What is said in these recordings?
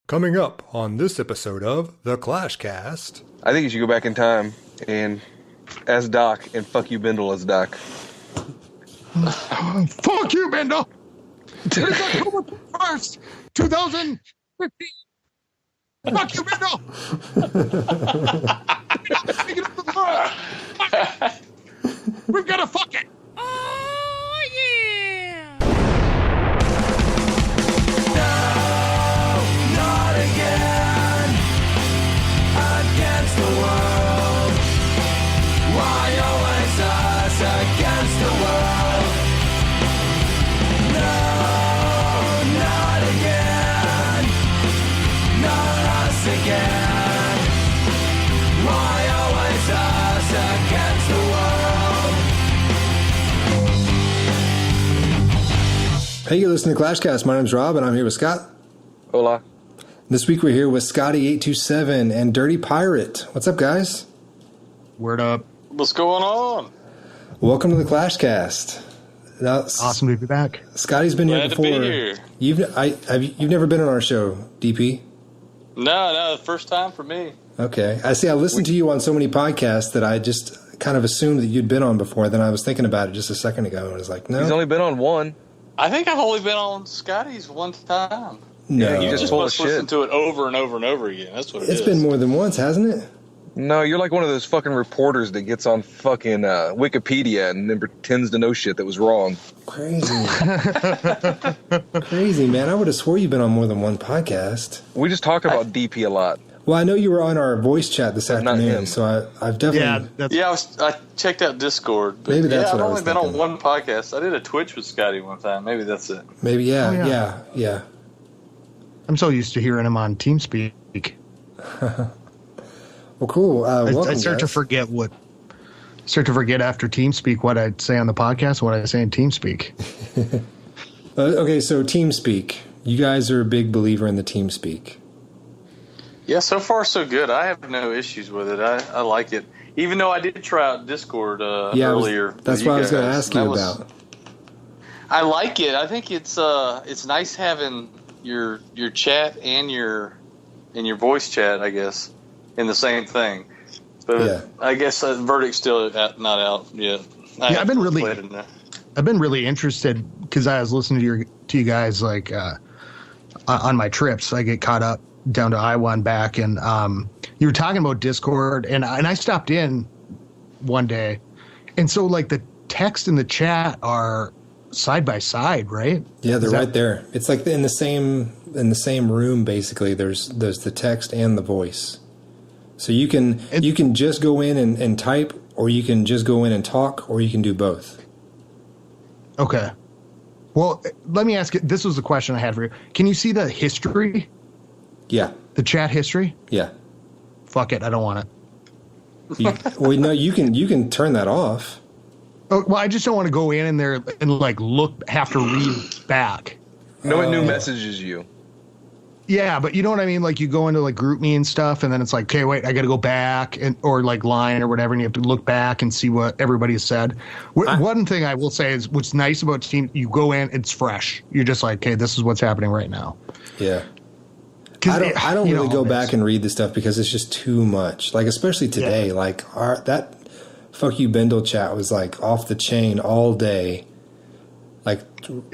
Coming up on this episode of The Clashcast. I think you should go back in time and as Doc and fuck you Bendel as Doc. Fuck you, Bendel! It is October 1st, 2015. Fuck you, Bendel! We've got to fuck it! Oh, yeah! Not again, against the world. Why always us against the world? No, not again, not us again. Why always us against the world? Hey, you're listening to Clashcast. My name's Rob, and I'm here with Scott. Hola. This week we're here with Scotty827 and DirtyPirate. What's up, guys? Word up. What's going on? Welcome to the Clashcast. Now, Awesome to be back. Scotty's been here Glad before. to be here. You've never been on our show, DP? No, the first time for me. Okay. I see. I listened to you on so many podcasts that I just kind of assumed that you'd been on before. Then I was thinking about it just a second ago, and I was like, no. He's only been on one. I think I've only been on Scotty's one time. No. Yeah, you You just just full of must shit. listen to it over and over and over again. That's what it is. It's been more than once, hasn't it? No, you're like one of those fucking reporters that gets on fucking Wikipedia and then pretends to know shit that was wrong. Crazy. Crazy, man. I would have swore you've been on more than one podcast. We just talk about DP a lot. Well, I know you were on our voice chat this But not him. afternoon, so I've definitely... Yeah, I checked out Discord. But Maybe that's I've what I only was been on thinking. one podcast. I did a Twitch with Scotty one time. Maybe that's it. Maybe, yeah, Oh, yeah. yeah. I'm so used to hearing him on TeamSpeak. Well, cool. Welcome, I start to guys. forget after TeamSpeak what I'd say on the podcast and what I say in TeamSpeak. Okay, so TeamSpeak. You guys are a big believer in the TeamSpeak. Yeah, so far so good. I have no issues with it. I like it. Even though I did try out Discord earlier. That's with what you I was going to guys. ask you That was- about. I like it. I think it's nice having your chat and your voice chat, I guess, in the same thing. But Yeah. I guess the verdict's still not out yet. I've been really- played it now. I've been really interested because I was listening to you guys like on my trips. I get caught up down to Iowa and back, and you were talking about Discord, and I stopped in one day, and so like the text and the chat are side by side, right? Yeah, they're Is that- right there. It's like in the same room, basically. There's the text and the voice. So you can just go in and type, or you can just go in and talk, or you can do both. Okay. Well, let me ask you. This was the question I had for you. Can you see the history, Yeah, the chat history? yeah. Fuck it, I don't want it. Well, no, you can turn that off. Oh, well, I just don't want to go in there and like have to read back. No one new messages you. Yeah, but you know what I mean? Like you go into like group me and stuff, and then it's like, okay, wait, I got to go back or like line or whatever, and you have to look back and see what everybody has said. One thing I will say is what's nice about Team, you go in, it's fresh. You're just like, okay, this is what's happening right now. Yeah. I don't you really know, go it's- back and read the stuff because it's just too much. Like, especially today, like that fuck you Bendel chat was like off the chain all day. Like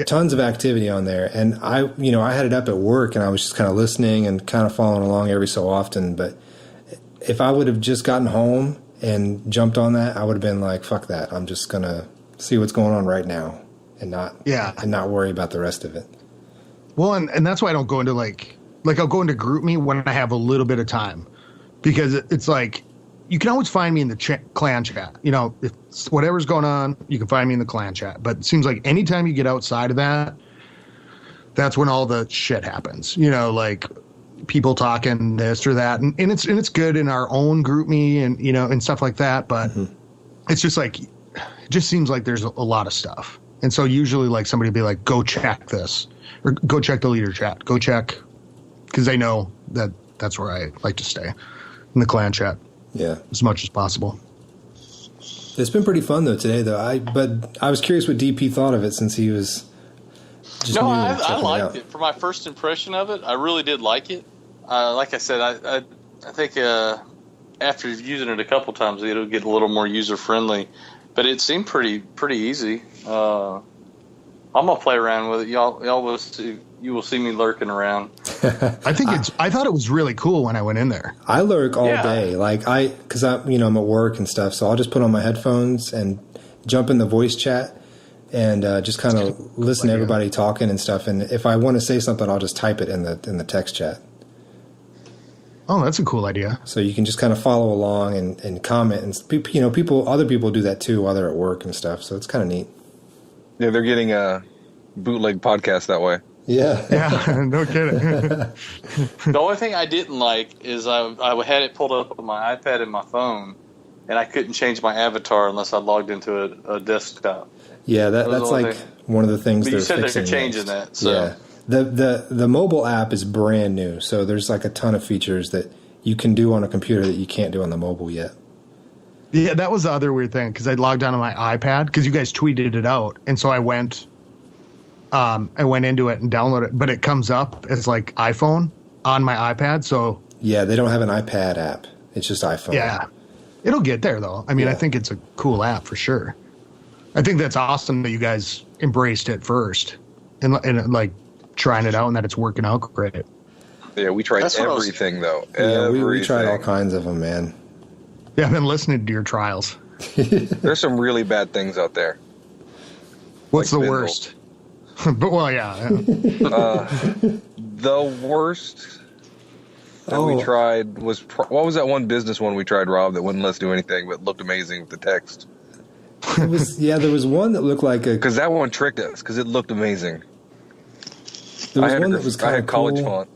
tons of activity on there. And I had it up at work and I was just kind of listening and kind of following along every so often. But if I would have just gotten home and jumped on that, I would have been like, fuck that. I'm just going to see what's going on right now and not worry about the rest of it. Well, and that's why I don't go into like I'll go into group me when I have a little bit of time, because it's like you can always find me in the clan chat. You know, if whatever's going on, you can find me in the clan chat. But it seems like anytime you get outside of that, that's when all the shit happens. You know, like people talking this or that, and it's good in our own group me and and stuff like that. But it's just like it just seems like there's a lot of stuff, and so usually like somebody will be like, go check this or go check the leader chat, go check. Because they know that's where I like to stay, in the clan chat. Yeah. As much as possible. It's been pretty fun though today though. But I was curious what DP thought of it since he was just No, new I and checking liked out. it. For my first impression of it, I really did like it. like I said, I think after using it a couple times, it'll get a little more user friendly. But it seemed pretty easy. I'm gonna play around with it. Y'all will see. You will see me lurking around. I thought it was really cool when I went in there. I lurk all day, because I'm at work and stuff. So I'll just put on my headphones and jump in the voice chat and just kind of listen to everybody talking and stuff. And if I want to say something, I'll just type it in the text chat. Oh, that's a cool idea. So you can just kind of follow along and comment, and other people do that too while they're at work and stuff. So it's kind of neat. Yeah, they're getting a bootleg podcast that way. Yeah. Yeah, no kidding. The only thing I didn't like is I had it pulled up on my iPad and my phone, and I couldn't change my avatar unless I logged into a desktop. Yeah, that's like one of the things. But they're you said fixing they're changing that. So. Yeah. The mobile app is brand new, so there's like a ton of features that you can do on a computer that you can't do on the mobile yet. Yeah, that was the other weird thing, because I logged on my iPad because you guys tweeted it out, and so I went into it and downloaded it, but it comes up as like iPhone on my iPad. So yeah, they don't have an iPad app; it's just iPhone. Yeah, it'll get there though. I mean, I think it's a cool app for sure. I think that's awesome that you guys embraced it first and like trying it out and that it's working out great. Yeah, we tried everything though. Yeah, we tried all kinds of them, man. Yeah, I've been listening to your trials. There's some really bad things out there. What's like the Bindle. worst? But well, yeah. The worst that we tried was what was that one business one we tried, Rob, that wouldn't let us do anything but looked amazing with the text? There was one that looked like because that one tricked us because it looked amazing. There was one that was kind of college cool. font.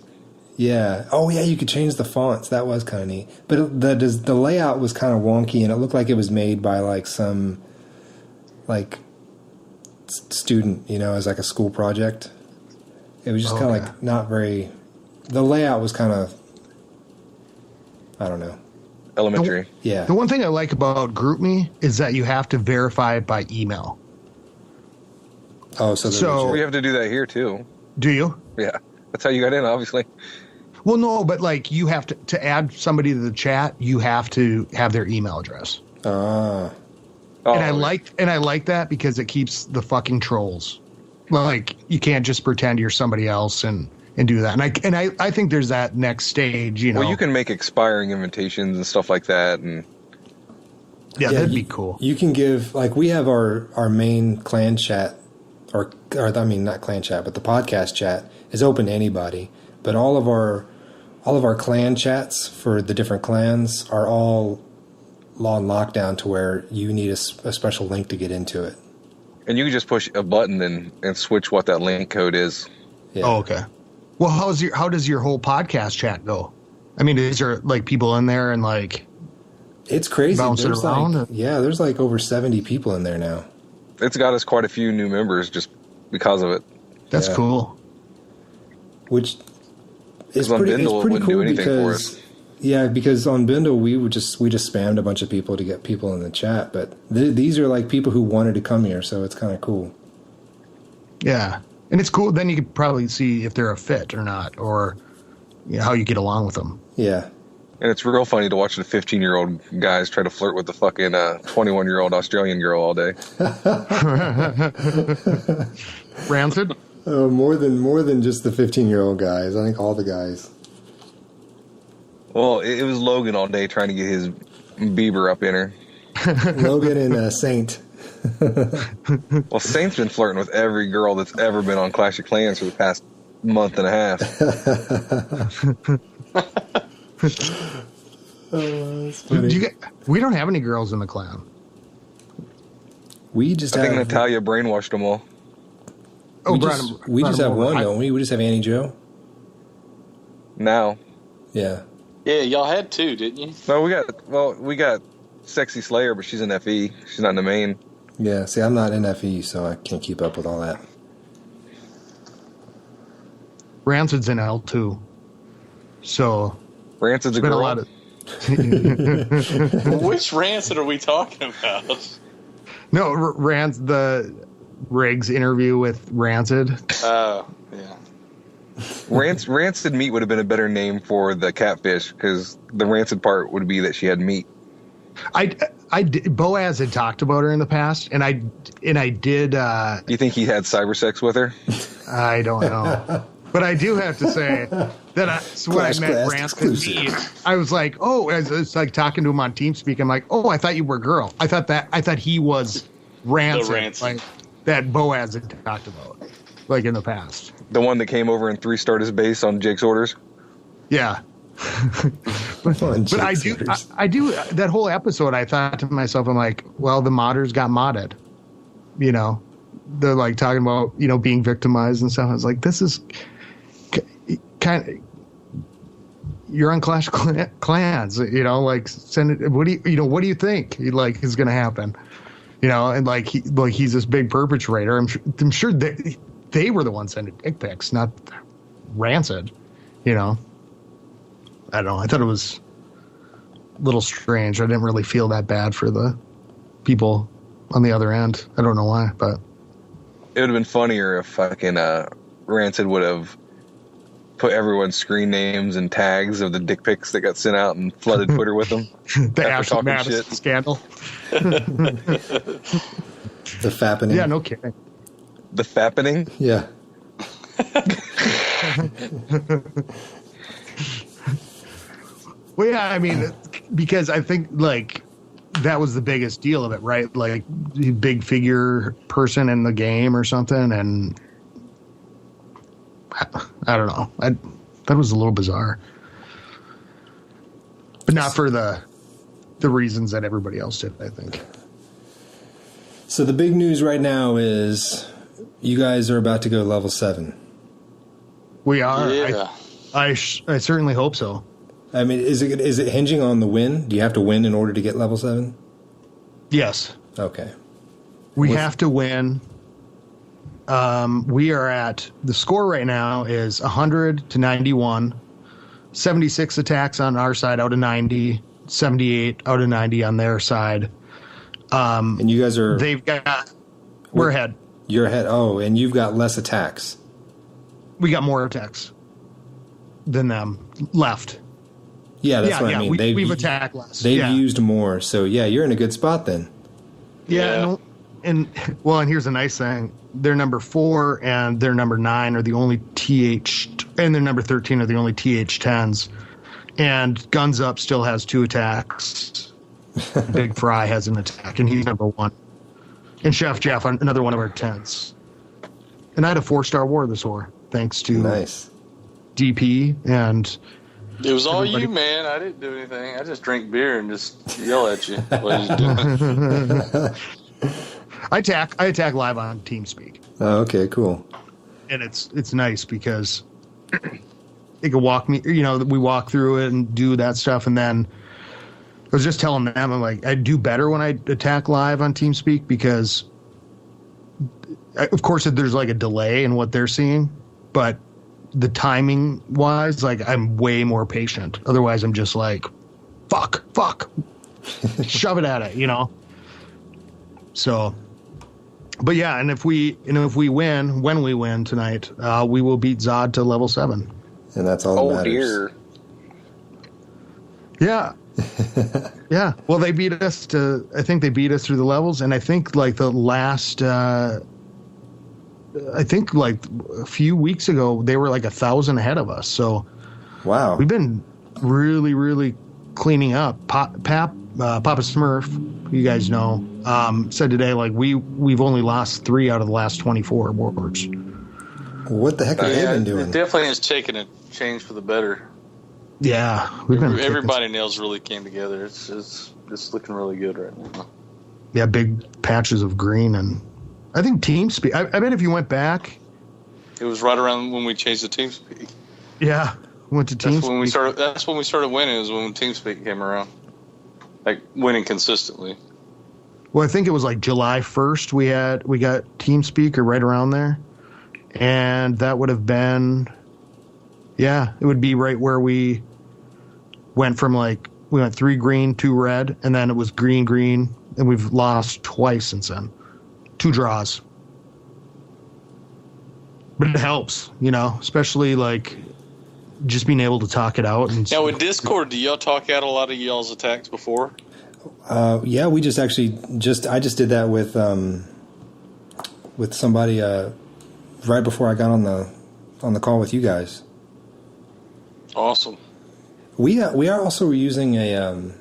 Yeah. Oh, yeah. You could change the fonts. That was kind of neat. But the layout was kind of wonky, and it looked like it was made by like some student, as like a school project. It was just kind of like not very. The layout was kind of, I don't know. Elementary. Yeah. The one thing I like about GroupMe is that you have to verify it by email. Oh, so we have to do that here too. Do you? Yeah, that's how you got in, obviously. Well, no, but like you have to add somebody to the chat. You have to have their email address. Ah. And I like that because it keeps the fucking trolls. Like you can't just pretend you're somebody else and do that. And I think there's that next stage. Well, you can make expiring invitations and stuff like that, and that'd be cool. You can give we have our main clan chat. Or I mean, not clan chat, but the podcast chat is open to anybody. But all of our clan chats for the different clans are all on lockdown to where you need a special link to get into it. And you can just push a button and switch what that link code is. Yeah. Oh, okay. Well, how does your whole podcast chat go? I mean, is there like people in there and like it's crazy. Bouncing around? There's like over 70 people in there now. It's got us quite a few new members just because of it. That's cool. Which is pretty cool because because on Bindle we just spammed a bunch of people to get people in the chat, but these are like people who wanted to come here, so it's kind of cool. Yeah, and it's cool. Then you could probably see if they're a fit or not, or how you get along with them. Yeah. And it's real funny to watch the 15-year-old guys try to flirt with the fucking 21-year-old Australian girl all day. Rancid? More than just the 15-year-old guys. I think all the guys. Well, it was Logan all day trying to get his Bieber up in her. Logan and Saint. Well, Saint's been flirting with every girl that's ever been on Clash of Clans for the past month and a half. We don't have any girls in the clan. We just I think Natalia brainwashed them all. We just have one, don't we? We just have Annie Joe. Now. Yeah. Yeah, y'all had two, didn't you? No, we got Sexy Slayer, but she's in FE. She's not in the main. Yeah, see, I'm not in FE, so I can't keep up with all that. Rancid's in L2. So Rancid's a girl. Which Rancid are we talking about? No, the Riggs interview with Rancid. Oh, yeah. Rancid meat would have been a better name for the catfish, because the rancid part would be that she had meat. Boaz had talked about her in the past, and I did. You think he had cyber sex with her? I don't know, but I do have to say that when I met Rancid meat, I was like, oh, it's like talking to him on TeamSpeak. I'm like, oh, I thought you were a girl. I thought he was Rancid. Like that Boaz had talked about, like in the past. The one that came over and 3-starred his base on Jake's orders? Yeah. but I do that whole episode, I thought to myself, I'm like, well, the modders got modded. You know, they're like talking about, you know, being victimized and stuff. I was like, this is kind of, you're on Clash Clans, you know, like send it. What do you think like is going to happen? You know, and like he's this big perpetrator. I'm sure they were the ones sending dick pics, not Rancid, you know. I don't know. I thought it was a little strange. I didn't really feel that bad for the people on the other end. I don't know why, but it would have been funnier if fucking Rancid would have put everyone's screen names and tags of the dick pics that got sent out and flooded Twitter with them. The Ashley Madison scandal. The fappening. Yeah, no kidding. The fappening? Yeah. Well, yeah, I mean, because I think, like, that was the biggest deal of it, right? Like, big figure person in the game or something, and I don't know. That was a little bizarre. But not for the reasons that everybody else did, I think. So the big news right now is you guys are about to go level 7. We are. Yeah. I certainly hope so. I mean, is it hinging on the win? Do you have to win in order to get level 7? Yes. Okay. We have to win. We are at the score right now is 100 to 91, 76 attacks on our side out of 90, 78 out of 90 on their side. And you guys are... We're ahead. You're ahead. Oh, and you've got less attacks. We got more attacks than them left. Yeah, that's what I mean. We've attacked less. They've used more. So, yeah, you're in a good spot then. Yeah. And here's the nice thing. Their number 4 and their number 9 are the only and their number 13 are the only TH10s. And Guns Up still has 2 attacks. Big Fry has an attack, and he's number 1. And Chef Jeff, another one of our 10s. And I had a 4-star war this war, thanks to DP and... It was all you, man. I didn't do anything. I just drink beer and just yell at you while you're doing it. I attack live on TeamSpeak. Oh, okay, cool. And it's nice because they can walk me. You know, we walk through it and do that stuff, and then I was just telling them, I'm like, I do better when I attack live on TeamSpeak because, of course, there's like a delay in what they're seeing, but the timing wise, like I'm way more patient. Otherwise, I'm just like, fuck, shove it at it, you know. So, but yeah, and if we win, when we win tonight, we will beat Zod to level 7, and that's all that matters. Dear. Yeah. Yeah. Well, they beat us I think they beat us through the levels, and I think like the last. I think like a few weeks ago they were like 1,000 ahead of us. So, wow, we've been really, really cleaning up. Papa Smurf, you guys know, said today like we've only lost 3 out of the last 24 wars. What the heck have they been doing? It definitely has taken a change for the better. Yeah, we've been everybody nails really came together. It's looking really good right now. Yeah, big patches of green, and I think TeamSpeak. I bet if you went back, it was right around when we changed the TeamSpeak. Yeah, went to TeamSpeak. That's when we started winning. Is when TeamSpeak came around, like winning consistently. Well, I think it was like July 1st. We got TeamSpeak or right around there, and that would have been, yeah, it would be right where we went from like we went 3 green, 2 red, and then it was green, and we've lost twice since then. 2 draws. but it helps, especially like just being able to talk it out. And Now with Discord, do y'all talk out a lot of y'all's attacks before? Yeah, we just actually I just did that with somebody right before I got on the call with you guys. Awesome. We are also using a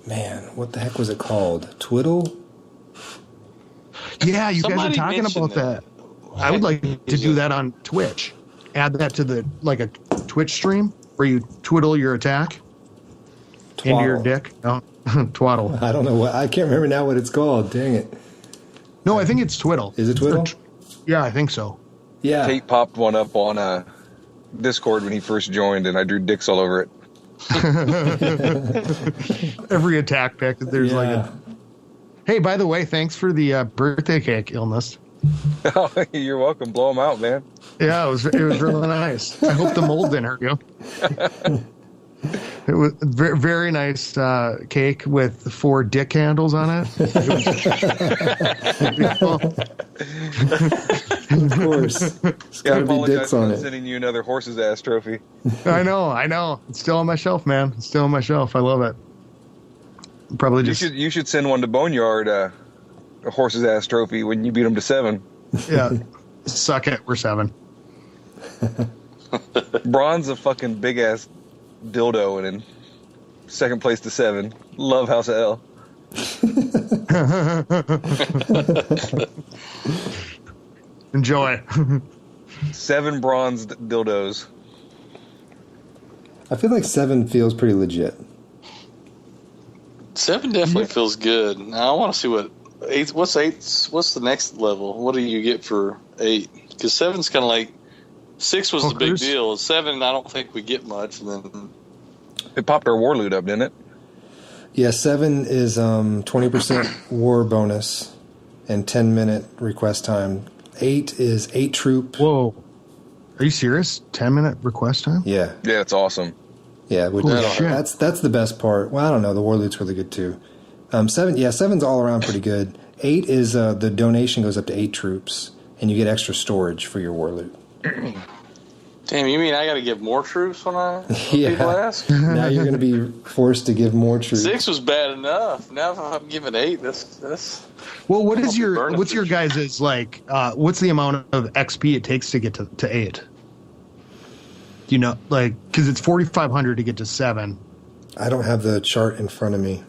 man, what the heck was it called? Twiddle? Yeah, you Somebody guys are talking mentioned about that. I would like to do that on Twitch. Add that to a Twitch stream where you twiddle your attack into your dick. No, twaddle. I don't know I can't remember now what it's called. Dang it. No, I think it's twiddle. Is it twiddle? Yeah, I think so. Yeah. Tate popped one up on Discord when he first joined, and I drew dicks all over it. Every attack pick, there's hey, by the way, thanks for the birthday cake illness. Oh, you're welcome. Blow them out, man. Yeah, it was really nice. I hope the mold didn't hurt you. It was very, very nice cake with 4 dick handles on it. Of course. It's got to be dicks on it. Sending you another horse's ass trophy. I know. It's still on my shelf, man. It's still on my shelf. I love it. Probably just You should send one to Boneyard, a horse's ass trophy when you beat him to 7. yeah. Suck it. We're 7. Bronze a fucking big ass dildo, and in second place to 7. Love House of L. Enjoy. 7 bronze dildos. I feel like 7 feels pretty legit. 7 definitely feels good. Now I want to see what 8. What's 8? What's the next level? What do you get for 8? Because 7's kind of like 6 was the big deal. 7, I don't think we get much. And then It popped our war loot up, didn't it? Yeah, 7 is 20% war bonus and 10-minute request time. 8 is 8 troop. Whoa. Are you serious? 10-minute request time? Yeah. Yeah, it's awesome. Yeah, Holy shit. that's the best part. Well, I don't know. The war loot's really good too. 7's all around pretty good. 8 is the donation goes up to 8 troops, and you get extra storage for your war loot. damn, you mean I got to give more troops when people ask? Now you're going to be forced to give more troops. 6 was bad enough. Now if I'm giving 8, that's. Well, what's your burning guys' like? What's the amount of XP it takes to get to 8? Because it's 4,500 to get to 7. I don't have the chart in front of me.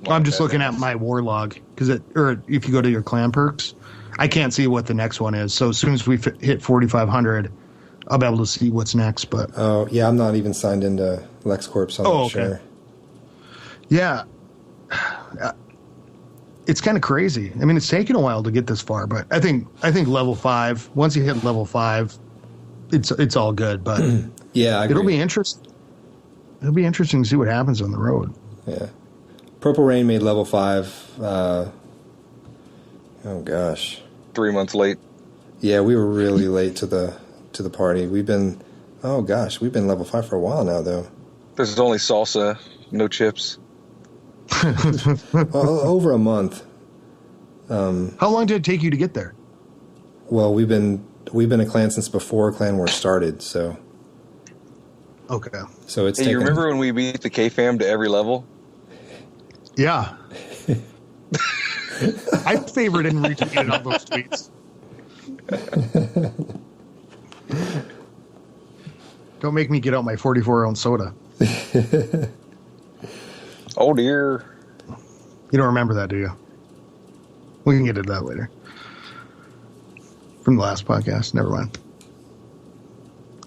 I'm just looking at my war log or if you go to your clan perks, I can't see what the next one is. So as soon as we hit 4,500, I'll be able to see what's next. But oh yeah, I'm not even signed into LexCorp, so I'm not sure. Yeah, it's kind of crazy. I mean, it's taken a while to get this far, but I think level 5. Once you hit level 5, it's all good. But yeah, I agree. It'll be interesting. It'll be interesting to see what happens on the road. Yeah. Purple Rain made level 5. Oh gosh, 3 months late. Yeah, we were really late to the party. We've been level 5 for a while now, though. There's only salsa, no chips. Over a month. How long did it take you to get there? Well, we've been a clan since before Clan Wars started, so. Okay. So it's. Hey, you remember when we beat the K-Fam to every level? Yeah. I favored and retweeted all those tweets. Don't make me get out my 44-ounce soda. Oh, dear. You don't remember that, do you? We can get into that later. From the last podcast. Never mind.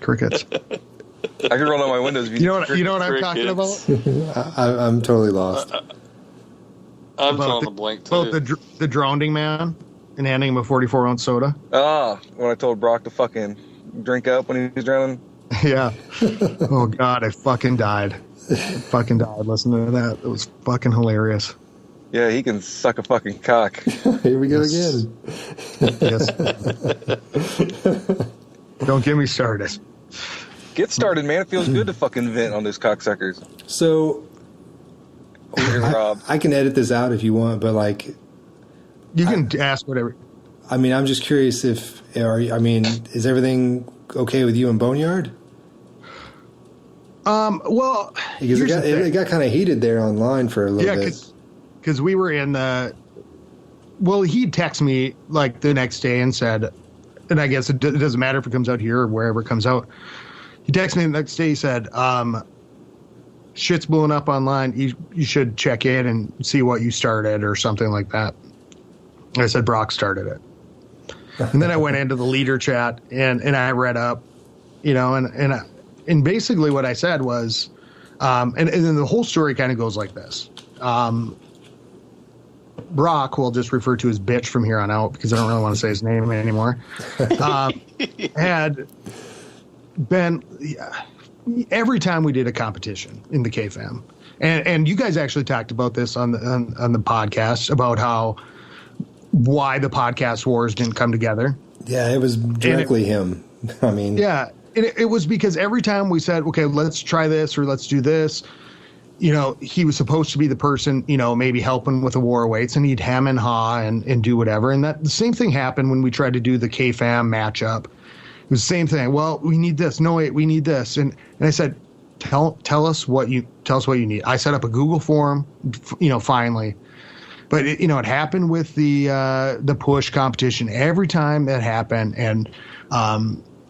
Crickets. I can roll down my windows. If You know what I'm talking about? I'm totally lost. I'm drawing the blank too. About the drowning man and handing him a 44-ounce soda. When I told Brock to fucking drink up when he was drowning. Yeah. Oh, God, I fucking died. Listening to that. It was fucking hilarious. Yeah, he can suck a fucking cock. Here we go again. Yes. Don't get me started. Get started, man. It feels good to fucking vent on those cocksuckers. So, Rob. I can edit this out if you want, but like, You can ask whatever. I mean, I'm just curious if I mean, is everything okay with you and Boneyard? Well, Because it got kind of heated there online for a little bit. Because we were in the. Well, he texted me like the next day and said, and I guess it doesn't matter if it comes out here or wherever it comes out. He texted me the next day. He said, "Shit's blowing up online. You should check in and see what you started or something like that." I said, "Brock started it." And then I went into the leader chat and I read up, and basically what I said was, and then the whole story kind of goes like this. Brock, who I'll just refer to as bitch from here on out because I don't really want to say his name anymore, had been every time we did a competition in the KFAM, and you guys actually talked about this on the podcast about why the podcast wars didn't come together. Yeah, it was directly him. I mean, yeah, it was because every time we said, okay, let's try this or let's do this, he was supposed to be the person, maybe helping with the war weights, and he'd hem and haw and do whatever. And that the same thing happened when we tried to do the KFAM matchup. It was the same thing. Well, we need this. No, wait, we need this. And I said, tell us what you need. I set up a Google form, finally. But it happened with the push competition every time that happened, and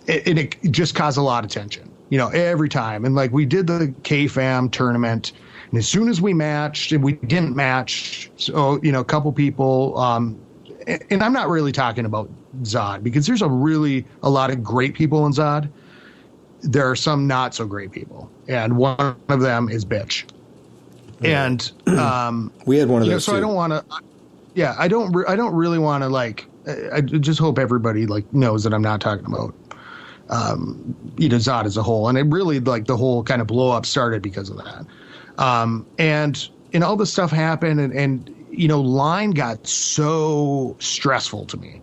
it just caused a lot of tension, every time. And like we did the KFAM tournament, and as soon as we matched, and we didn't match, so a couple people, and I'm not really talking about Zod because there's a lot of great people in Zod. There are some not so great people, and one of them is bitch. And we had one of those. So too. I don't want to. Yeah, I don't really want to I just hope everybody knows that I'm not talking about Zod as a whole. And it really the whole kind of blow up started because of that. And all this stuff happened, and line got so stressful to me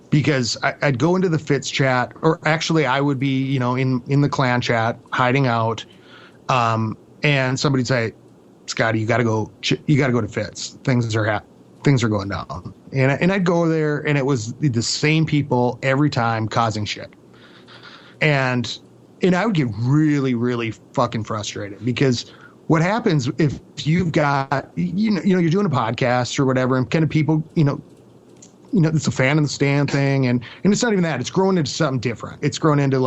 because I'd go into the Fitz chat, or actually I would be in the clan chat hiding out, and somebody'd say, Scotty, you got to go to Fitz. Things are going down. And I'd go there, and it was the same people every time causing shit. And I would get really, really fucking frustrated because what happens if you've got, you're doing a podcast or whatever, and kind of people, it's a fan in the stand thing. And it's not even that. It's grown into something different. It's grown into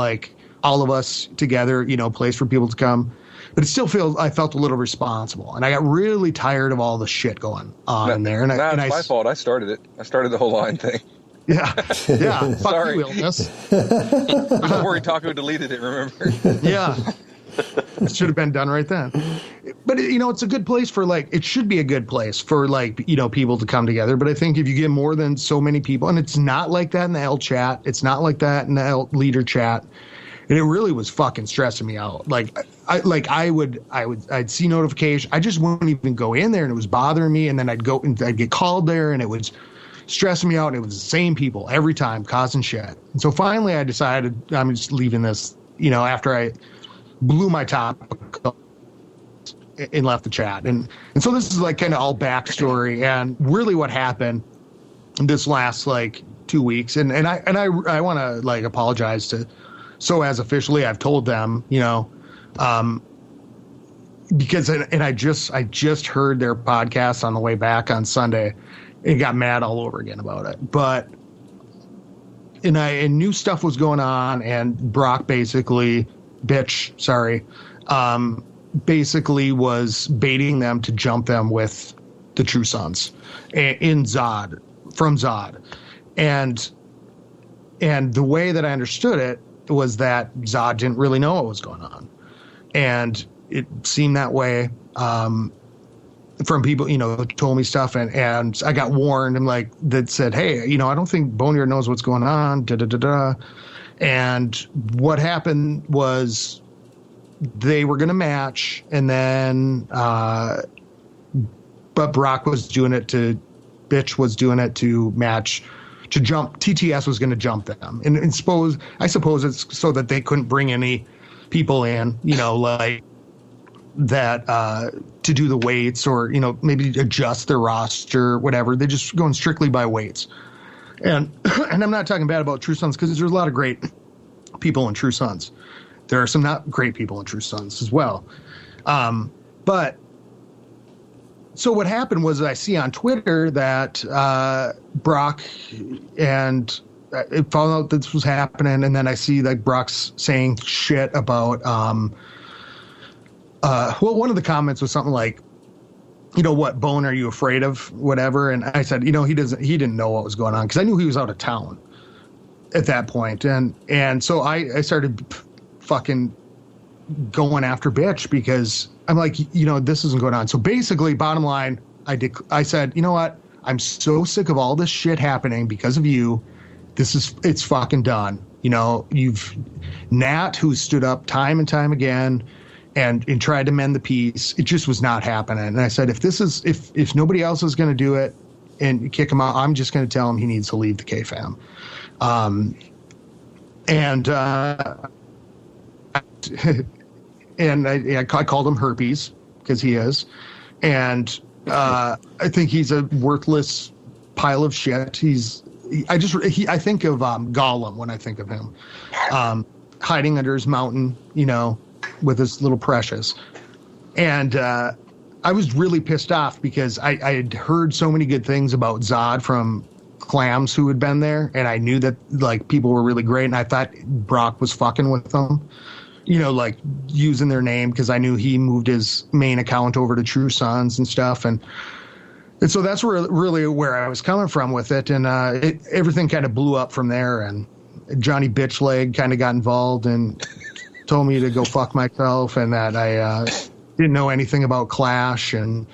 all of us together, place for people to come. But it still I felt a little responsible, and I got really tired of all the shit going on in there. It's my fault. I started it. I started the whole line thing. Yeah. Fuck Sorry. you, Illness. Don't worry, Taco deleted it. Remember? Yeah, it should have been done right then. But it's a good place for it should be a good place for people to come together. But I think if you get more than so many people, and it's not like that in the L chat, it's not like that in the L leader chat. And it really was fucking stressing me out. I'd see notification. I just wouldn't even go in there, and it was bothering me. And then I'd go and I'd get called there, and it was stressing me out. And it was the same people every time causing shit. And so finally I decided I'm just leaving this, after I blew my top and left the chat. And so this is kind of all backstory and really what happened in this last 2 weeks. And I want to apologize to, so as officially, I've told them, because I just heard their podcast on the way back on Sunday and got mad all over again about it. But I knew stuff was going on, and Brock basically was baiting them to jump them with the True Sons from Zod, and the way that I understood it was that Zod didn't really know what was going on. And it seemed that way from people, who told me stuff. And I got warned and that said, hey, I don't think Boneyard knows what's going on. And what happened was they were going to match. And then, but Brock was doing it Bitch was doing it to match, to jump. TTS was going to jump them, and I suppose it's so that they couldn't bring any people in, that to do the weights or maybe adjust their roster, whatever. They're just going strictly by weights. And and I'm not talking bad about True Sons because there's a lot of great people in True Sons. There are some not great people in True Sons as well. But so what happened was I see on Twitter that Brock and I found out this was happening, and then I see like Brock's saying shit about well, one of the comments was something like, you know, what bone are you afraid of, whatever. And I said, you know, he didn't know what was going on because I knew he was out of town at that point. And so I started fucking going after bitch because I'm like, you know, this isn't going on. So basically, bottom line, I said, you know what? I'm so sick of all this shit happening because of you. It's fucking done. You know, you've Nat, who stood up time and time again and tried to mend the peace. It just was not happening. And I said, if nobody else is going to do it and kick him out, I'm just going to tell him he needs to leave the K-Fam. And I called him herpes because he is. And I think he's a worthless pile of shit. I think of Gollum when I think of him, hiding under his mountain, you know, with his little precious. And I was really pissed off because I had heard so many good things about Zod from Clams who had been there, and I knew that like people were really great, and I thought Brock was fucking with them, you know, like using their name because I knew he moved his main account over to True Sons and stuff, and so that's really where I was coming from with it, and everything kind of blew up from there, and Johnny Bitchleg kind of got involved and told me to go fuck myself, and that I didn't know anything about Clash, and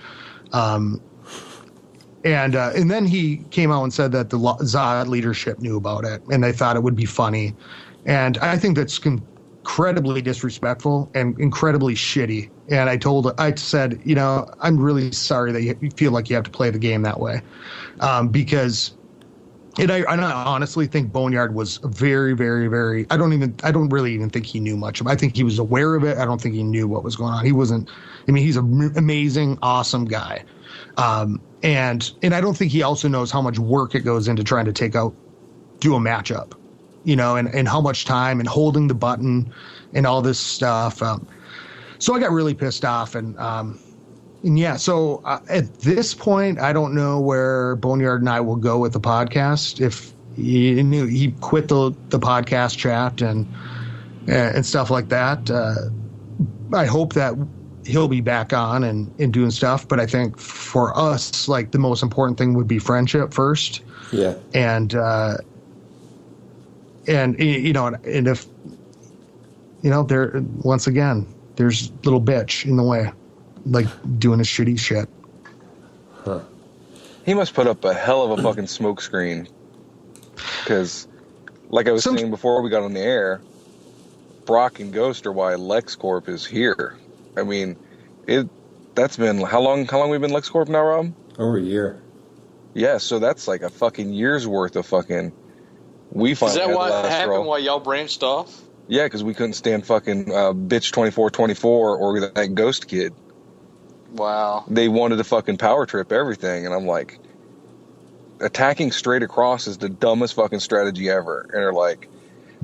then he came out and said that the Zod leadership knew about it, and they thought it would be funny, and I think that's incredibly disrespectful and incredibly shitty. And I said, you know, I'm really sorry that you feel like you have to play the game that way, because. And I honestly think Boneyard was very, very, very. I don't really even think he knew much of it. I think he was aware of it. I don't think he knew what was going on. He wasn't. I mean, he's an amazing, awesome guy, and I don't think he also knows how much work it goes into trying to do a matchup, you know, and how much time and holding the button and all this stuff. So I got really pissed off, and yeah, so at this point, I don't know where Boneyard and I will go with the podcast. If he quit the podcast chat and stuff like that, I hope that he'll be back on and doing stuff. But I think for us, like the most important thing would be friendship first. Yeah. And you know, and if you know, once again, there's little bitch in the way. Like doing a shitty shit. Huh. He must put up a hell of a fucking smoke screen. Because, like I was saying before we got on the air, Brock and Ghost are why LexCorp is here. I mean, that's been how long we've been LexCorp now, Rob? Over a year. Yeah, so that's like a fucking year's worth of fucking. We finally Is that had what the last happened? straw. Why y'all branched off? Yeah, because we couldn't stand fucking bitch 2424 or that Ghost kid. Wow. They wanted to fucking power trip everything, and I'm like, attacking straight across is the dumbest fucking strategy ever. And they're like,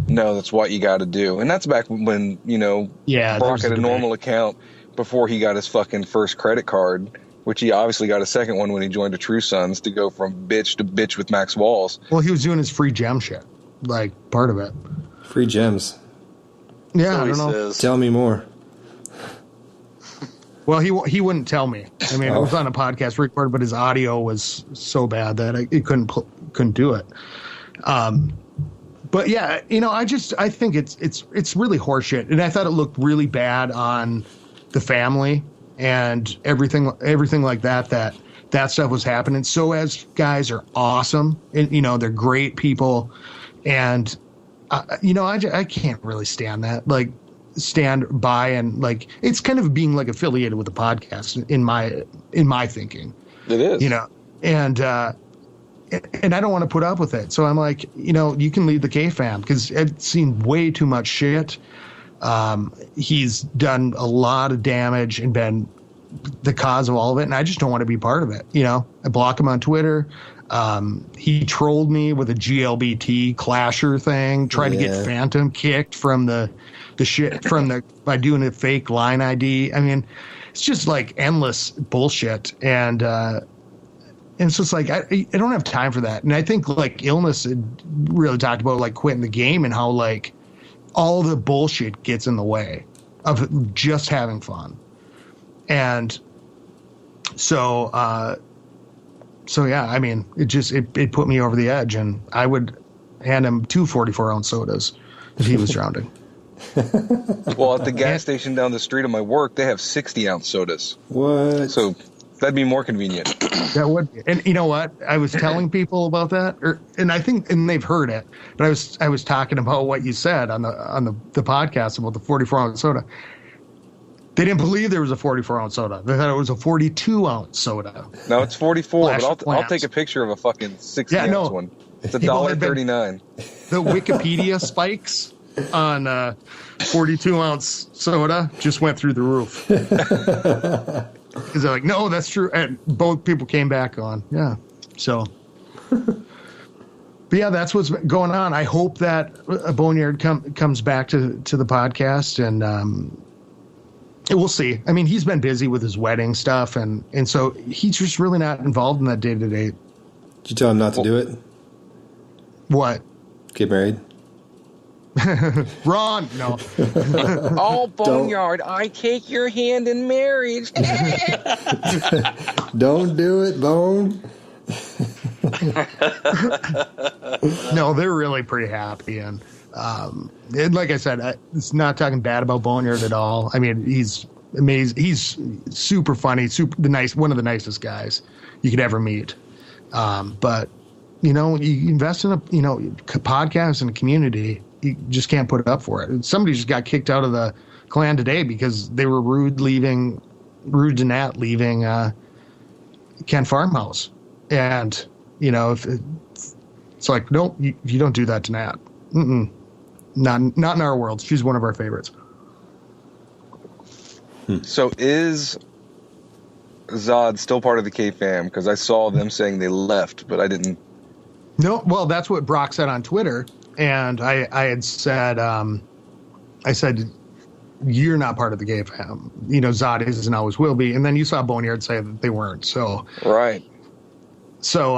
no, that's what you got to do. And that's back when, you know, Brock had a normal account before he got his fucking first credit card, which he obviously got a second one when he joined the True Sons to go from bitch to bitch with Max Walls. Well, he was doing his free gem shit, like part of it. Free gems. Yeah, I don't know. Tell me more. Well, he wouldn't tell me. I mean, it was on a podcast record, but his audio was so bad that it couldn't do it. But yeah, you know, I think it's really horseshit, and I thought it looked really bad on the family and everything like that. That stuff was happening. So as guys are awesome, and you know they're great people, and you know I can't really stand that. Like. Stand by and like it's kind of being like affiliated with the podcast in my thinking. It is, you know, and I don't want to put up with it. So I'm like, you know, you can leave the K-Fam because I've seen way too much shit. He's done a lot of damage and been the cause of all of it, and I just don't want to be part of it. You know, I block him on Twitter. He trolled me with a GLBT clasher thing, tried to get Phantom kicked from the shit by doing a fake line ID. I mean, it's just like endless bullshit. And it's just like, I don't have time for that. And I think like Illness had really talked about like quitting the game and how like all the bullshit gets in the way of just having fun. And so yeah, I mean, it put me over the edge, and I would hand him 2 44-ounce sodas if he was drowning. Well, at the gas station down the street of my work, they have 60-ounce sodas. What? So that'd be more convenient. That would be. And you know what? I was telling people about that, and I think, and they've heard it, but I was talking about what you said on the podcast about the 44-ounce soda. They didn't believe there was a 44-ounce soda. They thought it was a 42-ounce soda. No, it's 44, but I'll Plants. take a picture of a fucking 60-ounce one. It's $1.39. The Wikipedia spikes on 42-ounce soda just went through the roof. Because they're like, no, that's true. And both people came back on. Yeah. So. But yeah, that's what's going on. I hope that Boneyard comes back to the podcast, and we'll see. I mean, he's been busy with his wedding stuff, and so he's just really not involved in that day-to-day. Did you tell him not to do it? What? Get married? Ron, no. Oh, Boneyard, I take your hand in marriage. Don't do it, Bone. No, they're really pretty happy, and like I said, it's not talking bad about Boneyard at all. I mean, he's amazing. He's super funny, one of the nicest guys you could ever meet. But you invest in a podcast and a community, you just can't put up for it. Somebody just got kicked out of the clan today because they were rude to Nat leaving Kent Farmhouse, and if it's like, nope, you don't do that to Nat. Mm-mm. Not in our world. She's one of our favorites. So is Zod still part of the K-Fam? Because I saw them saying they left, but I didn't. No, well, that's what Brock said on Twitter, and I had said, I said, you're not part of the K-Fam. Zod is and always will be. And then you saw Boneyard say that they weren't. So right. So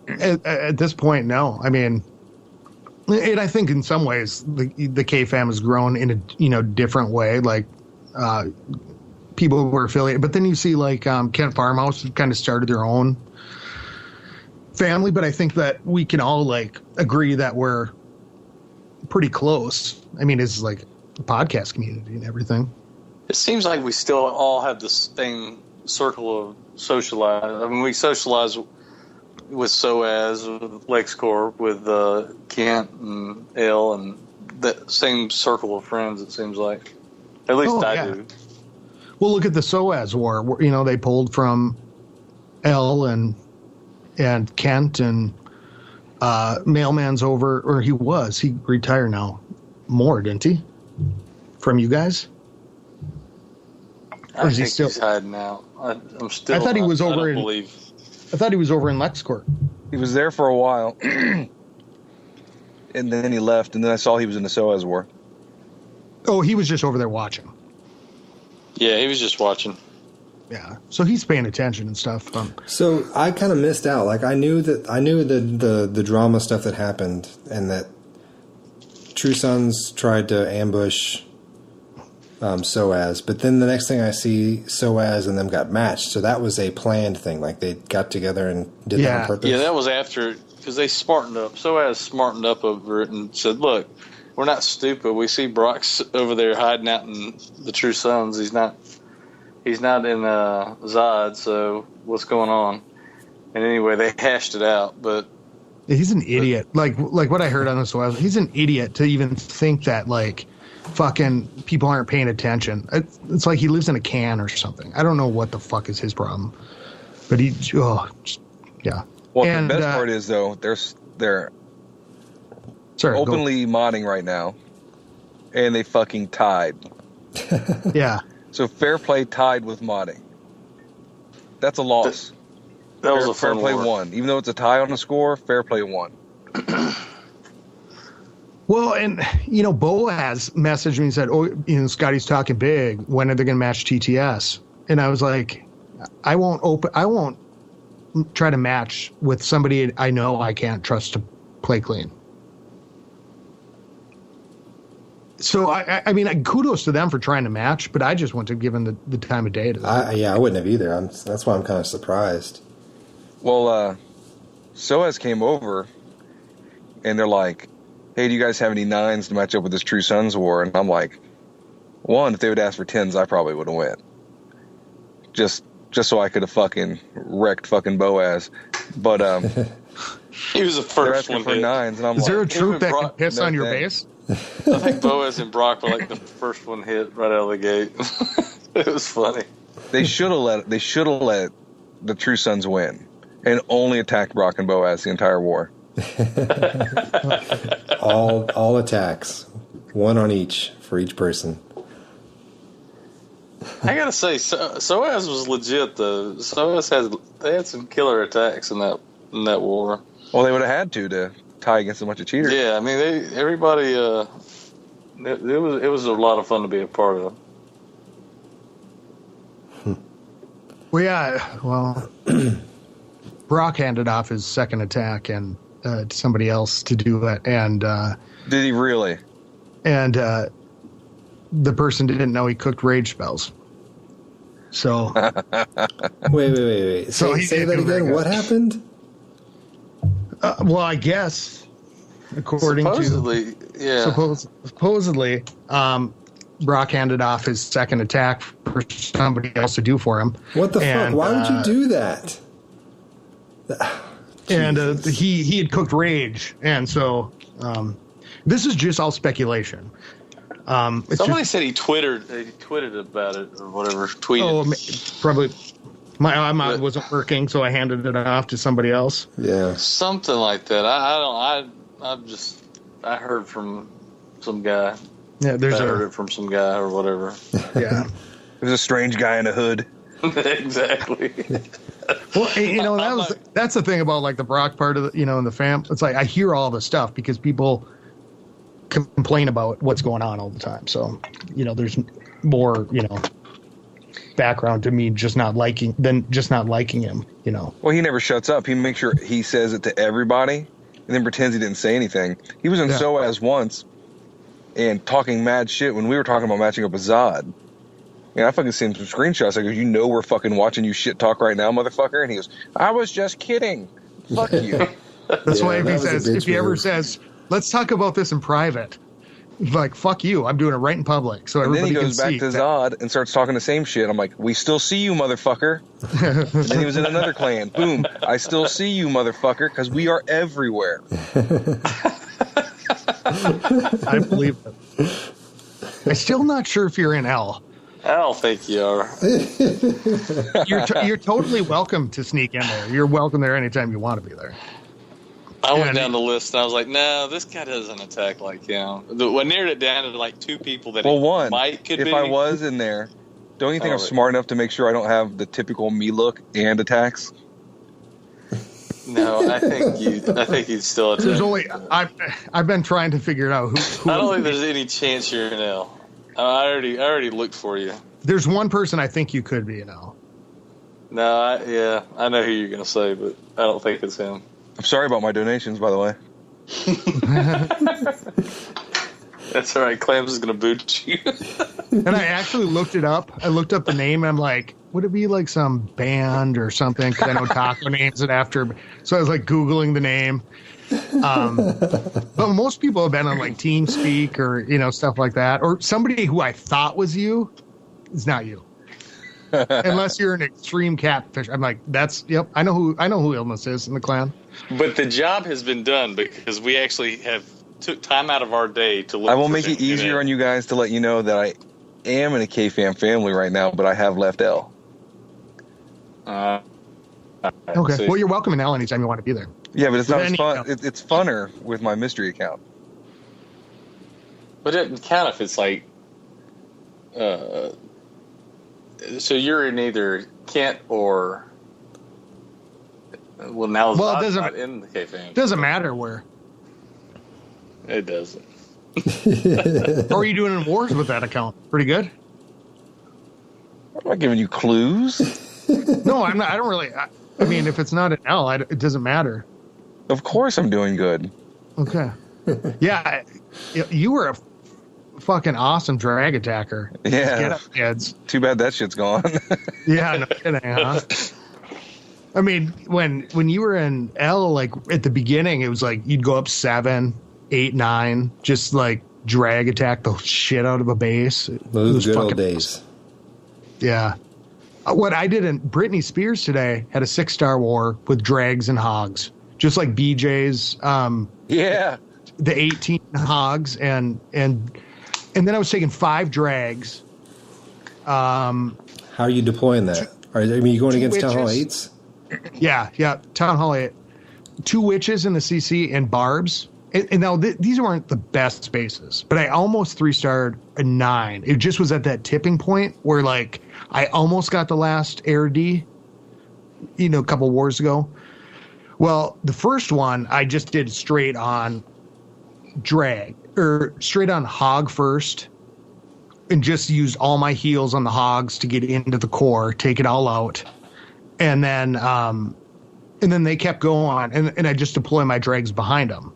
at this point, no. I mean. And I think in some ways the K-Fam has grown in a different way, like people who were affiliated. But then you see like Kent Farmhouse kind of started their own family. But I think that we can all like agree that we're pretty close. I mean, it's like a podcast community and everything. It seems like we still all have the same circle of socialize. I mean, we socialize with SOAS, with LexCorp, with Kent and L, and the same circle of friends, it seems like. At least I do. Well, look at the SOAS war. Where, they pulled from L and Kent, and Mailman's over, or he retired now. More, didn't he? From you guys? Or is he still? He's hiding out. I'm still. I thought he was over. I don't believe. I thought he was over in LexCorp. He was there for a while, and then he left, and then I saw he was in the SOAS war. Oh, he was just over there watching. Yeah, he was just watching. Yeah, so he's paying attention and stuff. So I kind of missed out. Like I knew the drama stuff that happened, and that True Sons tried to ambush SOAS, but then the next thing I see, SOAS and them got matched. So that was a planned thing. Like they got together and did that on purpose. Yeah, that was after, because they smartened up. SOAS smartened up over it and said, "Look, we're not stupid. We see Brock's over there hiding out in the True Sons. He's not in Zod. So what's going on?" And anyway, they hashed it out. But he's an idiot. Like what I heard on the SOAS, he's an idiot to even think that like fucking people aren't paying attention. It's like he lives in a can or something. I don't know what the fuck is his problem, but yeah. Well, the best part is though, they're openly modding right now, and they fucking tied. Yeah. So Fair Play tied with modding. That's a loss. That was a fair fun play war. won. Even though it's a tie on the score, fair play won. Well, and Boaz messaged me and said, "Oh, Scotty's talking big. When are they going to match TTS?" And I was like, "I won't try to match with somebody I know I can't trust to play clean." So I mean, kudos to them for trying to match, but I just wouldn't have given the time of day to them. I wouldn't have either. That's why I'm kind of surprised. Well, Soaz came over, and they're like, "Hey, do you guys have any 9s to match up with this True Sons war?" And I'm like, one, if they would ask for 10s, I probably would have went. Just so I could have fucking wrecked fucking Boaz. But He was the they're first asking one for hit. 9s, and I'm Is there a like, troop that can Brock- piss no on your thanks. base? I think Boaz and Brock were like the first one hit right out of the gate. It was funny. they should have let the True Sons win and only attacked Brock and Boaz the entire war. All attacks, one on each for each person. I gotta say, Soaz was legit though. They had some killer attacks in that war. Well, they would have had to tie against a bunch of cheaters. Yeah, I mean everybody. It was a lot of fun to be a part of. Well, yeah. Well, Brock handed off his second attack and to somebody else to do it, and Did he really? the person didn't know he cooked rage spells. So Wait. So he Say did that do very again. good. What happened? well, I guess according Supposedly, yeah. to supposedly, Brock handed off his second attack for somebody else to do for him. What the And, fuck? Why would you do that? And he had cooked rage, and so this is just all speculation. It's Somebody just, said he tweeted about it or whatever. Tweeted probably my wasn't working, so I handed it off to somebody else. Yeah. something like that. I heard from some guy. Yeah, I heard it from some guy or whatever. yeah. There's a strange guy in a hood. Exactly. Well, that's the thing about like the Brock part of the, in the fam. It's like I hear all the stuff because people complain about what's going on all the time. So, there's more, background to me just not liking him, Well, he never shuts up. He makes sure he says it to everybody and then pretends he didn't say anything. He was in Yeah. SOAS once and talking mad shit when we were talking about matching up with Zod. And I fucking sent him some screenshots. I go, we're fucking watching you shit talk right now, motherfucker. And he goes, I was just kidding. Fuck you. That's why that was a bitch if he ever move. says, let's talk about this in private, like, fuck you, I'm doing it right in public. So And then everybody he goes can back see to that- Zod and starts talking the same shit. I'm like, we still see you, motherfucker. And then he was in another clan. Boom. I still see you, motherfucker, because we are everywhere. I believe it. I'm still not sure if you're in L. I don't think you are. You're totally welcome to sneak in there. You're welcome there anytime you want to be there. I went Yeah, down the list and I was like, no, this guy doesn't attack like him. I narrowed it down to like 2 people that could if be. I was in there, don't you think I'm Alright. smart enough to make sure I don't have the typical me look and attacks? No, I think you'd still attack. There's only I've been trying to figure out who I don't think there's any chance you're in L. I already looked for you. There's one person I think you could be in L. No, I know who you're gonna say, but I don't think it's him. I'm sorry about my donations, by the way. That's all right. Clams is gonna boot you. And I actually looked it up. I looked up the name, and I'm like, would it be like some band or something? Because I know taco names it after. So I was like Googling the name. But most people have been on like TeamSpeak or stuff like that, or somebody who I thought was you is not you, unless you're an extreme catfish. I'm like, I know who Illness is in the clan. But the job has been done because we actually have took time out of our day to look. I will for make him it in easier on you guys to let you know that I am in a K-Fam family right now, but I have left L. Okay. See. Well, you're welcome in L anytime you want to be there. Yeah, but it's not With as any fun. account. It's funner with my mystery account. But it doesn't count if it's like. So you're in either Kent or Well, now Well, it Zod's doesn't- not in the K-Fan. Doesn't matter where. It doesn't. How are you doing in wars with that account? Pretty good. I'm not giving you clues. No, I'm not. I don't really. I mean, if it's not an L, it doesn't matter. Of course I'm doing good. Okay. Yeah, you were a fucking awesome drag attacker. Yeah. Get up, kids. Too bad that shit's gone. Yeah, no kidding, huh? I mean, when you were in L, like at the beginning, it was like you'd go up 7, 8, 9, just like drag attack the shit out of a base. Those good old days. Yeah. What I did in Britney Spears today had a 6-star war with drags and hogs, just like BJ's. Yeah. The 18 hogs and then I was taking 5 drags. How are you deploying that? You going against Town Hall 8s? Yeah. Town Hall 8. 2 witches in the CC and barbs. And now these weren't the best bases, but I almost 3-starred a 9. It just was at that tipping point where like I almost got the last air D, a couple wars ago. Well, the first one I just did straight on drag or straight on hog first and just used all my heals on the hogs to get into the core, take it all out. And then they kept going and I just deploy my drags behind them.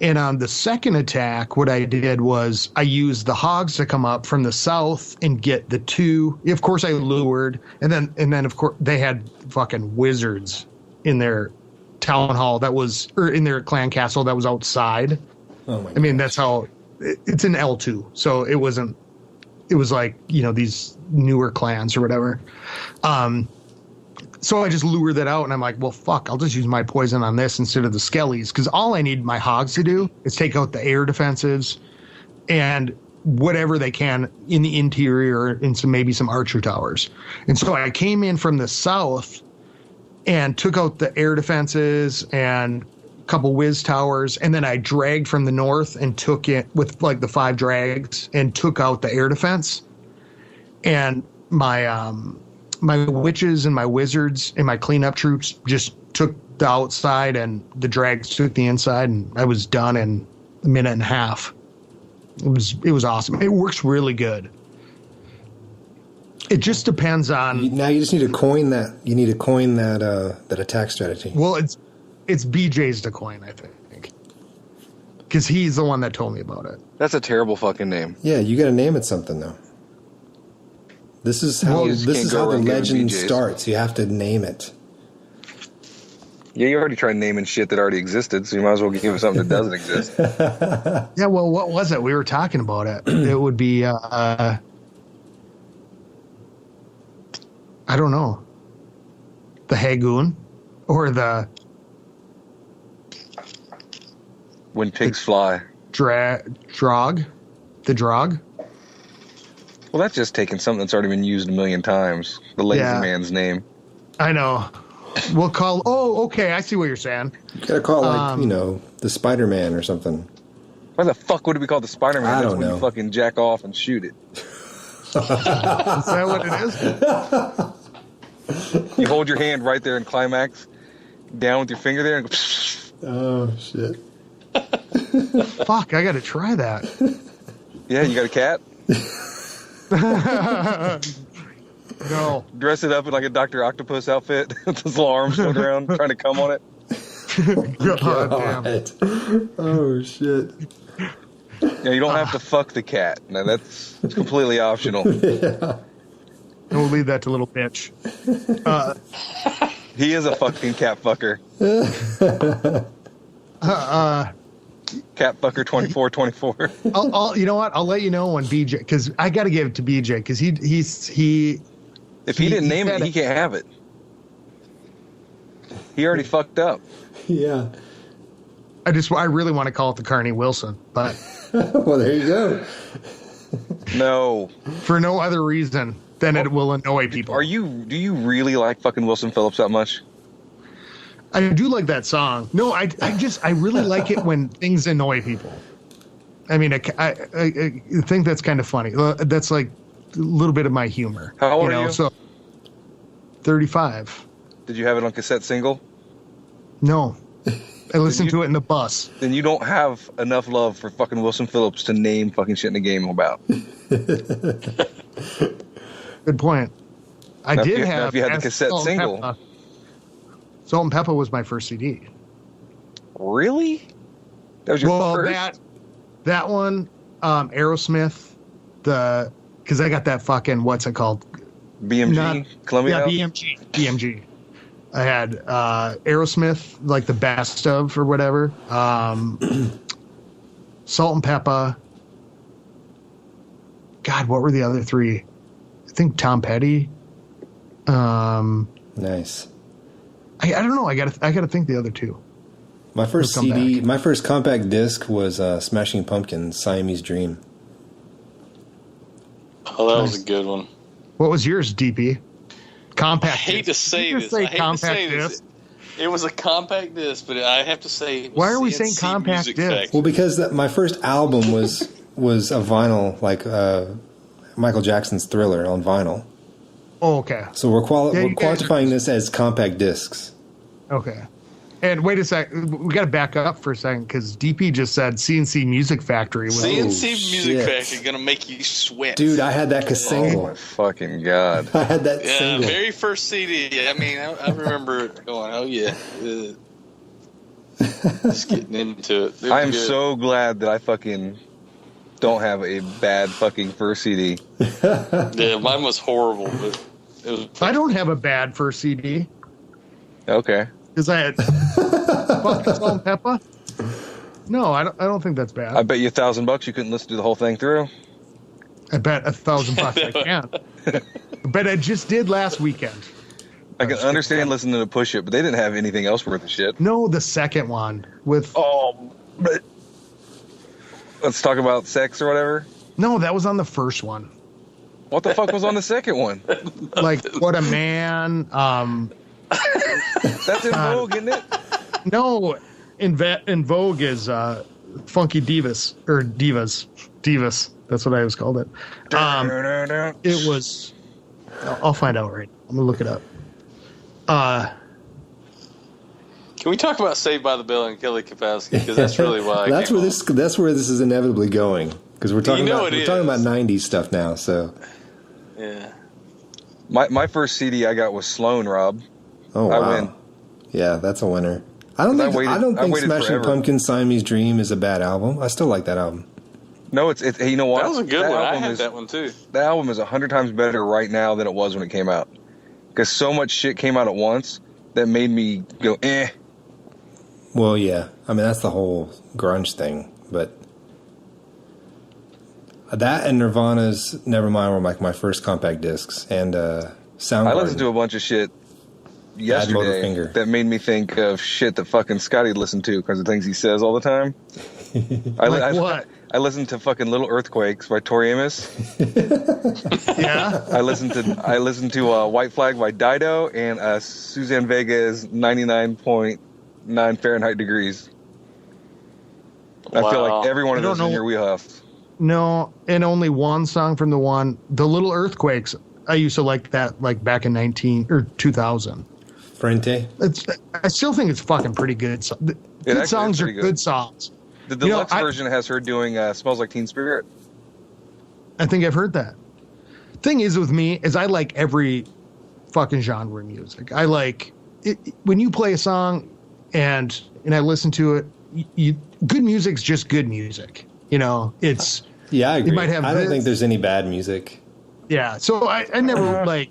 And on the second attack, what I did was I used the hogs to come up from the south and get the 2. Of course, I lured, and then of course they had fucking wizards in their town hall or in their clan castle that was outside. Oh my! I mean, that's how it's an L2, so it wasn't. It was like these newer clans or whatever. So I just lured that out, and I'm like, well, fuck, I'll just use my poison on this instead of the skellies, because all I need my hogs to do is take out the air defensives and whatever they can in the interior and maybe some archer towers. And so I came in from the south and took out the air defenses and a couple whiz towers, and then I dragged from the north and took it with like the 5 drags and took out the air defense. And my witches and my wizards and my cleanup troops just took the outside and the drags took the inside, and I was done in a minute and a half. It was awesome. It works really good. It just depends on. Now you just need to coin that. You need to coin that attack strategy. Well, it's BJ's to coin, I think, because he's the one that told me about it. That's a terrible fucking name. Yeah, you got to name it something though. This is how the legend starts. You have to name it. Yeah, you already tried naming shit that already existed, so you might as well give it something that doesn't exist. Yeah, well, what was it? We were talking about it. It would be, I don't know, the Hagoon or the When pigs fly. Drog. The Drog. Well, that's just taking something that's already been used a million times. The lazy Yeah. man's name. I know. We'll call. Oh, okay. I see what you're saying. You got to call it the Spider-Man or something. Why the fuck would it be called the Spider-Man? I That's don't when know. you fucking jack off and shoot it. Is that what it is? You hold your hand right there in climax, down with your finger there, and go, Oh shit! Fuck, I got to try that. yeah, you got a cat? No. Dress it up in like a Dr. Octopus outfit with his little arms floating around, trying to come on it. God damn. God. Oh shit! Yeah, you don't have to fuck the cat. No, that's completely optional. Yeah. We'll leave that to little bitch. He is a fucking cat fucker. Cat fucker 2424. I'll you know what? I'll let you know when BJ, because I got to give it to BJ because he If he didn't name said it, he can't have it. He already fucked up. Yeah. I really want to call it the Carney Wilson, but Well, there you go. No. for no other reason than it will annoy people. Do you really like fucking Wilson Phillips that much? I do like that song. No, I really like it when things annoy people. I mean, I think that's kind of funny. That's like a little bit of my humor. How old are you? So 35. Did you have it on cassette single? No. I listened to it in the bus. Then you don't have enough love for fucking Wilson Phillips to name fucking shit in the game about. Good point. I Now, did if have. you had the cassette Salt and single. Peppa. Salt and Peppa was my first CD. Really? That was your first? that one, Aerosmith, because I got that fucking, what's it called? BMG? Columbia? Yeah, BMG. I had Aerosmith, like the best of or whatever. Salt and Peppa. God, what were the other three? I think Tom Petty. Nice. I don't know. I gotta think the other two. My first They'll come CD, back. my first compact disc was Smashing Pumpkins' Siamese Dream. Oh, that was a good one. What was yours, DP? Compact. I hate to say Did you this. say I hate to compact say this. disc? It was a compact disc, but I have to say, it was Why are we CNC saying compact Music disc? Factory. Well, because my first album was a vinyl, like Michael Jackson's Thriller on vinyl. Oh, okay. So we're Yeah, you guys quantifying this as compact discs. Okay. And wait a sec. We got to back up for a second because DP just said CNC Music Factory. Was CNC Music shit. Factory gonna make you sweat. Dude, I had that Oh single. my fucking god. I had that Yeah, single. very first CD. I mean, I remember going, oh yeah. Just getting into it. It was I am good. so glad that I fucking don't have a bad fucking first CD. Yeah, mine was horrible, but it was. I don't have a bad first CD Okay. because I had fucking Salt and Peppa. No, I don't think that's bad. I bet you $1,000 you couldn't listen to the whole thing through. I bet $1,000 I can. But I just did last weekend. I can understand listening to Push It, but they didn't have anything else worth a shit. No, the second one with. Oh, but let's talk about sex or whatever. No, that was on the first one. What the fuck was on the second one? Like What a Man. That's in Vogue, isn't it? No, in Vogue is Funky Divas or Divas. That's what I always called it. It was. I'll find out right. I'm gonna look it up. Can we talk about Saved by the Bell and Kelly Kapowski? Because that's really why. That's where this is inevitably going because we're talking about it talking about is. 90s stuff now. So Yeah. My first CD I got was Sloan, Rob. oh wow, I win. yeah, that's a winner. I don't I think waited Smashing forever. Pumpkins' Siamese Dream is a bad album. I still like that album. No, it's you know what? That was a good one. I album had is- that one too. That album is 100 times better right now than it was when it came out. Because so much shit came out at once that made me go, eh. Well, yeah, I mean that's the whole grunge thing, but that and Nirvana's Nevermind were like my first compact discs, and Soundgarden. I listened to a bunch of shit yesterday Motorfinger. that made me think of shit that fucking Scotty listened to because of things he says all the time. What? I listened to fucking Little Earthquakes by Tori Amos. Yeah. I listened to White Flag by Dido and Suzanne Vega's 99.9 Fahrenheit degrees. I feel Wow. like every one of I those don't is in know. your wheelhouse. No, and only one song from the Little Earthquakes. I used to like that like back in 2000. Frente. I still think it's fucking pretty good. Good actually songs is are pretty good good. songs. The You know, deluxe version has her doing "Smells Like Teen Spirit." I think I've heard that. Thing is with me is I like every fucking genre of music. I like it, when you play a song and I listen to it. Good music's just good music. You know, it's Yeah, I agree. might have I don't this- think there's any bad music. yeah. So I never like.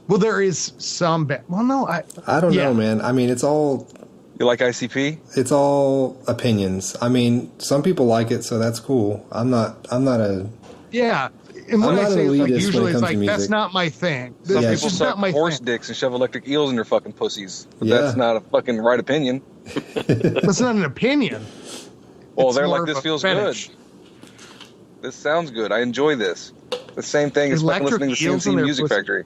Well, there is some bad. Well, no, I don't yeah. know, man. I mean, it's all You like ICP? opinions. I mean, some people like it, so that's cool. I'm not a Yeah. And when I'm I not say an it's like, elitist when it usually it's comes like, to music. that's not my thing. Some Yeah, It's people just suck not my horse thing. dicks and shove electric eels in their fucking pussies. But Yeah. that's not a fucking right opinion. That's not an opinion. Well, It's they're more like, of this a feels fetish. good. This sounds good. I enjoy this. The same thing as fucking Electric listening to eels in CNC their Music pussy. Factory.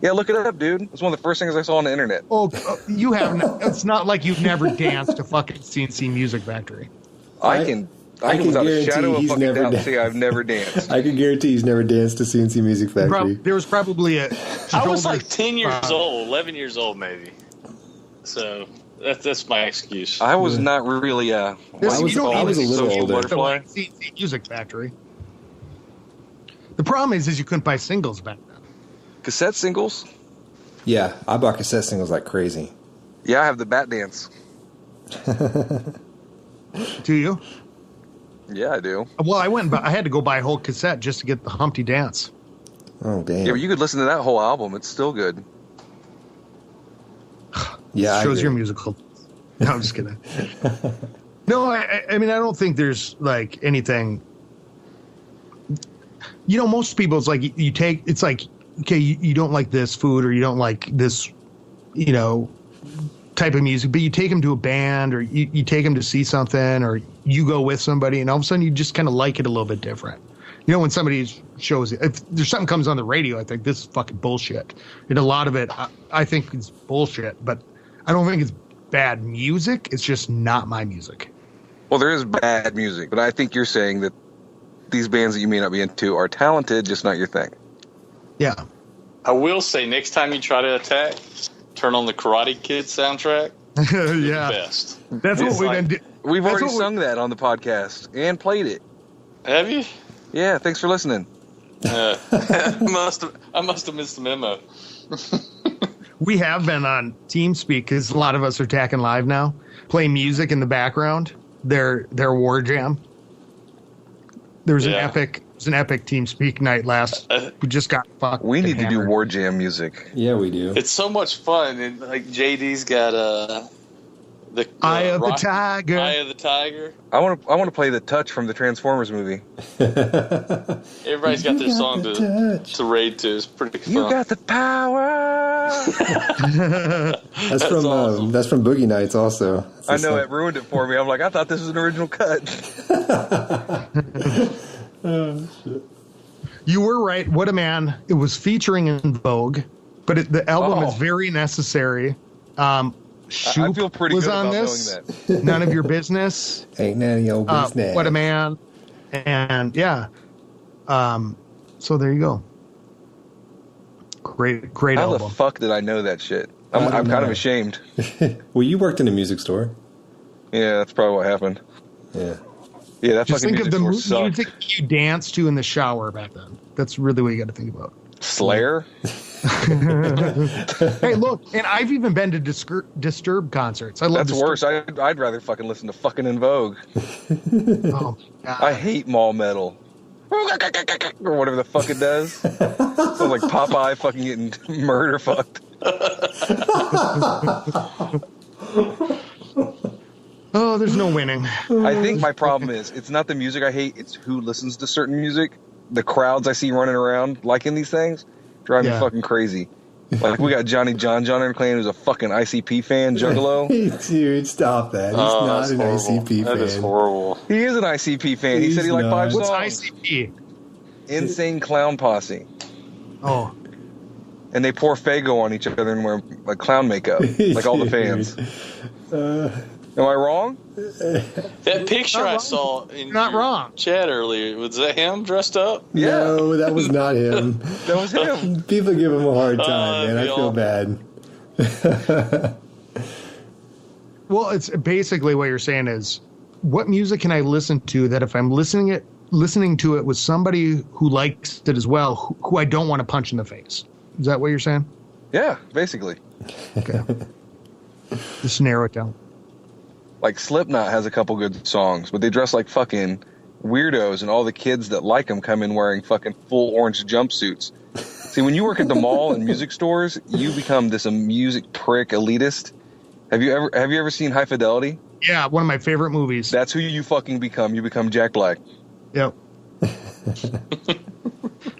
Yeah, look it up, dude. It's one of the first things I saw on the internet. Oh, you haven't. It's not like you've never danced to fucking CNC Music Factory. I can can without a guarantee shadow of he's fucking never doubt done- say I've never danced. I can guarantee he's never danced to CNC Music Factory. There was probably a. I was like shoulder- 10 years old, 11 years old maybe. So That's my excuse. I was not really I was a little older. Butterfly. CNC Music Factory. The problem is you couldn't buy singles back then. Cassette singles? Yeah, I bought cassette singles like crazy. Yeah, I have the Bat Dance. Do you? Yeah, I do. Well, I had to go buy a whole cassette just to get the Humpty Dance. Oh, damn. Yeah, but you could listen to that whole album. It's still good. Yeah, Shows your musical. No, I'm just kidding. No, I mean, I don't think there's like anything. You know, most people, it's like it's like, okay, you don't like this food or you don't like this, you know, type of music, but you take them to a band or you take them to see something or you go with somebody and all of a sudden you just kind of like it a little bit different. You know, when somebody shows it, if there's something comes on the radio, I think this is fucking bullshit. And a lot of it, I think it's bullshit, but I don't think it's bad music. It's just not my music. Well, there is bad music, but I think you're saying that these bands that you may not be into are talented, just not your thing. Yeah. I will say, next time you try to attack, turn on the Karate Kid soundtrack. Yeah. The best. That's what we've been doing. We've already sung that on the podcast and played it. Have you? Yeah, thanks for listening. I must have missed the memo. We have been on TeamSpeak because a lot of us are attacking live now, playing music in the background. Their War Jam. There was an epic TeamSpeak night last. We just got fucked. We need hammered. to do War Jam music. Yeah, we do. It's so much fun, and like JD's got the Eye of the Tiger. Eye of the Tiger. I want to play the Touch from the Transformers movie. Everybody's got their song to raid to. It's pretty fun. You got the power. That's from Boogie Nights also. I know, it ruined it for me. I'm like, I thought this was an original cut. Oh, shit. You were right. What a Man. It was featuring in Vogue, but the album is very necessary. Shoop I feel pretty was good on about this. knowing that. None of Your Business. Ain't none of your business. What a Man. And yeah. So there you go. Great How album. the fuck did I know that shit? I'm kind of ashamed. Well, you worked in a music store. Yeah, that's probably what happened. Yeah. Yeah, that Just fucking think of music the store music sucked. you danced to in the shower back then. That's really what you got to think about. Slayer? Hey, look, and I've even been to Disturbed concerts. I love That's Disturbed. worse. I'd rather fucking listen to fucking In Vogue. Oh, God. I hate mall metal. Or whatever the fuck it does. Sounds like Popeye fucking getting murder fucked. Oh, there's no winning. I think my problem is, it's not the music I hate, it's who listens to certain music. The crowds I see running around liking these things drive me fucking crazy. Like, we got Johnny John in claim who's a fucking ICP fan, Juggalo. Dude, stop that. He's not an horrible. ICP fan. That is horrible. He is an ICP fan. He said he liked not. 5 What's songs. ICP? Insane Clown Posse. Oh, And they pour Faygo on each other and wear like clown makeup, like all the fans. Am I wrong? That picture I saw in not your wrong. chat earlier, was that him dressed up? Yeah. No, that was not him. That was him. People give him a hard time, man. I feel bad. Well, it's basically what you're saying is, what music can I listen to that if I'm listening to it with somebody who likes it as well, who I don't want to punch in the face? Is that what you're saying? Yeah, basically. Okay. Just narrow it down. Like Slipknot has a couple good songs, but they dress like fucking weirdos, and all the kids that like them come in wearing fucking full orange jumpsuits. See, when you work at the mall and music stores, you become this music prick elitist. Have you ever seen High Fidelity? Yeah, one of my favorite movies. That's who you fucking become. You become Jack Black. Yep.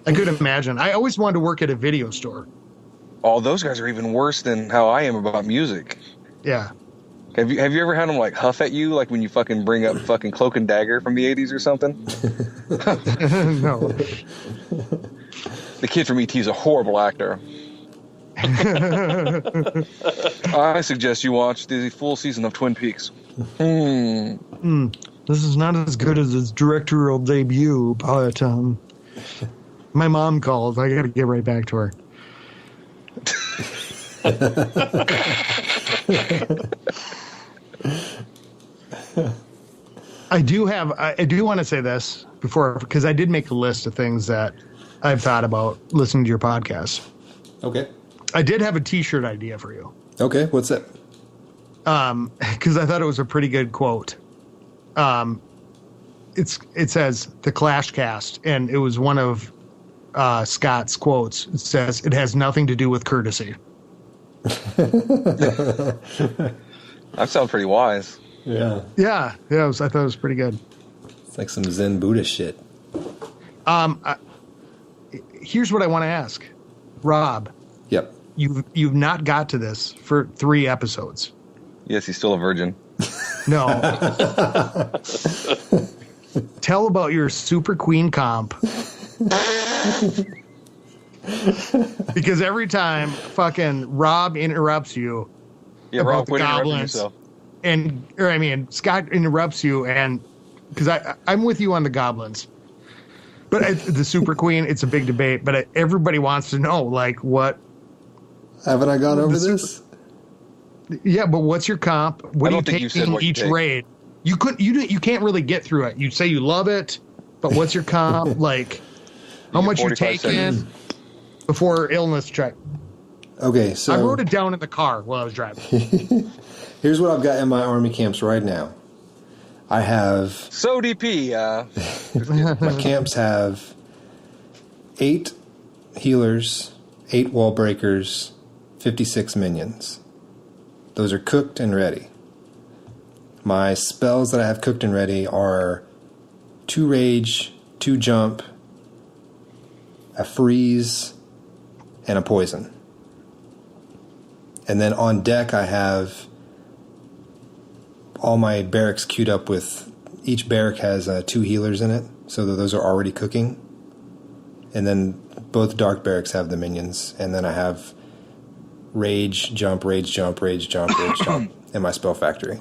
I could imagine. I always wanted to work at a video store. Oh, those guys are even worse than how I am about music. Yeah. Have you ever had them like huff at you, like when you fucking bring up fucking Cloak and Dagger from the 80s or something? No. The kid from E.T. is a horrible actor. I suggest you watch the full season of Twin Peaks. This is not as good as its directorial debut, but my mom called. I got to get right back to her. I do want to say this before, because I did make a list of things that I've thought about listening to your podcast. Okay. I did have a t-shirt idea for you. Okay. What's that? Because I thought it was a pretty good quote. It says the Clash Cast, and it was one of Scott's quotes. It says, "It has nothing to do with courtesy." That sounds pretty wise. Yeah. Yeah. I thought it was pretty good. It's like some Zen Buddhist shit. Here's what I want to ask, Rob. Yep. You've not got to this for 3 episodes. Yes, he's still a virgin. No. Tell about your Super Queen comp. Because every time fucking Rob interrupts you, yeah, about Rob, the quit interrupting goblins, yourself. Scott interrupts you, and because I'm with you on the goblins, but the Super Queen, it's a big debate. But everybody wants to know, like, what? Haven't I gone over this? Yeah, but what's your comp? What do you take in each raid? You can't really get through it. You say you love it, but what's your comp? Like, how much you taking before illness check? Okay, so I wrote it down in the car while I was driving. Here's what I've got in my army camps right now. I have So DP. my camps have 8 healers, 8 wall breakers, 56 minions. Those are cooked and ready. My spells that I have cooked and ready are 2 rage, 2 jump, a freeze, and a poison. And then on deck I have all my barracks queued up with, each barrack has 2 healers in it, so that those are already cooking. And then both dark barracks have the minions, and then I have rage, jump, rage, jump, rage, jump, rage, jump in my spell factory.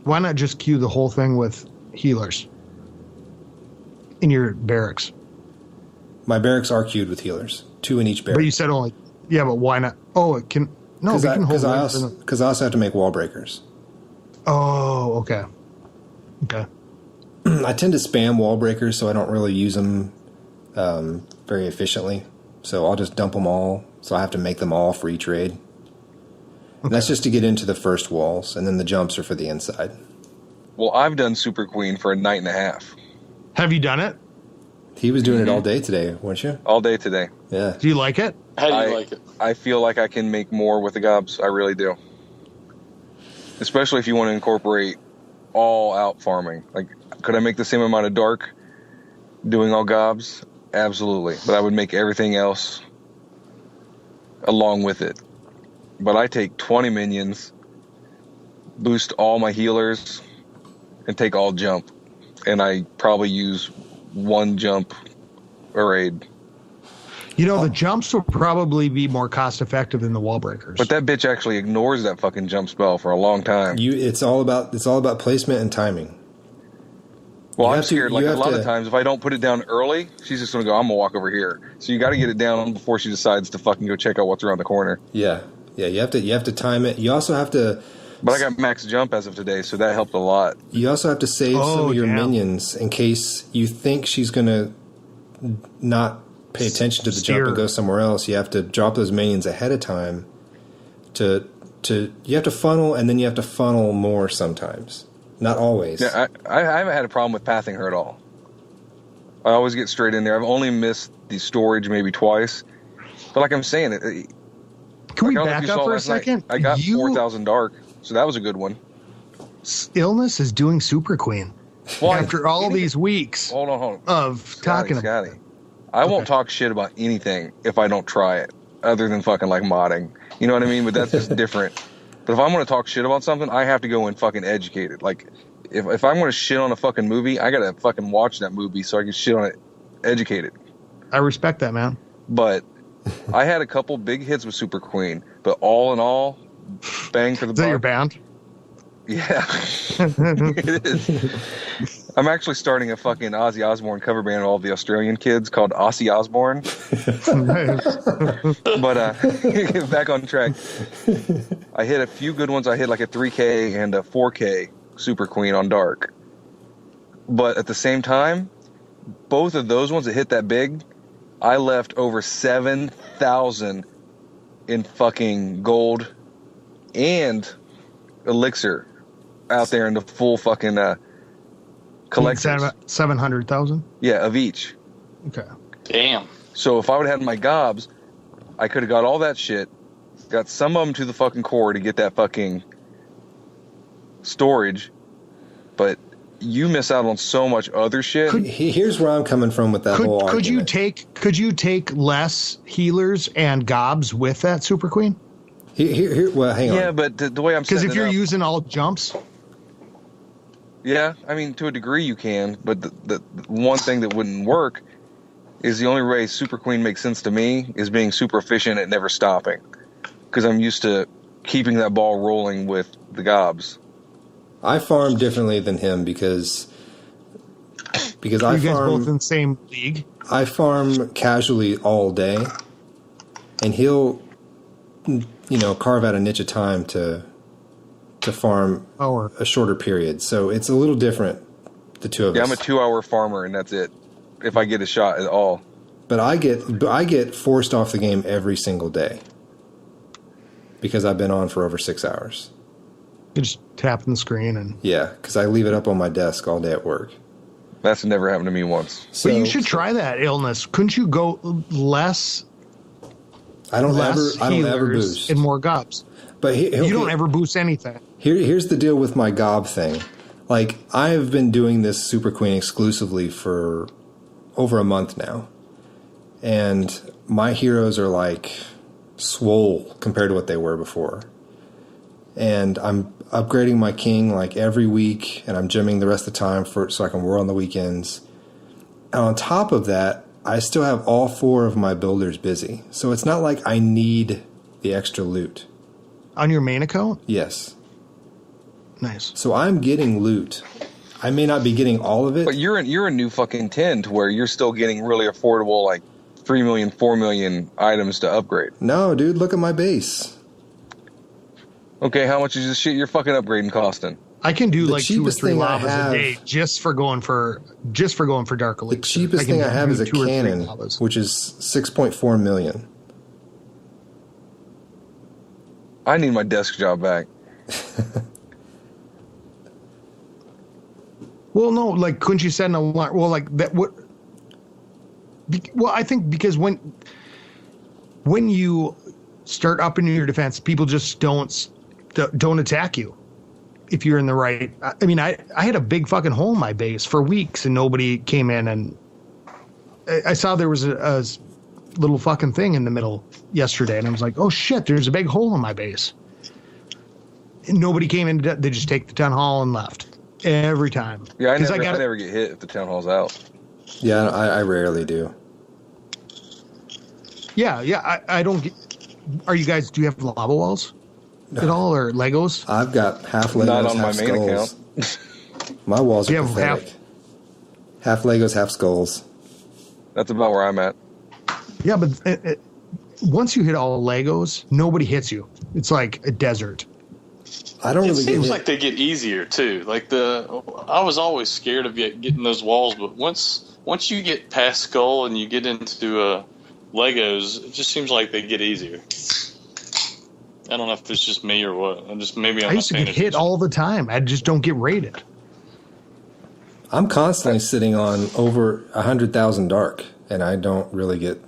Why not just queue the whole thing with healers in your barracks? My barracks are queued with healers, 2 in each barrack. But you said only, yeah, but why not? Oh, it can, no, we can hold because I also have to make wall breakers. Oh, okay. Okay. I tend to spam wall breakers, so I don't really use them very efficiently. So I'll just dump them all. So I have to make them all for each raid. Okay. And that's just to get into the first walls, and then the jumps are for the inside. Well, I've done Super Queen for a night and a half. Have you done it? He was doing it all day today, weren't you? All day today. Yeah. Do you like it? How do you like it? I feel like I can make more with the gobs. I really do. Especially if you want to incorporate all out farming. Like, could I make the same amount of dark doing all gobs? Absolutely. But I would make everything else along with it. But I take 20 minions, boost all my healers, and take all jump. And I probably use 1 jump a raid. You know, the jumps will probably be more cost effective than the wall breakers. But that bitch actually ignores that fucking jump spell for a long time. It's all about placement and timing. Well, I'm scared. Like, a lot of times, if I don't put it down early, she's just going to go, I'm going to walk over here. So you got to get it down before she decides to fucking go check out what's around the corner. Yeah. Yeah, you have to time it. You also have to... But I got max jump as of today, so that helped a lot. You also have to save some of your minions in case you think she's going to not pay attention to the jump and go somewhere else. You have to drop those minions ahead of time. You have to funnel, and then you have to funnel more sometimes. Not always. Yeah, I haven't had a problem with pathing her at all. I always get straight in there. I've only missed the storage maybe twice. But like I'm saying... Can we back up for a second? I got 4,000 dark, so that was a good one. Illness is doing Super Queen. Well, after all these weeks of talking about it. I won't talk shit about anything if I don't try it, other than fucking like modding. You know what I mean? But that's just different. But if I'm going to talk shit about something, I have to go in fucking educated. Like, if I'm going to shit on a fucking movie, I got to fucking watch that movie so I can shit on it educated. I respect that, man. But I had a couple big hits with Super Queen, but all in all, bang for the buck. Is that your band? Yeah. It is. I'm actually starting a fucking Ozzy Osbourne cover band of all the Australian kids called Ozzy Osbourne. But back on track. I hit a few good ones. I hit like a 3K and a 4K Super Queen on Dark. But at the same time, both of those ones that hit that big, I left over 7,000 in fucking gold and elixir out there in the full fucking collectors. 700,000? Yeah, of each. Okay. Damn. So if I would have had my gobs, I could have got all that shit, got some of them to the fucking core to get that fucking storage, but you miss out on so much other shit. Here's where I'm coming from with that whole argument. Could you take less healers and gobs with that Super Queen? Well, hang on. Yeah, but the way I'm Because setting if you're it up, using all jumps, yeah, I mean, to a degree you can, but the one thing that wouldn't work is the only way Super Queen makes sense to me is being super efficient at never stopping. Because I'm used to keeping that ball rolling with the gobs. I farm differently than him because I you guys farm both in the same league. I farm casually all day, and he'll carve out a niche of time to farm a shorter period. So it's a little different, the two of us. Yeah, I'm a 2-hour farmer, and that's it. If I get a shot at all. But I get forced off the game every single day because I've been on for over 6 hours. You just tapping the screen and yeah, because I leave it up on my desk all day at work. That's never happened to me once. So, but you should try that illness. Couldn't you go less? I don't ever boost and more gobs. But you don't ever boost anything. Here's the deal with my gob thing. Like, I have been doing this Super Queen exclusively for over a month now, and my heroes are like swole compared to what they were before. And I'm upgrading my king like every week, and I'm gymming the rest of the time so I can war on the weekends. And on top of that, I still have all 4 of my builders busy. So it's not like I need the extra loot. On your main account? Yes. Nice. So I'm getting loot. I may not be getting all of it. But you're a new fucking 10 to where you're still getting really affordable, like 3 million, 4 million items to upgrade. No, dude, look at my base. Okay, how much is this shit you're fucking upgrading costing? I can do like 2 or 3 thing I lavas have- a day just for going for Dark Elixir. The cheapest thing I have is a cannon, which is 6.4 million. I need my desk job back. Well, no, like, couldn't you set an alarm? Well, like that. Well, I think because when you start upping your defense, people just don't attack you if you're in the right. I mean, I had a big fucking hole in my base for weeks, and nobody came in, and I saw there was a little fucking thing in the middle yesterday, and I was like, oh shit, there's a big hole in my base. And nobody came in. They just take the town hall and left. Every time. Yeah, I never get hit if the town hall's out. Yeah, I rarely do. Yeah, I don't get... do you have lava walls at all, or Legos? I've got half Legos, Not on half my main skulls. account. My walls are You have pathetic. Half Legos, half skulls. That's about where I'm at. Yeah, but once you hit all Legos, nobody hits you. It's like a desert. I don't It really seems get like they get easier too. Like I was always scared of getting those walls, but once you get past Skull and you get into Legos, it just seems like they get easier. I don't know if it's just me or what. I used to get hit all the time. I just don't get rated. I'm constantly sitting on over 100,000 dark, and I don't really get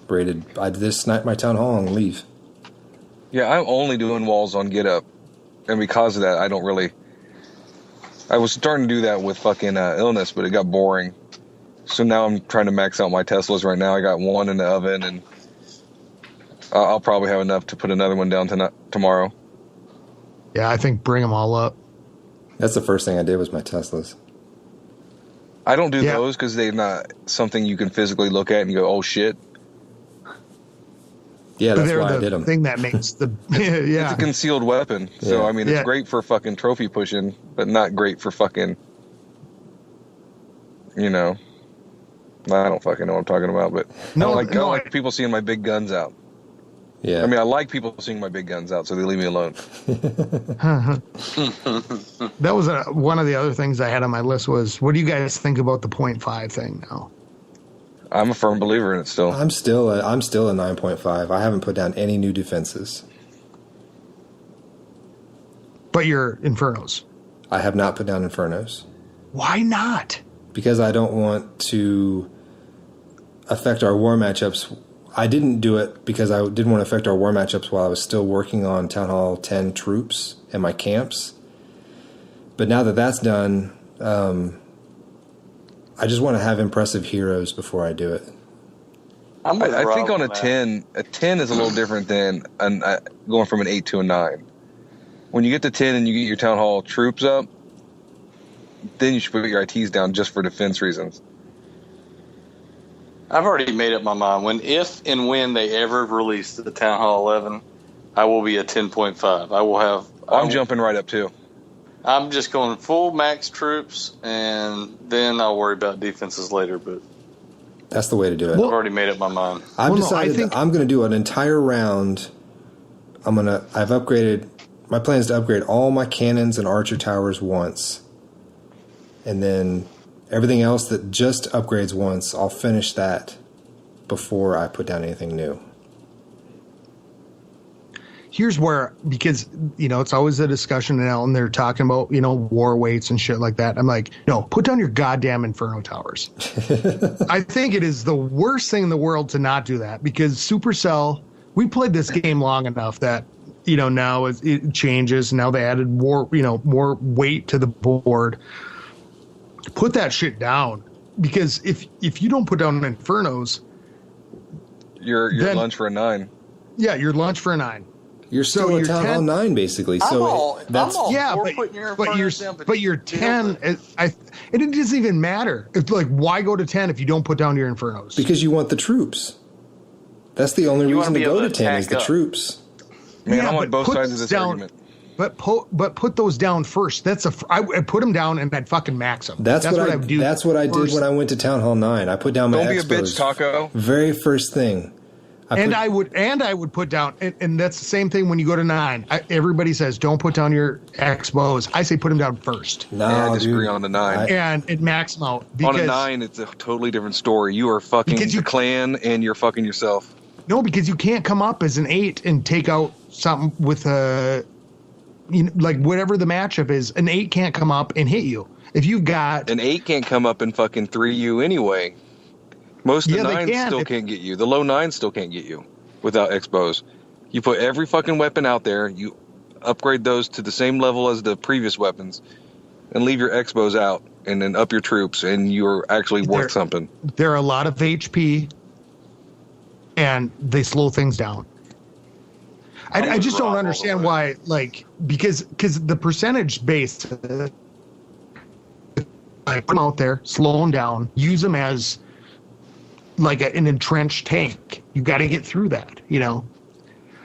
rated. I just snipe my town hall and leave. Yeah, I'm only doing walls on Get Up. And because of that, I don't really... I was starting to do that with fucking illness, but it got boring. So now I'm trying to max out my Teslas right now. I got 1 in the oven, and I'll probably have enough to put another one down tomorrow. Yeah, I think bring them all up. That's the first thing I did was my Teslas. I don't do those because they're not something you can physically look at and go, oh shit. Yeah, But that's they're why I the did them. thing that makes the It's a concealed weapon. So, Yeah. I mean, it's great for fucking trophy pushing, but not great for fucking you know, I don't fucking know what I'm talking about, but I don't like people seeing my big guns out. Yeah. I mean, I like people seeing my big guns out, so they leave me alone. That was one of the other things I had on my list was, what do you guys think about the 0.5 thing now? I'm a firm believer in it still. I'm still a 9.5. I haven't put down any new defenses. But you're Infernos. I have not put down Infernos. Why not? Because I don't want to affect our war matchups. I didn't do it because I didn't want to affect our war matchups while I was still working on Town Hall 10 troops and my camps. But now that that's done, I just want to have impressive heroes before I do it. I think on a 10 is a little different than going from an 8 to a 9. When you get to 10 and you get your Town Hall troops up, then you should put your ITs down just for defense reasons. I've already made up my mind. If and when they ever release the Town Hall 11, I will be a 10.5. I will have. I'm jumping right up too. I'm just going full max troops, and then I'll worry about defenses later. But that's the way to do it. I've already made up my mind. I've decided that I'm going to do an entire round. I've upgraded. My plan is to upgrade all my cannons and archer towers once, and then everything else that just upgrades once, I'll finish that before I put down anything new. Here's where, because, it's always a discussion now, and they're talking about, war weights and shit like that. I'm like, no, put down your goddamn Inferno towers. I think it is the worst thing in the world to not do that, because Supercell, we played this game long enough that, now it changes. Now they added more weight to the board. Put that shit down, because if you don't put down Infernos, you're lunch for a 9. Yeah, you're lunch for a 9. You're still a Town Hall 9, basically. But you're 10. And it doesn't even matter. It's like, why go to 10 if you don't put down your Infernos? Because you want the troops. That's the only reason to go to 10 is the troops. Man, I'm on both sides of this argument. But put those down first. I put them down and I'd fucking max them. That's what I do. That's what I did when I went to Town Hall 9. I put down my Don't expos. be a bitch, Taco. Very first thing. I would put down, and that's the same thing when you go to 9. Everybody says don't put down your expos. I say put them down first. No, I disagree on the 9. And it max them out. On a 9, it's a totally different story. You are fucking the clan, and you're fucking yourself. No, because you can't come up as an 8 and take out something with a, like whatever the matchup is. An 8 can't come up and hit you. If you've got an 8 can't come up and fucking 3 you anyway. Most of the 9s still can't get you. The low 9s still can't get you without expos. You put every fucking weapon out there, you upgrade those to the same level as the previous weapons, and leave your expos out, and then up your troops, and you're actually worth something. There are a lot of HP, and they slow things down. I just don't understand why, because the percentage based, put them out there, slow them down, use them as like an entrenched tank. You got to get through that,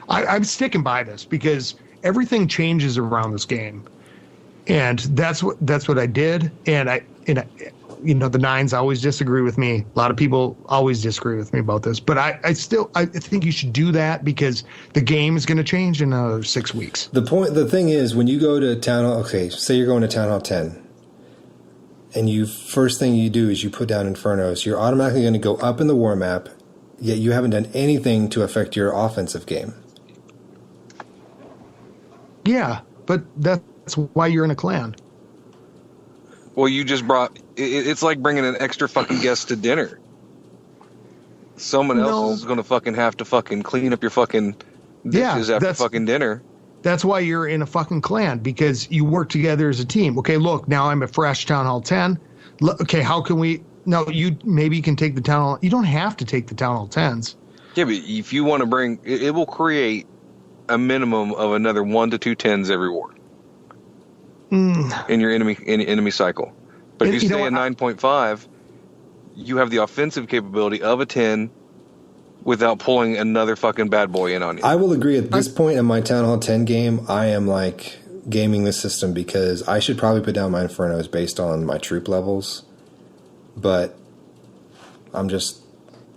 I'm sticking by this because everything changes around this game, and that's what I did. And the 9s always disagree with me. A lot of people always disagree with me about this, but I think you should do that because the game is going to change in another 6 weeks. The thing is, when you go to Town Hall, okay, say you're going to Town Hall 10. And first thing you do is you put down Infernos. You're automatically going to go up in the war map, yet you haven't done anything to affect your offensive game. Yeah, but that's why you're in a clan. Well, you just brought... It's like bringing an extra fucking guest to dinner. Someone else is going to fucking have to fucking clean up your fucking dishes after fucking dinner. That's why you're in a fucking clan, because you work together as a team. Okay, look, now I'm a fresh Town Hall 10. Okay, how can we... No, maybe you can take the Town Hall... You don't have to take the Town Hall 10s. Yeah, but if you want to bring... It will create a minimum of another 1 to 2 10s every war. In your enemy cycle. But if you stay at 9.5, you have the offensive capability of a 10 without pulling another fucking bad boy in on you. I will agree at this point in my Town Hall 10 game, I am like gaming the system because I should probably put down my Infernos based on my troop levels. but I'm just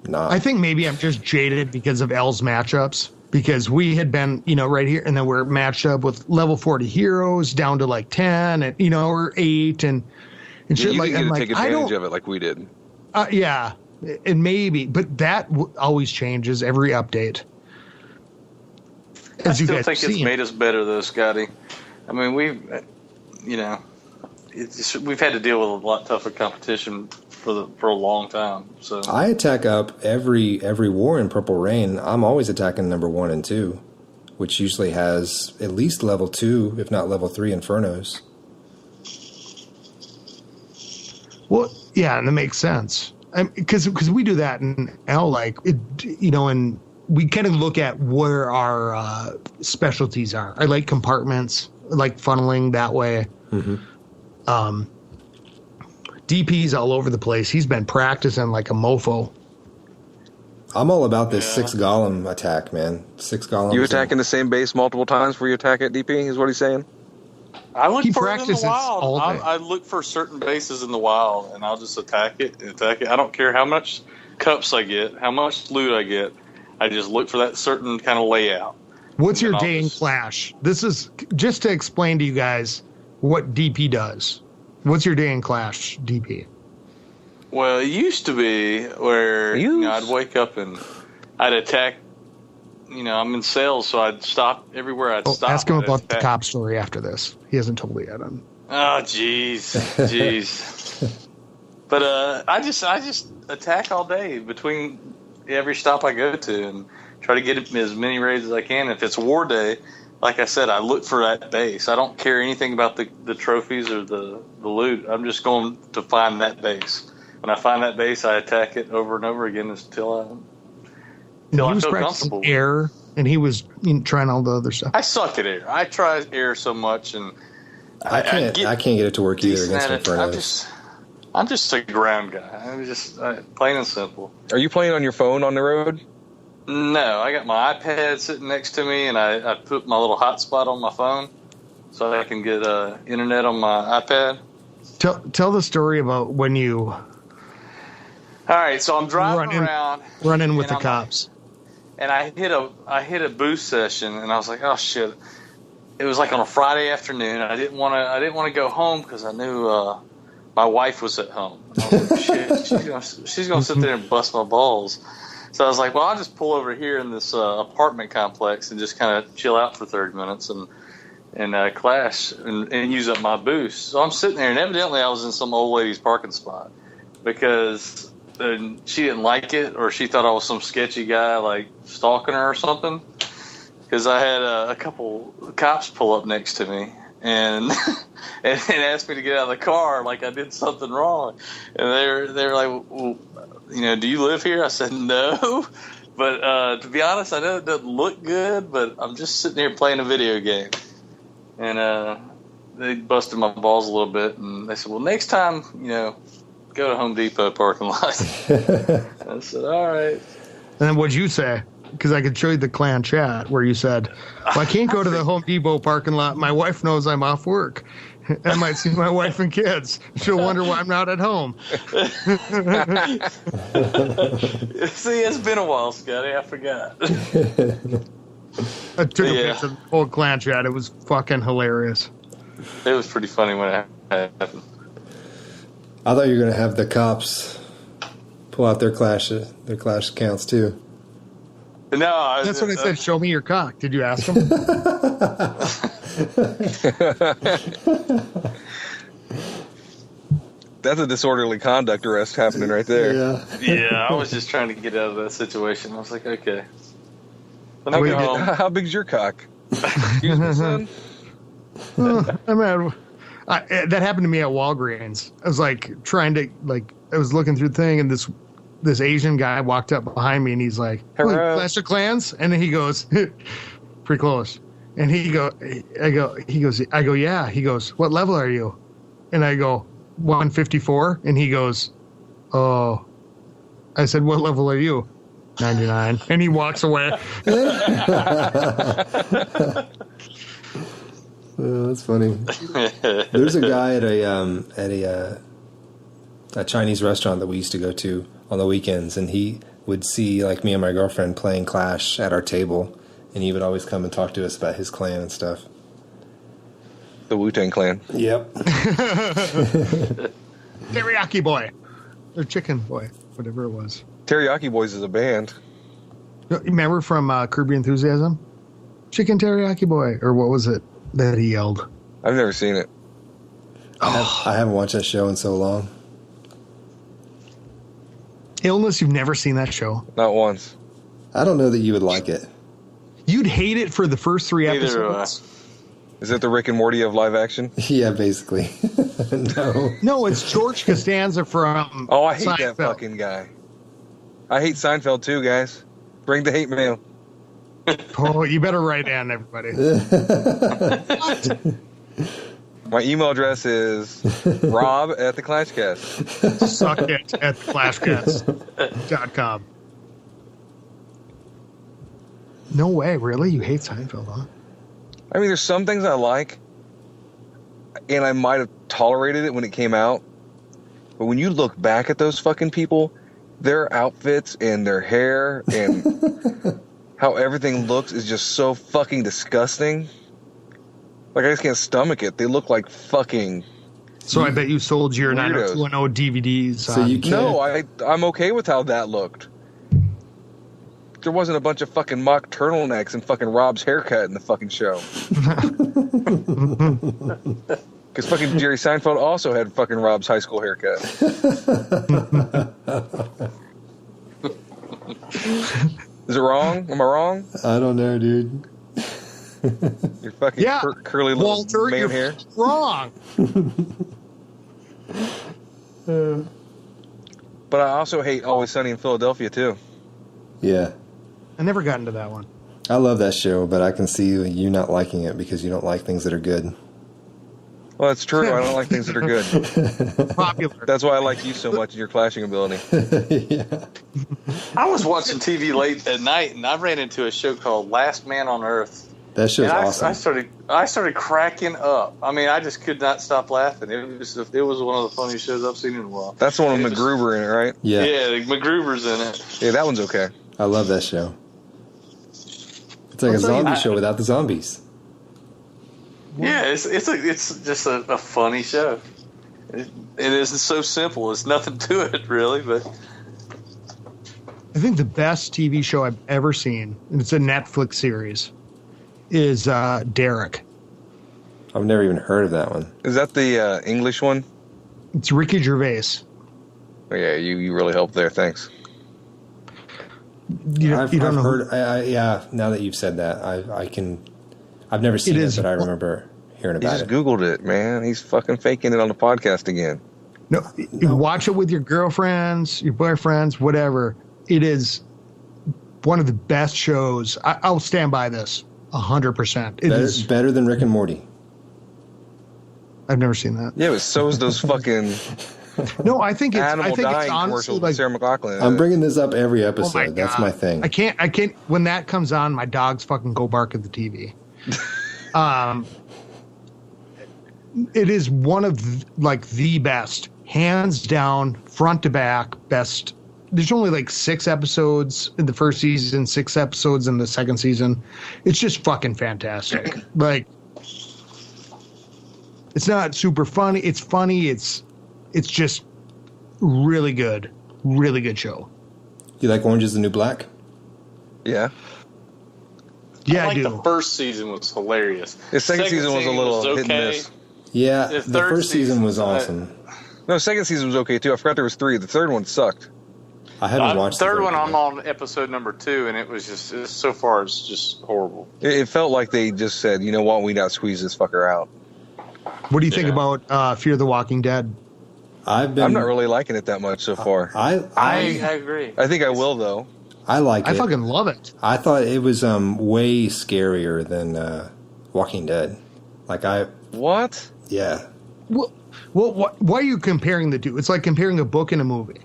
not. I think maybe I'm just jaded because of L's matchups. Because we had been, right here, and then we're matched up with level 40 heroes down to like 10, and or 8, and shit. You like, didn't get to like, take advantage of it like we did. Yeah, and maybe, but that always changes every update. I still think it's made us better, though, Scotty. I mean, we've had to deal with a lot tougher competition for a long time. So I attack up every war in Purple Rain. I'm always attacking number 1 and 2, which usually has at least level 2, if not level 3 Infernos. Well, yeah, and that makes sense. Because we do that in L, and we kind of look at where our specialties are. I like compartments, I like funneling that way. Mm-hmm. DP's all over the place. He's been practicing like a mofo. I'm all about this 6 golem attack, man. 6 golems. You attacking the same base multiple times before you attack at DP, is what he's saying? I look He for it in the practices all wild. day. I look for certain bases in the wild, and I'll just attack it. I don't care how much cups I get, how much loot I get. I just look for that certain kind of layout. What's your day in Clash? This is just to explain to you guys what DP does. What's your day in Clash, DP? Well, it used to be where I'd wake up and I'd attack. I'm in sales, so I'd stop everywhere I'd stop. Ask him about the cop story after this. He hasn't told me yet. Oh, jeez. But I just attack all day between every stop I go to and try to get as many raids as I can. If it's war day, like I said, I look for that base. I don't care anything about the trophies or the loot. I'm just going to find that base. When I find that base, I attack it over and over again until I feel comfortable. Air, and he was trying all the other stuff. I suck at air. I try air so much, and I can't get it to work either against Infernos. I'm just a ground guy. I'm just plain and simple. Are you playing on your phone on the road? No, I got my iPad sitting next to me, and I put my little hotspot on my phone so I can get internet on my iPad. Tell the story about when you. All right, so I'm driving around, running with the cops, and I hit a boost session, and I was like, oh shit! It was like on a Friday afternoon. I didn't want to go home because I knew my wife was at home. I was like, shit, she's gonna sit there and bust my balls. So I was like, well, I'll just pull over here in this apartment complex and just kind of chill out for 30 minutes and clash and use up my boost. So I'm sitting there, and evidently I was in some old lady's parking spot because she didn't like it, or she thought I was some sketchy guy like stalking her or something. Because I had a couple cops pull up next to me and asked me to get out of the car like I did something wrong. And they were like, well, do you live here? I said, no. But to be honest, I know it doesn't look good, but I'm just sitting here playing a video game. And they busted my balls a little bit, and they said, well, next time, go to Home Depot parking lot. I said, all right. And then what'd you say? Because I could show you the clan chat where you said, well, I can't go to the Home Depot parking lot. My wife knows I'm off work. I might see my wife and kids. She'll wonder why I'm not at home. See, it's been a while, Scotty. I forgot. I took a picture of the whole clan chat. It was fucking hilarious. It was pretty funny when it happened. I thought you were going to have the cops pull out their clash accounts too. No, that's what I said. Show me your cock. Did you ask them? That's a disorderly conduct arrest happening right there. Yeah, I was just trying to get out of that situation. I was like, okay. How big's your cock? Excuse me, son. That happened to me at Walgreens. I was like I was looking through the thing, and this Asian guy walked up behind me, and he's like, "Hello, Clash of Clans," and then he goes, "Pretty close." And I go, "Yeah." He goes, "What level are you?" And I go, 154. And he goes, "Oh." I said, "What level are you?" 99. And he walks away. Oh, that's funny. There's a guy at a a Chinese restaurant that we used to go to on the weekends, and he would see like me and my girlfriend playing Clash at our table, and he would always come and talk to us about his clan and stuff. The Wu-Tang Clan. Yep. Teriyaki Boy. Or Chicken Boy, whatever it was. Teriyaki Boys is a band. Remember from Curb Your Enthusiasm? Chicken Teriyaki Boy. Or what was it that he yelled? I've never seen it. I haven't watched that show in so long. Illness, you've never seen that show? Not once. I don't know that you would like it. You'd hate it for the first 3 Neither episodes. Is it the Rick and Morty of live action? Yeah, basically. No. No, it's George Costanza from Oh, I hate Seinfeld. that fucking guy. I hate Seinfeld too, guys. Bring the hate mail. Oh, you better write down, everybody. My email address is rob@theclashcast. Suck it at flashcast.com. No way, really? You hate Seinfeld, huh? I mean, there's some things I like, and I might have tolerated it when it came out. But when you look back at those fucking people, their outfits and their hair and how everything looks is just so fucking disgusting. Like, I just can't stomach it. They look like fucking... So I bet you sold your Weirdos. 90210 DVDs. So you can't. No, I'm okay with how that looked. There wasn't a bunch of fucking mock turtlenecks and fucking Rob's haircut in the fucking show. Because fucking Jerry Seinfeld also had fucking Rob's high school haircut. Is it wrong? Am I wrong? I don't know, dude. Your fucking Yeah, curly little Walter, man you're hair. wrong. But I also hate Always Sunny in Philadelphia too. Yeah. I never got into that one. I love that show, but I can see you not liking it because you don't like things that are good. Well, that's true. I don't like things that are good. Popular. That's why I like you so much and your clashing ability. Yeah. I was watching TV late at night, and I ran into a show called Last Man on Earth. That show's And awesome. I started cracking up. I mean, I just could not stop laughing. It was one of the funniest shows I've seen in a while. That's the one with It was- MacGruber in it, right? Yeah. Yeah, MacGruber's in it. Yeah, that one's okay. I love that show. It's like a zombie show without the zombies. Yeah, it's just a funny show. It isn't so simple. It's nothing to it really, but I think the best TV show I've ever seen, and it's a Netflix series, is Derek. I've never even heard of that one. Is that the English one? It's Ricky Gervais. Oh, yeah, you really helped there. Thanks. I've heard. Yeah. Now that you've said that, I've never seen it, but I remember hearing He about just it. Googled it, man. He's fucking faking it on the podcast again. No, you watch it with your girlfriends, your boyfriends, whatever. It is one of the best shows. I'll stand by this 100%. It is Better than Rick and Morty. I've never seen that. Yeah, but so is those fucking No, I think it's animal honestly dying commercials with like, Sarah McLachlan. I'm bringing this up every oh episode. my That's God. my thing. I can't. When that comes on, my dogs fucking go bark at the TV. It is one of the best, hands down, front to back, best. There's only like 6 episodes in the first season, 6 episodes in the second season. It's just fucking fantastic. Like, it's not super funny. It's funny. It's just really good. Really good show. You like Orange is the New Black? Yeah. Yeah, I like I do. the first season was hilarious. The second season was a little hit and miss. Yeah, The the third first season was season, awesome. No, second season was okay too. I forgot there was 3. The third one sucked. I haven't watched the third one. yet. I'm on episode number 2, and it was just so far it's just horrible. It felt like they just said, you know what, we gotta squeeze this fucker out. What do you think about Fear the Walking Dead? I'm not really liking it that much so far. I agree. I think I will though. I like it. I fucking love it. I thought it was way scarier than Walking Dead. What? Yeah. Well, why are you comparing the two? It's like comparing a book and a movie.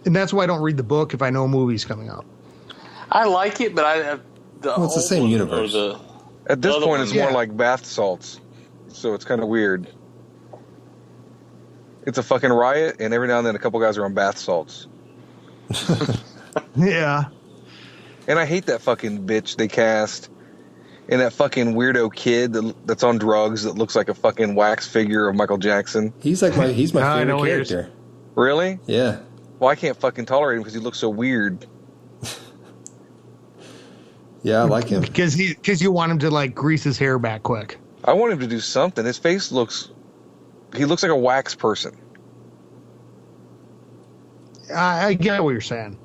And that's why I don't read the book if I know a movie's coming out. I like it, but It's the same universe. At this The other point, it's one, more yeah. like bath salts, so it's kind of weird. it's a fucking riot, and every now and then a couple guys are on bath salts. Yeah. And I hate that fucking bitch they cast. And that fucking weirdo kid that's on drugs that looks like a fucking wax figure of Michael Jackson. He's my I know favorite what you're character. Really? Yeah. Well, I can't fucking tolerate him because he looks so weird. Yeah, I like him. Because you want him to like grease his hair back quick. I want him to do something. His face looks like a wax person. I get what you're saying.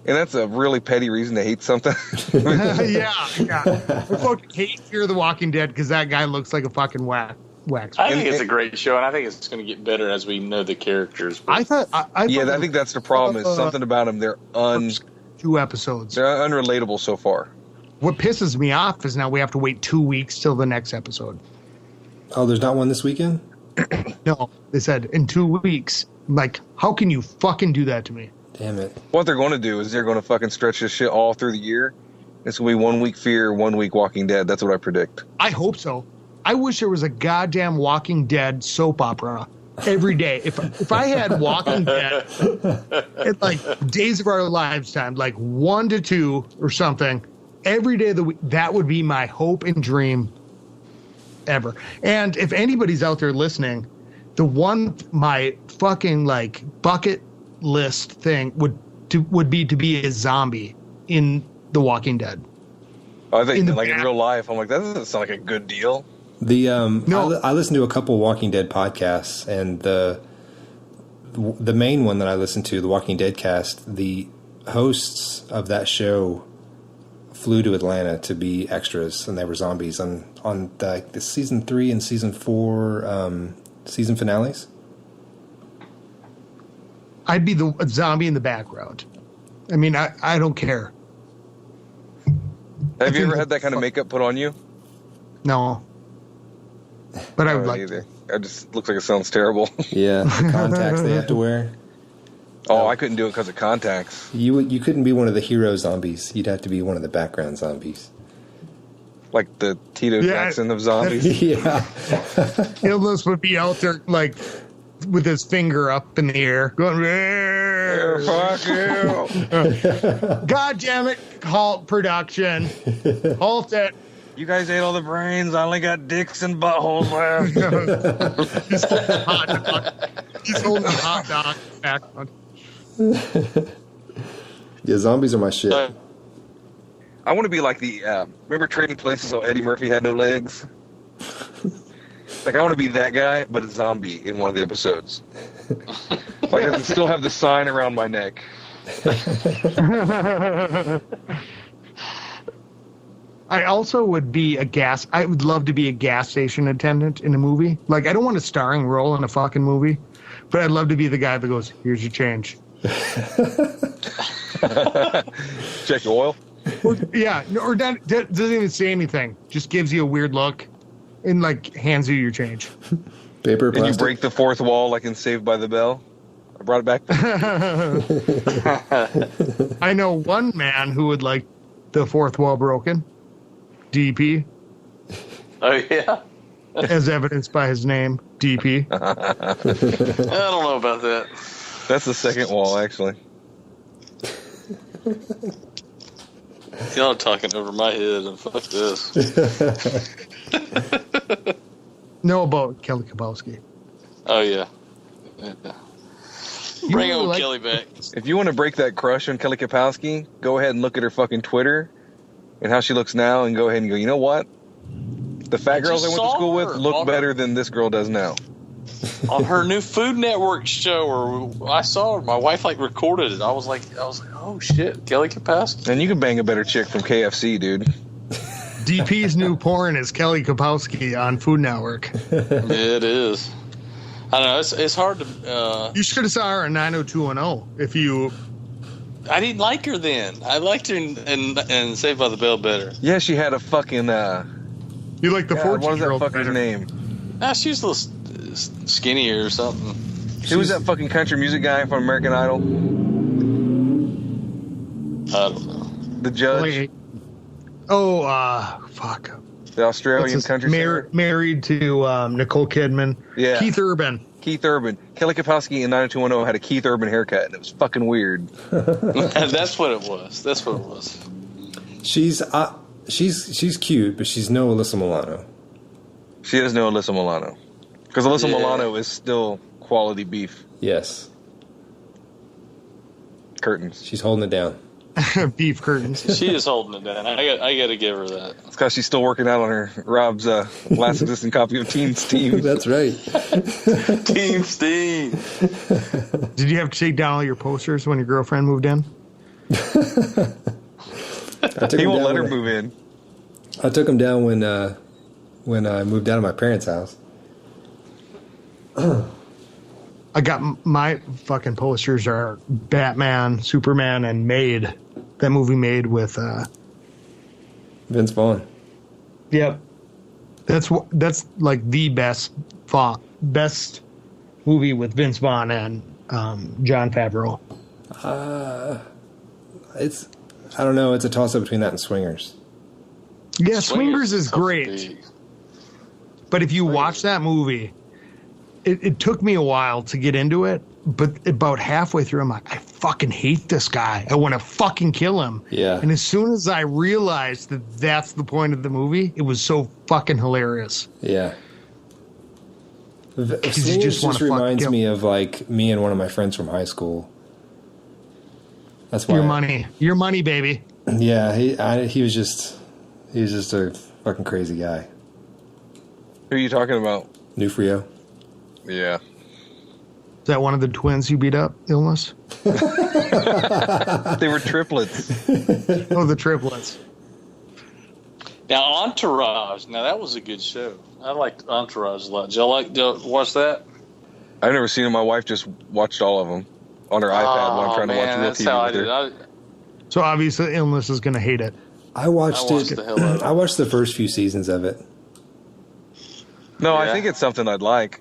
And that's a really petty reason to hate something. yeah. I fucking hate Fear the Walking Dead because that guy looks like a fucking wax. I think it's a great show, and I think it's going to get better as we know the characters. I think that's the problem. Is something about them. They're 2 episodes. They're unrelatable so far. What pisses me off is now we have to wait 2 weeks till the next episode. Oh, there's not one this weekend? No, they said in 2 weeks. Like, how can you fucking do that to me? Damn it. What they're going to do is they're going to fucking stretch this shit all through the year. It's going to be 1 week Fear, 1 week Walking Dead. That's what I predict. I hope so. I wish there was a goddamn Walking Dead soap opera every day. If I had Walking Dead at like Days of Our Lives time, like 1 to 2 or something, every day of the week, that would be my hope and dream ever. And if anybody's out there listening, my fucking like bucket list thing would be to be a zombie in The Walking Dead. I think in real life, I'm like, that doesn't sound like a good deal. I listened to a couple Walking Dead podcasts, and the main one that I listened to, the Walking Dead cast, the hosts of that show flew to Atlanta to be extras, and they were zombies on the season 3 and season 4 season finales. I'd be the zombie in the background. I mean, I don't care. Have you ever had that kind of makeup put on you? No. But I would like either. It just looks like it sounds terrible. Yeah, the contacts they have to wear. Oh, I couldn't do it because of contacts. You couldn't be one of the hero zombies. You'd have to be one of the background zombies. Like the Tito Jackson of zombies. Yeah. Illness would be out there like with his finger up in the air, going, Fuck you. God damn it, halt production. Halt it. You guys ate all the brains. I only got dicks and buttholes left. He's holding a hot dog back on. Yeah, zombies are my shit. I want to be like the remember Trading Places so Eddie Murphy had no legs? Like, I want to be that guy, but a zombie in one of the episodes. Like, I can still have the sign around my neck. I also would be I would love to be a gas station attendant in a movie. Like, I don't want a starring role in a fucking movie, but I'd love to be the guy that goes, here's your change. Check your oil. Or that doesn't even say anything. Just gives you a weird look and, like, hands you your change. Paper, plastic. And you break the fourth wall like in Saved by the Bell. I brought it back. I know one man who would like the fourth wall broken. DP. Oh, yeah? As evidenced by his name, DP. I don't know about that. That's the second wall, actually. Y'all are talking over my head, and fuck this. Know about Kelly Kapowski. Oh, yeah. Bring old like- Kelly back. If you want to break that crush on Kelly Kapowski, go ahead and look at her fucking Twitter and how she looks now and go ahead and go, you know what? The fat girls I went to school with look better than this girl does now. On her new Food Network show, or I saw her, my wife like recorded it. I was like, oh shit, Kelly Kapowski. And you can bang a better chick from KFC, dude. DP's new porn is Kelly Kapowski on Food Network. It is. I don't know. It's hard to. You should have saw her in 90210 if you. I didn't like her then. I liked her in Saved by the Bell better. Yeah, she had a fucking. You like the 14-year-old what was that fucker's name? Nah, she was a little skinnier or something. Who was that fucking country music guy from American Idol? I don't know. The judge. Fuck. The Australian country singer. Married to Nicole Kidman. Yeah. Keith Urban. Keith Urban. Kelly Kapowski in 90210 had a Keith Urban haircut, and it was fucking weird. That's what it was. That's what it was. She's cute, but she's no Alyssa Milano. She is no Alyssa Milano. Because Alyssa Milano is still quality beef. Yes. Curtains. She's holding it down. Beef curtains. She is holding it down. I got to give her that. It's because she's still working out on her Rob's last existing copy of Teen Steam. That's right. Team Steam. Did you have to take down all your posters when your girlfriend moved in? He won't let her move in. I took him down when I moved out of my parents' house. I got my fucking posters are Batman, Superman, and Made. That movie Made with Vince Vaughn. Yep. That's like the best movie with Vince Vaughn and Jon Favreau. I don't know. It's a toss up between that and Swingers. Yeah, Swingers is great. But if you watch that movie, it took me a while to get into it. But about halfway through, I'm like, I fucking hate this guy. I want to fucking kill him. Yeah. And as soon as I realized that that's the point of the movie, it was so fucking hilarious. Yeah. Because Swingers you just want to reminds me of like me and one of my friends from high school. That's why your money, baby. Yeah, he was just a fucking crazy guy. Who are you talking about? Nufrio. Yeah. Is that one of the twins you beat up, Illness? They were triplets. Oh, the triplets. Now, Entourage. Now, that was a good show. I liked Entourage a lot. Did y'all watch that? I've never seen it. My wife just watched all of them on her iPad when I'm trying to watch real that's how I TV with did. her. So obviously, Illness is going to hate it. I watched the hell out of it. I watched the first few seasons of it. No, Yeah. I think it's something I'd like.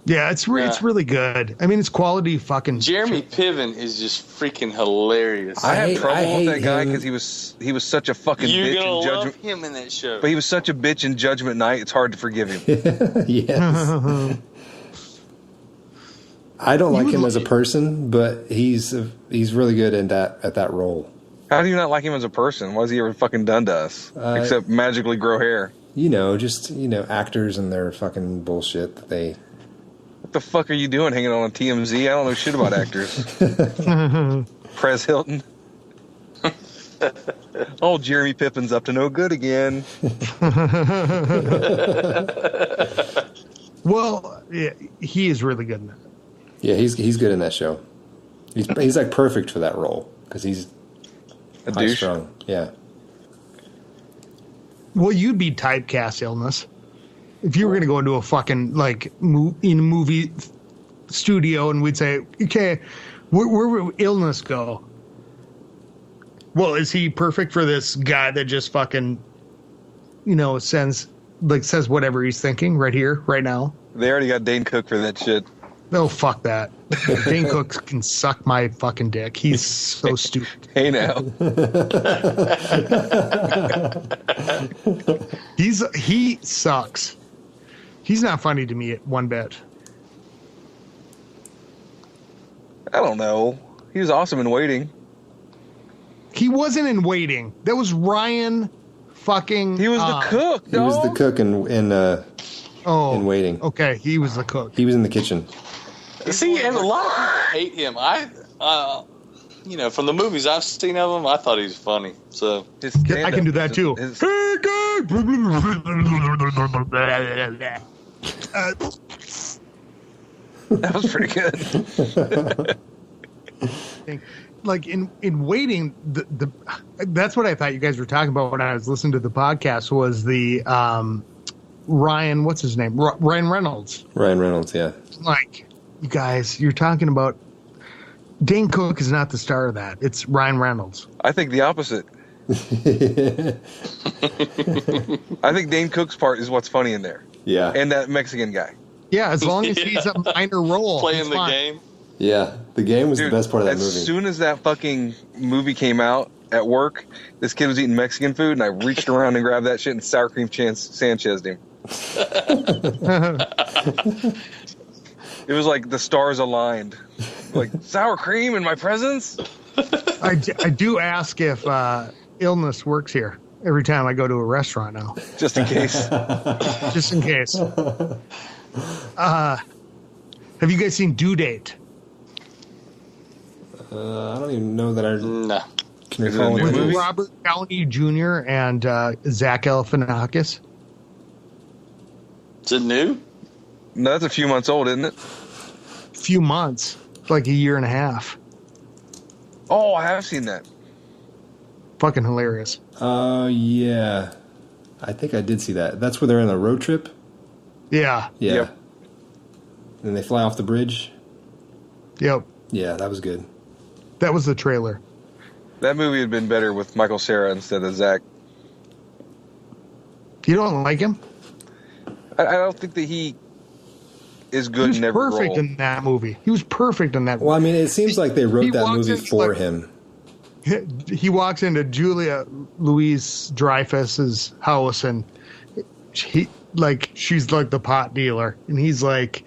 Yeah, it's really good. I mean, it's quality fucking. Jeremy Piven is just freaking hilarious. I have hate trouble with that guy him. because he was such a fucking You're bitch gonna in love Judgment. him in that show. But he was such a bitch in Judgment Night. It's hard to forgive him. Yes. I don't like him as a person, but he's really good at that role. How do you not like him as a person? What has he ever fucking done to us except magically grow hair? Actors and their fucking bullshit that they. What the fuck are you doing hanging on TMZ? I don't know shit about actors. Prez Hilton. Oh, Jeremy Pippin's up to no good again. Well, yeah, he is really good in that. Yeah, he's good in that show. He's like perfect for that role because he's A high douche. strung. Yeah. Well, you'd be typecast, Illness. If you were going to go into a fucking, like, in a movie studio and we'd say, okay, where would Illness go? Well, is he perfect for this guy that just fucking, says whatever he's thinking right here, right now? They already got Dane Cook for that shit. Oh, fuck that. Dane Cook can suck my fucking dick. He's so stupid. Hey now. He sucks. He's not funny to me one bit. I don't know. He was awesome in Waiting. He wasn't in Waiting. That was Ryan fucking... He was the cook, He was the cook in Waiting. Okay, he was the cook. He was in the kitchen. See, and a lot of people hate him. From the movies I've seen of him, I thought he was funny. So I can do that too. Hey, That was pretty good. like in Waiting, the that's what I thought you guys were talking about when I was listening to the podcast was the Ryan, what's his name? Ryan Reynolds. Ryan Reynolds, yeah. Like, you guys, you're talking about Dane Cook is not the star of that. It's Ryan Reynolds. I think the opposite. I think Dane Cook's part is what's funny in there. Yeah. And that Mexican guy. Yeah, as long as he's a minor role. playing it's the fine. game. Yeah. The game was Dude, the best part of that as movie. soon as that fucking movie came out at work, this kid was eating Mexican food, and I reached around and grabbed that shit and sour cream Sanchez'd him. It was like the stars aligned. Like, sour cream in my presence? I do ask if illness works here every time I go to a restaurant now. Just in case. Just in case. Have you guys seen Due Date? I don't even know that I No. can Is it recall a new it. With movie? Robert Downey Jr. and Zach Galifianakis? Is it new? No, that's a few months old, isn't it? Few months. Like a year and a half. Oh, I have seen that. Fucking hilarious. Yeah. I think I did see that. That's where they're on a road trip? Yeah. Yeah. Yep. Then they fly off the bridge? Yep. Yeah, that was good. That was the trailer. That movie had been better with Michael Cera instead of Zach. You don't like him? I don't think that he is He good was in every perfect role. in that movie. He was perfect in that Well, I mean, it seems like they wrote He that walks movie in for like- him. He walks into Julia Louise Dreyfus's house and she's like the pot dealer, and he's like,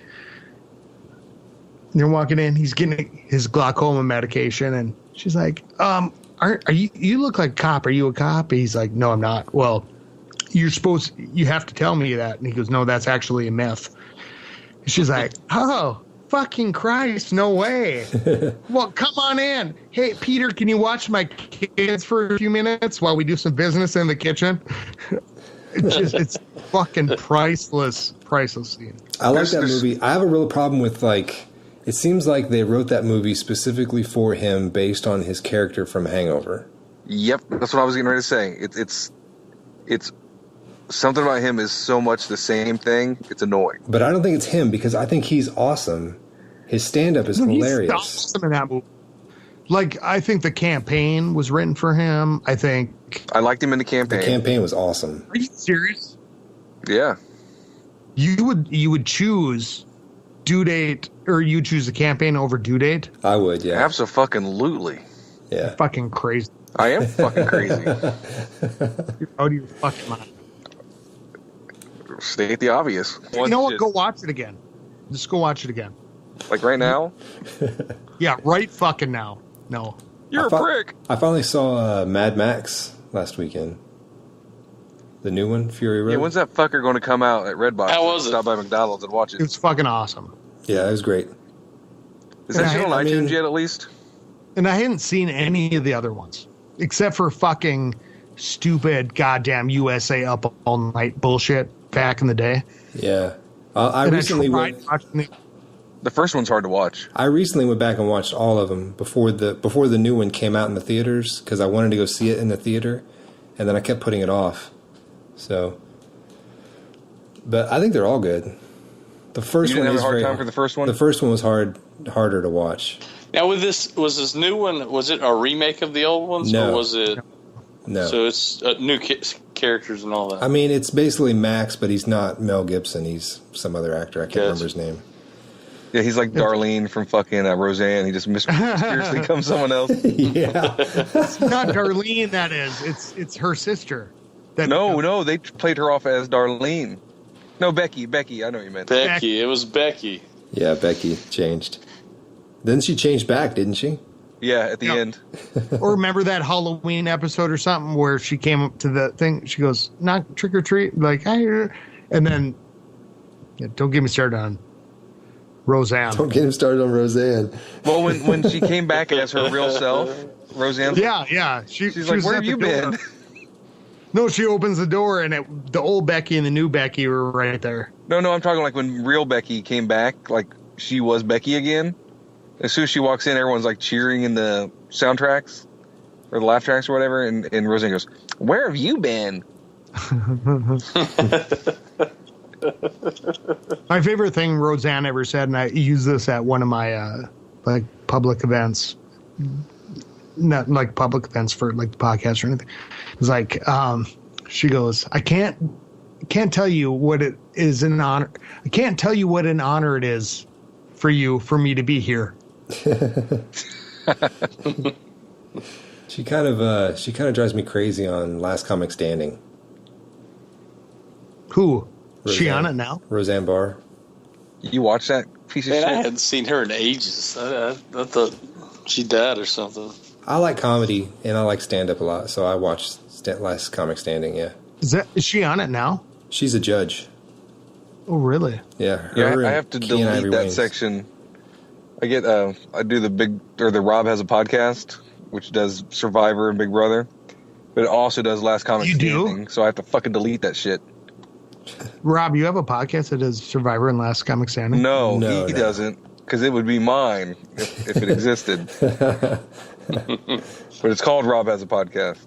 they're walking in, he's getting his glaucoma medication, and she's like, are you look like a cop? Are you a cop? He's like, no, I'm not. Well, you have to tell me that. And he goes, no, that's actually a myth. And she's like, oh, fucking Christ, no way. Well, come on in. Hey, Peter, can you watch my kids for a few minutes while we do some business in the kitchen? It's fucking priceless scene. I like that There's- movie. I have a real problem with, like, it seems like they wrote that movie specifically for him based on his character from Hangover. Yep, that's what I was getting ready to say. It's something about him is so much the same thing. It's annoying. But I don't think it's him because I think he's awesome. His stand-up is hilarious. He's awesome in that movie. Like, I think The Campaign was written for him. I think. I liked him in the The campaign. campaign was awesome. Are you serious? Yeah. You would choose Due Date, or you choose The Campaign over Due Date? I would, yeah. Absolutely. Yeah. Fucking crazy. I am fucking crazy. You're out of your fucking mind. State the obvious. You know what? Go watch it again. Just go watch it again. Like right now? Yeah, right fucking now. No. You're a prick. I finally saw Mad Max last weekend. The new one, Fury Road. Yeah, when's that fucker going to come out at Redbox? How was it? Stop by McDonald's and watch It it. was fucking awesome. Yeah, it was great. Is that Yeah, shit on I iTunes mean- yet at least? And I hadn't seen any of the other ones. Except for fucking stupid goddamn USA Up All Night bullshit back in the day. Yeah. I And recently tried went. watching the The first one's hard to watch. I recently went back and watched all of them before the new one came out in the theaters because I wanted to go see it in the theater, and then I kept putting it off. So, but I think they're all good. The first You didn't one have a is hard very time for the first one? The first one was harder to watch. Now, was this new one? Was it a remake of the old ones, No. or was it? No, So it's new characters and all that. I mean it's basically Max, but he's not Mel Gibson. He's some other actor. I can't remember his name. Yeah, he's like Darlene from fucking Roseanne. He just mysteriously becomes someone else. Yeah, It's not Darlene, that is. It's her sister. That No, they played her off as Darlene. No, Becky. I know what you meant. Becky. It was Becky. yeah. Becky changed. Then she changed back, didn't she? Yeah, at the Yep. end. Or remember that Halloween episode or something where she came up to the thing? She goes, "Not trick or treat," like, and then don't get me started on Roseanne. Don't get him started on Roseanne. Well, when she came back as her real self, Roseanne. Yeah. She's she like, was "Where at have you the door." been?" No, she opens the door and the old Becky and the new Becky were right there. No, I'm talking like when real Becky came back, like she was Becky again. As soon as she walks in, everyone's like cheering in the soundtracks or the laugh tracks or whatever, and Roseanne goes, "Where have you been?" My favorite thing Roseanne ever said, and I use this at one of my like public events, not like public events for like the podcast or anything. It's like she goes, "I can't tell you what it is an honor. I can't tell you what an honor it is for me to be here." She kind of drives me crazy on Last Comic Standing. Who? She Roseanne. on it now? Roseanne Barr. You watch that Piece of Man, I shit. hadn't seen her in ages. I thought she died or something. I like comedy and I like stand up a lot, so I watched Last Comic Standing. Yeah, Is she on it now? she's a judge. Oh, really? Yeah, Yeah, her I and have to Keanu delete Ivory that Wayans. section. I do the Rob Has a Podcast, which does Survivor and Big Brother, but it also does Last Comic You do? Standing, so I have to fucking delete that shit. Rob, you have a podcast that does Survivor and Last Comic Standing? No, No, he no. doesn't, because it would be mine if it existed. But it's called Rob Has a Podcast.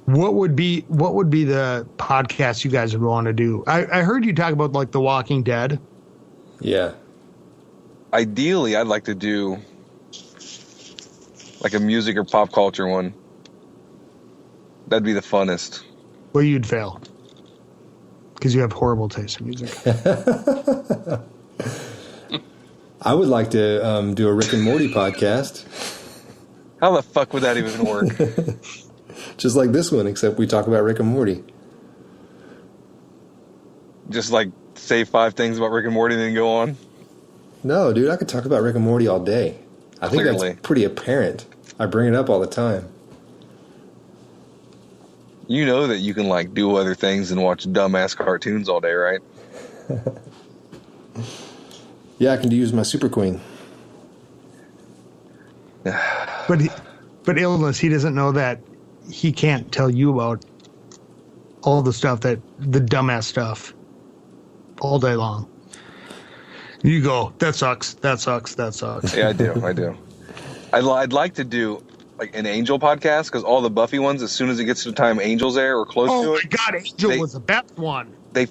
What would be the podcast you guys would want to do? I heard you talk about like The Walking Dead. Yeah, Ideally, I'd like to do like a music or pop culture one. That'd be the funnest. Well, you'd fail because you have horrible taste in music. I would like to do a Rick and Morty podcast, How the fuck would that even work? just like this one, except we talk about Rick and Morty. Just like say 5 things about Rick and Morty and then go on? No, dude, I could talk about Rick and Morty all day. I think Clearly. that's pretty apparent. I bring it up all the time. You know that you can like do other things and watch dumbass cartoons all day, right? Yeah, I can use my Super Queen. But illness, he doesn't know that he can't tell you about all the stuff the dumbass stuff all day long. You go, that sucks, that sucks, that sucks. Yeah, I do. I'd like to do like an Angel podcast, because all the Buffy ones, as soon as it gets to the time Angel's there or close Oh to my it, God, Angel they- was the best one. they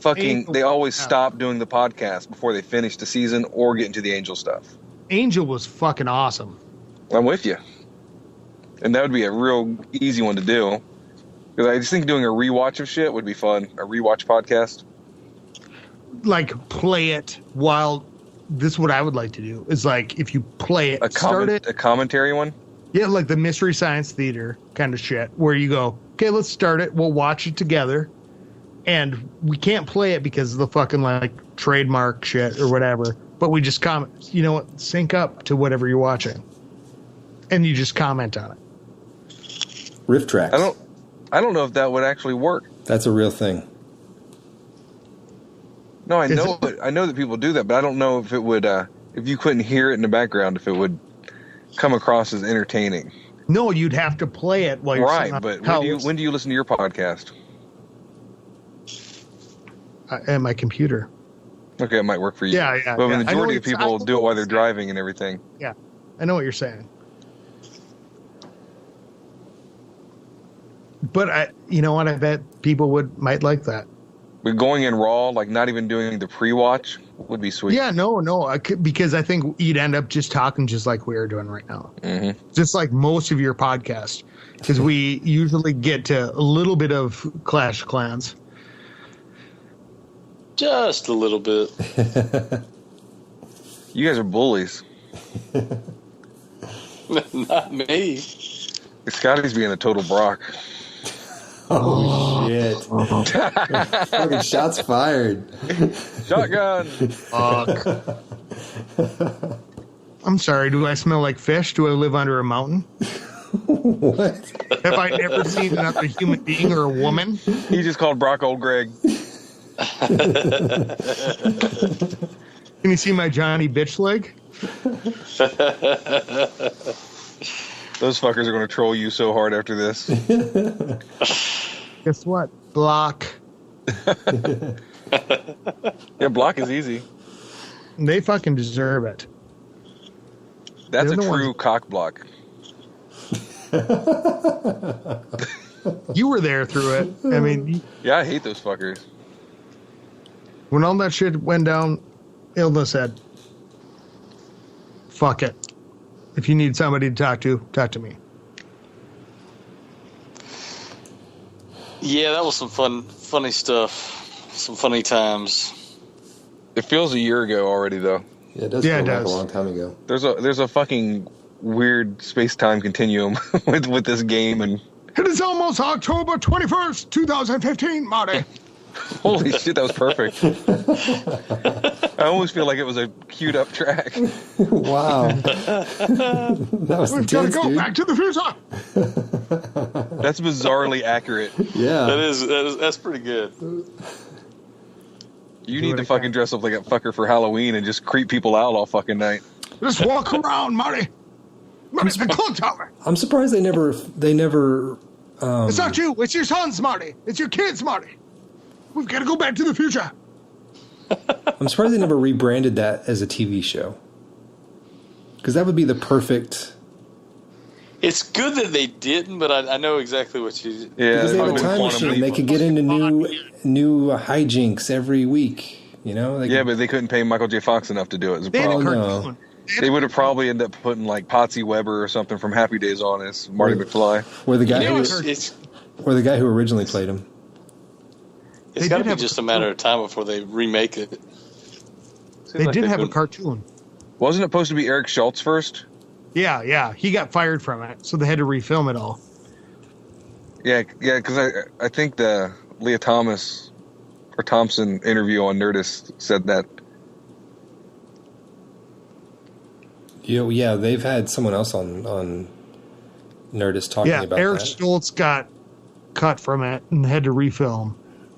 always Yeah. stop doing the podcast before they finish the season or get into the Angel stuff. Angel was fucking awesome. I'm with you. And that would be a real easy one to do. Because I just think doing a rewatch of shit would be fun. A rewatch podcast. Like, play it while. This is what I would like to do. Is like, if you play it, start it. A commentary one. Yeah, like the Mystery Science Theater kind of shit, where you go, okay, let's start it. We'll watch it together. And we can't play it because of the fucking, like, trademark shit or whatever. But we just comment, you know what, sync up to whatever you're watching. And you just comment on it. Riff tracks. I don't know if that would actually work. That's a real thing. No, I Is know it- I know that people do that, but I don't know if it would if you couldn't hear it in the background, if it would come across as entertaining. No, you'd have to play it while you're Right, sitting on but the couch when do you listen to your podcast? at my computer. Okay, it might work for you. Yeah, yeah, But yeah. the I know majority of it's- people I do it while they're know. driving and everything. Yeah, I know what you're saying. But you know what? I bet people might like that. But going in raw, like not even doing the pre-watch, would be sweet. Yeah, no, because I think you'd end up just talking just like we're doing right now. Mm-hmm. Just like most of your podcasts, because we usually get to a little bit of Clash of Clans. Just a little bit. You guys are bullies. Not me. Scotty's being a total Brock. Oh, shit. Fucking shots fired. Shotgun. Fuck. I'm sorry. Do I smell like fish? Do I live under a mountain? What? Have I never seen another human being or a woman? He just called Brock old Greg. Can you see my Johnny bitch leg? Those fuckers are going to troll you so hard after this. Guess what? Block. Yeah, block is easy. They fucking deserve it. That's They're a the true ones- cock block. You were there through it. I mean, Yeah, I hate those fuckers. when all that shit went down, Ilda said, fuck it. If you need somebody to talk to me. Yeah, that was some funny stuff. Some funny times. It feels a year ago already, though. Yeah, it does Yeah, feel it like a does. long time ago. There's a fucking weird space-time continuum with this game, and It is almost October 21st, 2015, Marty. Holy shit, that was perfect. I always feel like it was a queued up track. Wow. That was We've got to intense, go dude. back to the future. That's bizarrely accurate. Yeah. That's pretty good. You need to fucking dress up like a fucker for Halloween and just creep people out all fucking night. Just walk around, Marty. Marty, the clock tower. I'm surprised they never It's not you. It's your sons, Marty. It's your kids, Marty. We've got to go back to the future. I'm surprised they never rebranded that as a TV show. Because that would be the perfect. It's good that they didn't, but I know exactly what you. Yeah, Because they have a fucking time Quantum machine. They Leap. could get into new hijinks every week. You know? They Yeah, could, but they couldn't pay Michael J. Fox enough to do it. It's a They had a problem. no. cartoon. They would have probably ended up putting like Potsy Weber or something from Happy Days on as Marty McFly. Where the guy You know, who, it's who originally played him. it's They got to did be have just a a matter of time before they remake it. They did have a cartoon. Wasn't it supposed to be Eric Schultz first? Yeah. He got fired from it, so they had to refilm it all. Yeah, because I think the Leah Thomas or Thompson interview on Nerdist said that. Yeah, they've had someone else on Nerdist talking about Eric that. Stoltz got cut from it and had to refilm.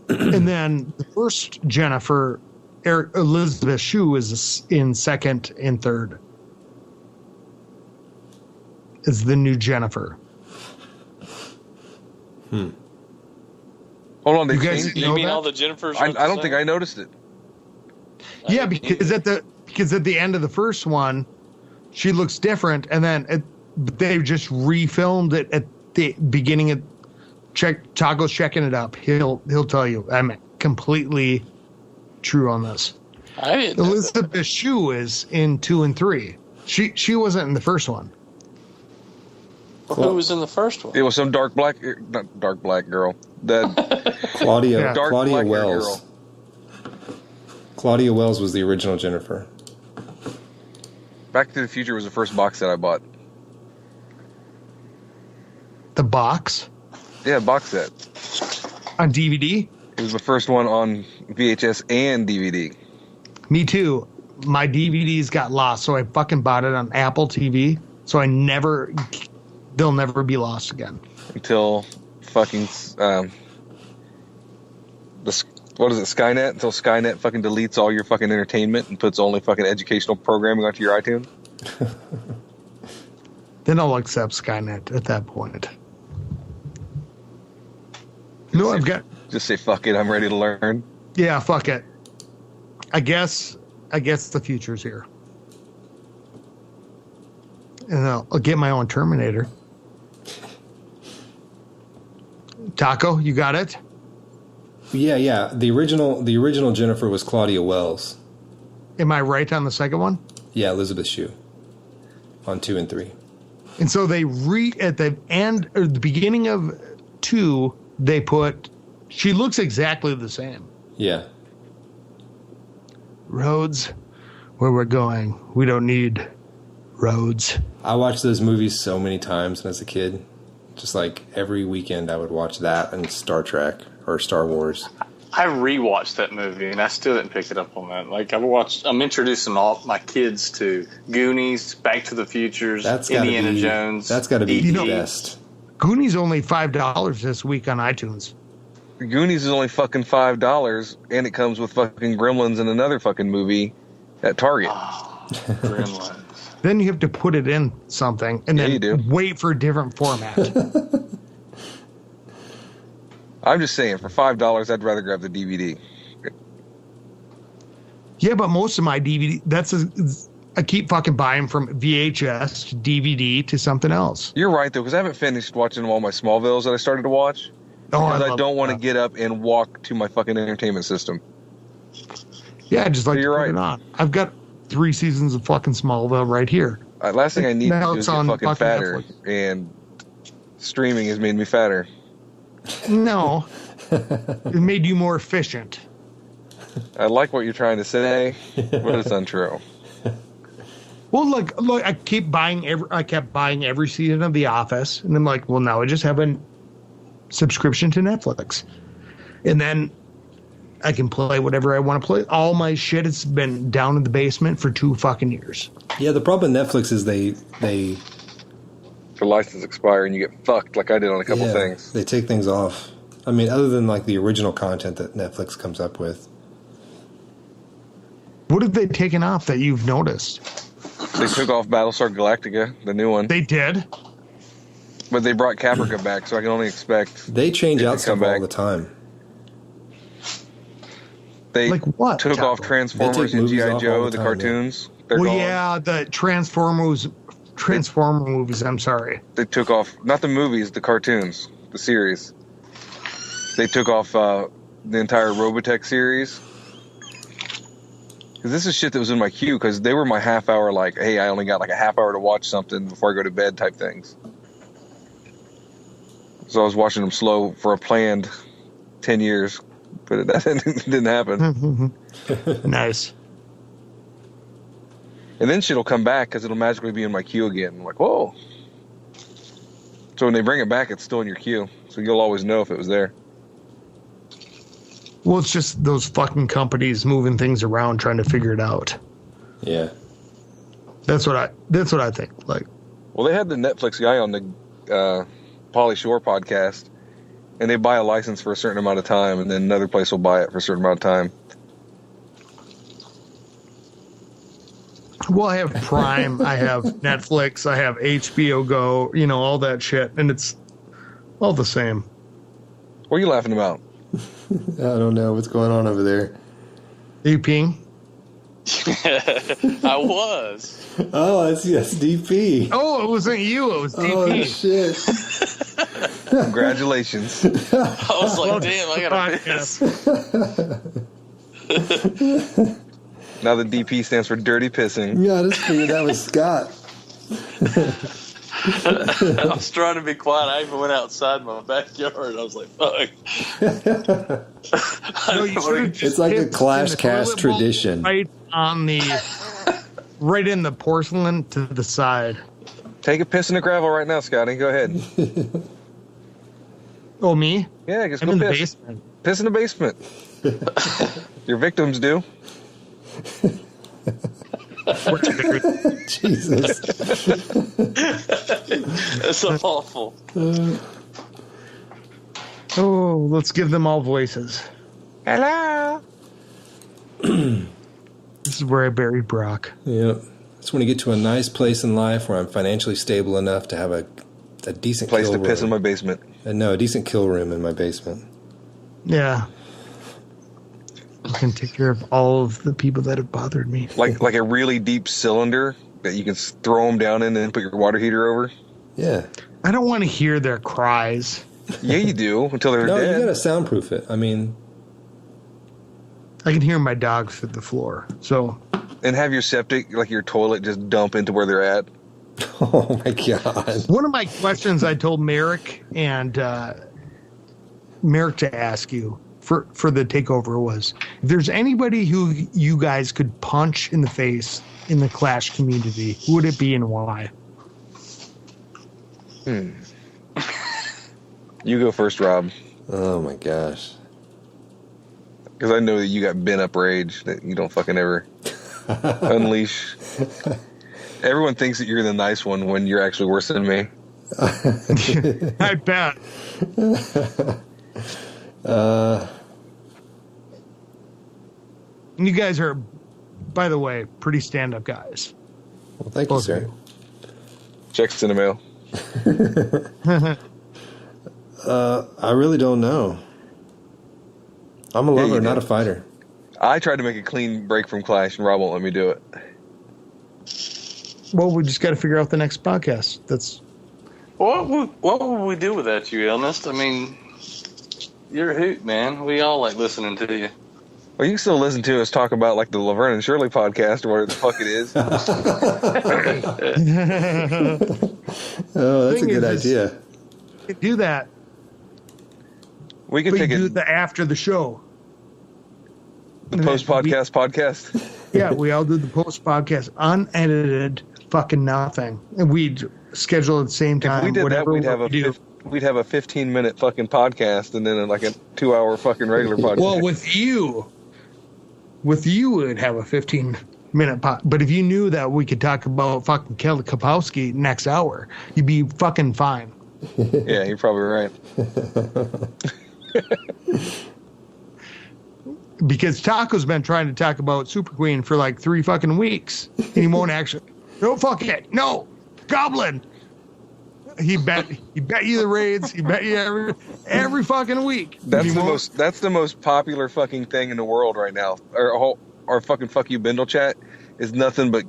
And then the first Jennifer, Elizabeth Shue, is in second and third. Is the new Jennifer. Hold on, they You guys- changed. You You know mean that? all the Jennifers? I don't think I noticed it. Yeah, because at the end of the first one, she looks different, and then they just refilmed it at the beginning. Of Taco's checking it up. He'll tell you. I'm completely true on this. I didn't. Know that. Elizabeth Shue is in 2 and 3. She wasn't in the first one. Who was in the first one? It was some not dark black girl. That Claudia Yeah. dark Claudia black Wells. girl. Claudia Wells was the original Jennifer. Back to the Future was the first box set I bought. The box Yeah, box set. on DVD. It was the first one on VHS and DVD. Me too. My DVDs got lost, so I fucking bought it on Apple TV. So they'll never be lost again. Until fucking what is it, Skynet? Until Skynet fucking deletes all your fucking entertainment and puts only fucking educational programming onto your iTunes. Then I'll accept Skynet at that point. No, I've got. Just say fuck it, I'm ready to learn. Yeah, fuck it. I guess the future's here. And I'll get my own Terminator. Taco, you got it? Yeah. The original Jennifer was Claudia Wells. Am I right on the second one? Yeah, Elizabeth Shue. On 2 and 3. And so they at the end or the beginning of 2, they put she looks exactly the same. Yeah. Roads, where we're going. We don't need roads. I watched those movies so many times as a kid. Just like every weekend I would watch that and Star Trek or Star Wars. I rewatched that movie and I still didn't pick it up on that. Like I'm introducing all my kids to Goonies, Back to the Futures, That's gotta Indiana be, Jones. That's got to be E.T. the best. Goonies only $5 this week on iTunes. Goonies is only fucking $5, and it comes with fucking Gremlins and another fucking movie at Target. Gremlins. Then you have to put it in something and Yeah, you do. then wait for a different format. I'm just saying, for $5, I'd rather grab the DVD. Yeah, but most of my DVD, I keep fucking buying from VHS to DVD to something else. You're right, though, because I haven't finished watching all my Smallvilles that I started to watch. Oh, Because I love don't want to that. get up and walk to my fucking entertainment system. Yeah, I just like to You're put right. it on. I've got 3 seasons of fucking Smallville right here. Last thing I need to Now do it's is get on fucking fucking fatter, Netflix. and streaming has made me fatter. No, it made you more efficient. I like what you're trying to say, but it's untrue. Well, look, I kept buying every season of The Office, and I'm like, well, now I just have a subscription to Netflix, and then I can play whatever I want to play. All my shit has been down in the basement for 2 fucking years. Yeah, the problem with Netflix is they Your license expire and you get fucked like I did on a couple things. They take things off. I mean, other than like the original content that Netflix comes up with. What have they taken off that you've noticed? They took off Battlestar Galactica, the new one. They did? But they brought Caprica back, so I can only expect they change it out to stuff come back all the time. They Like what, took Taco? off Transformers They take and movies G.I. off all Joe, the the time, cartoons. They're Well, gone. yeah, the Transformer movies, I'm sorry. They took off, not the movies, the cartoons, the series. They took off the entire Robotech series. Because this is shit that was in my queue, because they were my half hour, like, hey, I only got like a half hour to watch something before I go to bed type things. So I was watching them slow for a planned 10 years, but that didn't happen. Nice. And then shit'll come back because it'll magically be in my queue again. I'm like, whoa. So when they bring it back, it's still in your queue. So you'll always know if it was there. Well, it's just those fucking companies moving things around trying to figure it out. Yeah. That's what I think. Like, Well, they had the Netflix guy on the Pauly Shore podcast, and they buy a license for a certain amount of time, and then another place will buy it for a certain amount of time. well, I have Prime, I have Netflix, I have HBO Go, you know, all that shit, and it's all the same. What are you laughing about? I don't know what's going on over there. Are you peeing? I was. Oh, that's DP. Oh, it wasn't you. It was DP. Oh, shit. Congratulations. I was like, damn, I gotta piss. Now the DP stands for dirty pissing. Yeah, I just figured that was Scott. I was trying to be quiet. I even went outside my backyard. I was like, fuck. No, you should've just It's like a pissed Clash in the Cast toilet bowl tradition. Right on the, right in the porcelain to the side. Take a piss in the gravel right now, Scotty. Go ahead. Oh, me? Yeah, just I'm go in the piss. basement. Piss in the basement. Your victims do. Jesus. It's awful. Oh, let's give them all voices. Hello. This is where I buried Brock. Yeah. Just want to get to a nice place in life where I'm financially stable enough to have a decent Place kill to piss in room. my basement. No, a decent kill room in my basement. Yeah. I can take care of all of the people that have bothered me. Like a really deep cylinder that you can throw them down in and then put your water heater over. Yeah. I don't want to hear their cries. Yeah, you do until they're No, dead. you gotta soundproof it. I mean, I can hear my dogs through the floor. So, And have your septic, like your toilet, just dump into where they're at. oh my God. one of my questions I told Merrick and Merrick to ask you for the takeover was, if there's anybody who you guys could punch in the face in the Clash community, who would it be and why? You go first, Rob. Oh my gosh. Because I know that you got bent up rage that you don't fucking ever unleash. Everyone thinks that you're the nice one when you're actually worse than me. I bet. You guys are, by the way, pretty stand-up guys. Well, thank you, Both of sir. you. Checks in the mail. I really don't know. I'm a Yeah, lover, you not do. a fighter. I tried to make a clean break from Clash, and Rob won't let me do it. Well, we just got to figure out the next podcast. That's What would we do without you, Ernest? I mean, you're a hoot, man. We all like listening to you. Well, you can still listen to us talk about like the Laverne and Shirley podcast or whatever the fuck it is. Oh, that's a Thing good is, idea. we could do that. We can We take do it the after the show. the post podcast podcast. Yeah, we all do the post podcast, unedited, fucking nothing, and we'd schedule at the same time. If we did that, whatever we'd have we do. we'd have a 15-minute fucking podcast and then like a 2-hour fucking regular podcast. Well, with you, we'd have a 15-minute pod. But if you knew that we could talk about fucking Kelly Kapowski next hour, you'd be fucking fine. Yeah, you're probably right. Because Taco's been trying to talk about Super Queen for like 3 fucking weeks. And he won't actually. No, fuck it. No. Goblin. He bet you the raids. He bet you every fucking week. That's the most popular fucking thing in the world right now. Our fucking fuck you Bindle chat is nothing but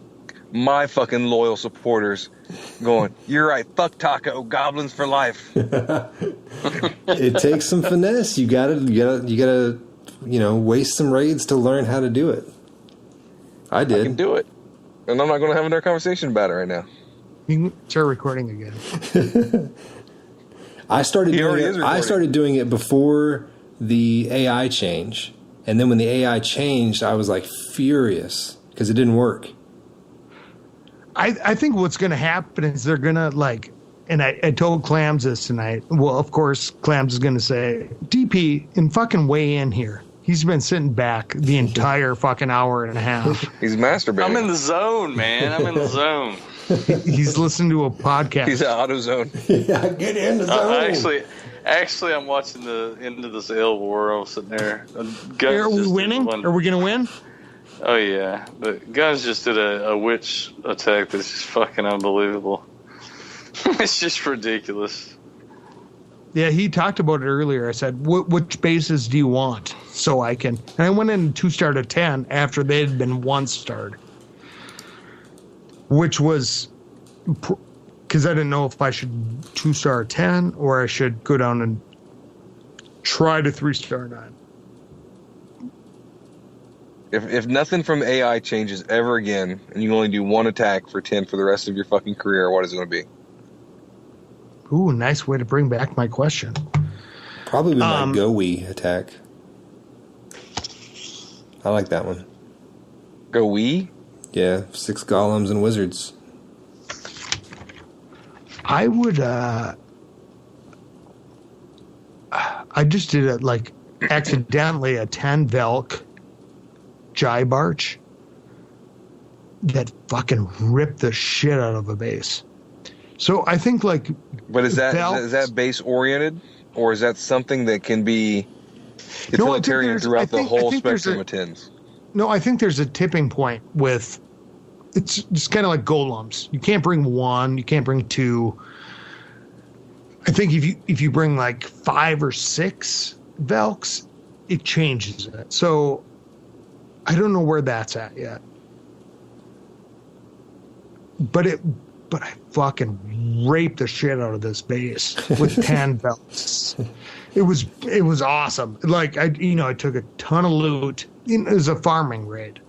my fucking loyal supporters going, "You're right, fuck Taco, goblins for life." It takes some finesse. You gotta waste some raids to learn how to do it. I did. I can do it. And I'm not going to have another conversation about it right now. You can start recording again. I started doing it before the AI change. And then when the AI changed, I was like furious because it didn't work. I think what's going to happen is they're going to like, and I told Clams this tonight. Well, of course, Clams is going to say, DP, and fucking weigh in here. He's been sitting back the entire fucking hour and a half. He's masturbating. I'm in the zone, man. I'm in the zone. He's listening to a podcast. He's at AutoZone. Yeah, get in the zone. Actually, I'm watching the end of this L War. I was sitting there. Are we winning? Are we going to win? Oh, yeah. But Guns just did a witch attack that's just fucking unbelievable. It's just ridiculous. Yeah, he talked about it earlier. I said, which bases do you want? So I can. And I went in 2-star to 10 after they had been 1-starred. Which was because I didn't know if I should 2-star 10 or I should go down and try to 3-star 9. If nothing from AI changes ever again, and you only do 1 attack for 10 for the rest of your fucking career, what is it going to be? Ooh, nice way to bring back my question. Probably my Go-Wee attack. I like that one. Go-Wee? Yeah, 6 golems and wizards. I would, I just did it like accidentally a 10 Velk Jibarch that fucking ripped the shit out of a base. So I think like, but is that base oriented, or is that something that can be utilitarian throughout the whole spectrum of 10s? No, I think there's a tipping point with. It's just kind of like golems. You can't bring 1. You can't bring 2. I think if you bring like 5 or 6 Velks, it changes it. So I don't know where that's at yet. But I fucking raped the shit out of this base with 10 belts. It was awesome. Like I took a ton of loot. It was a farming raid.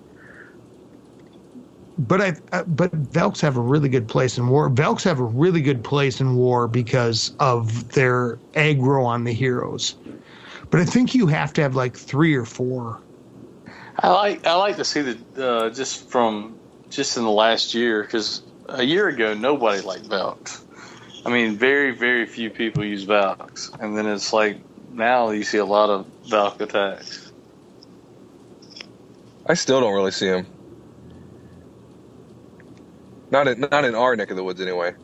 But Velks have a really good place in war. Velks have a really good place in war because of their aggro on the heroes. But I think you have to have like 3 or 4. I like to see the just in the last year, because a year ago nobody liked Velks. I mean, very, very few people use Velks, and then it's like now you see a lot of Velk attacks. I still don't really see them. Not in our neck of the woods, anyway.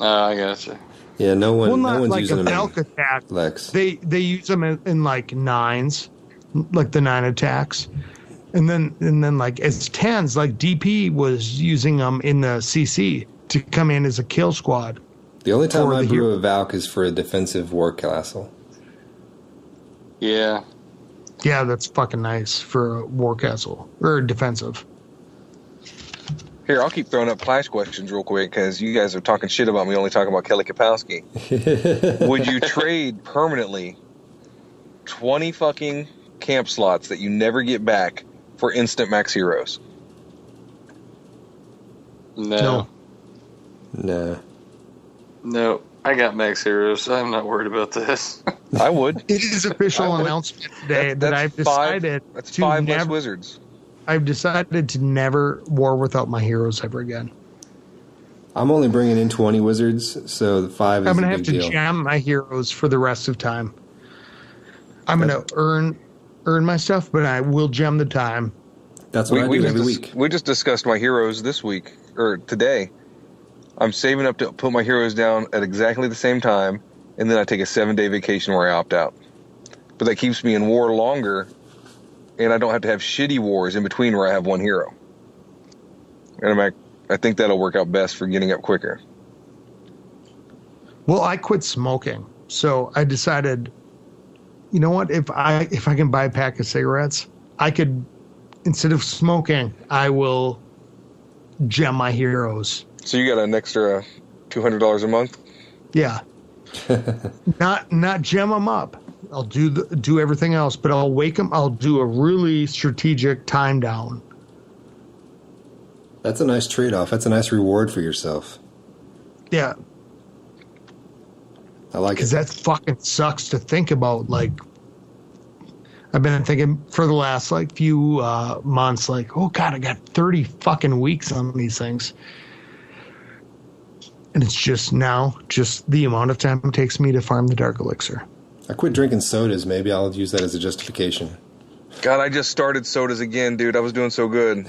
I gotcha. Yeah, no one's like using a them. Velk attack. Lex. They use them in like 9s, like the 9 attacks, and then like as 10s, like DP was using them in the CC to come in as a kill squad. The only time I brew a Valk is for a defensive war castle. Yeah. Yeah, that's fucking nice for a war castle or defensive. Here, I'll keep throwing up Clash questions real quick because you guys are talking shit about me only talking about Kelly Kapowski. Would you trade permanently 20 fucking camp slots that you never get back for instant max heroes? No. I got max heroes. I'm not worried about this. I would. It is official announcement today that I've decided that's to 5 never. less wizards. I've decided to never war without my heroes ever again. I'm only bringing in 20 wizards, so the 5 is I'm a gonna big have to deal. jam my heroes for the rest of time. I'm gonna earn my stuff, but I will gem the time. That's what I do every week. We just discussed my heroes this week, or today. I'm saving up to put my heroes down at exactly the same time, and then I take a 7-day vacation where I opt out. But that keeps me in war longer, and I don't have to have shitty wars in between where I have one hero. And I think that'll work out best for getting up quicker. Well, I quit smoking, so I decided, you know what? If I can buy a pack of cigarettes, I could, instead of smoking, I will gem my heroes. So you got an extra $200 a month? Yeah. not gem them up. I'll do everything else, but I'll wake them. I'll do a really strategic time down. That's a nice trade-off. That's a nice reward for yourself. Yeah. I like it. Because that fucking sucks to think about. Like, I've been thinking for the last few months, like, oh God, I got 30 fucking weeks on these things. And it's just the amount of time it takes me to farm the Dark Elixir. I quit drinking sodas. Maybe I'll use that as a justification. God, I just started sodas again, dude. I was doing so good.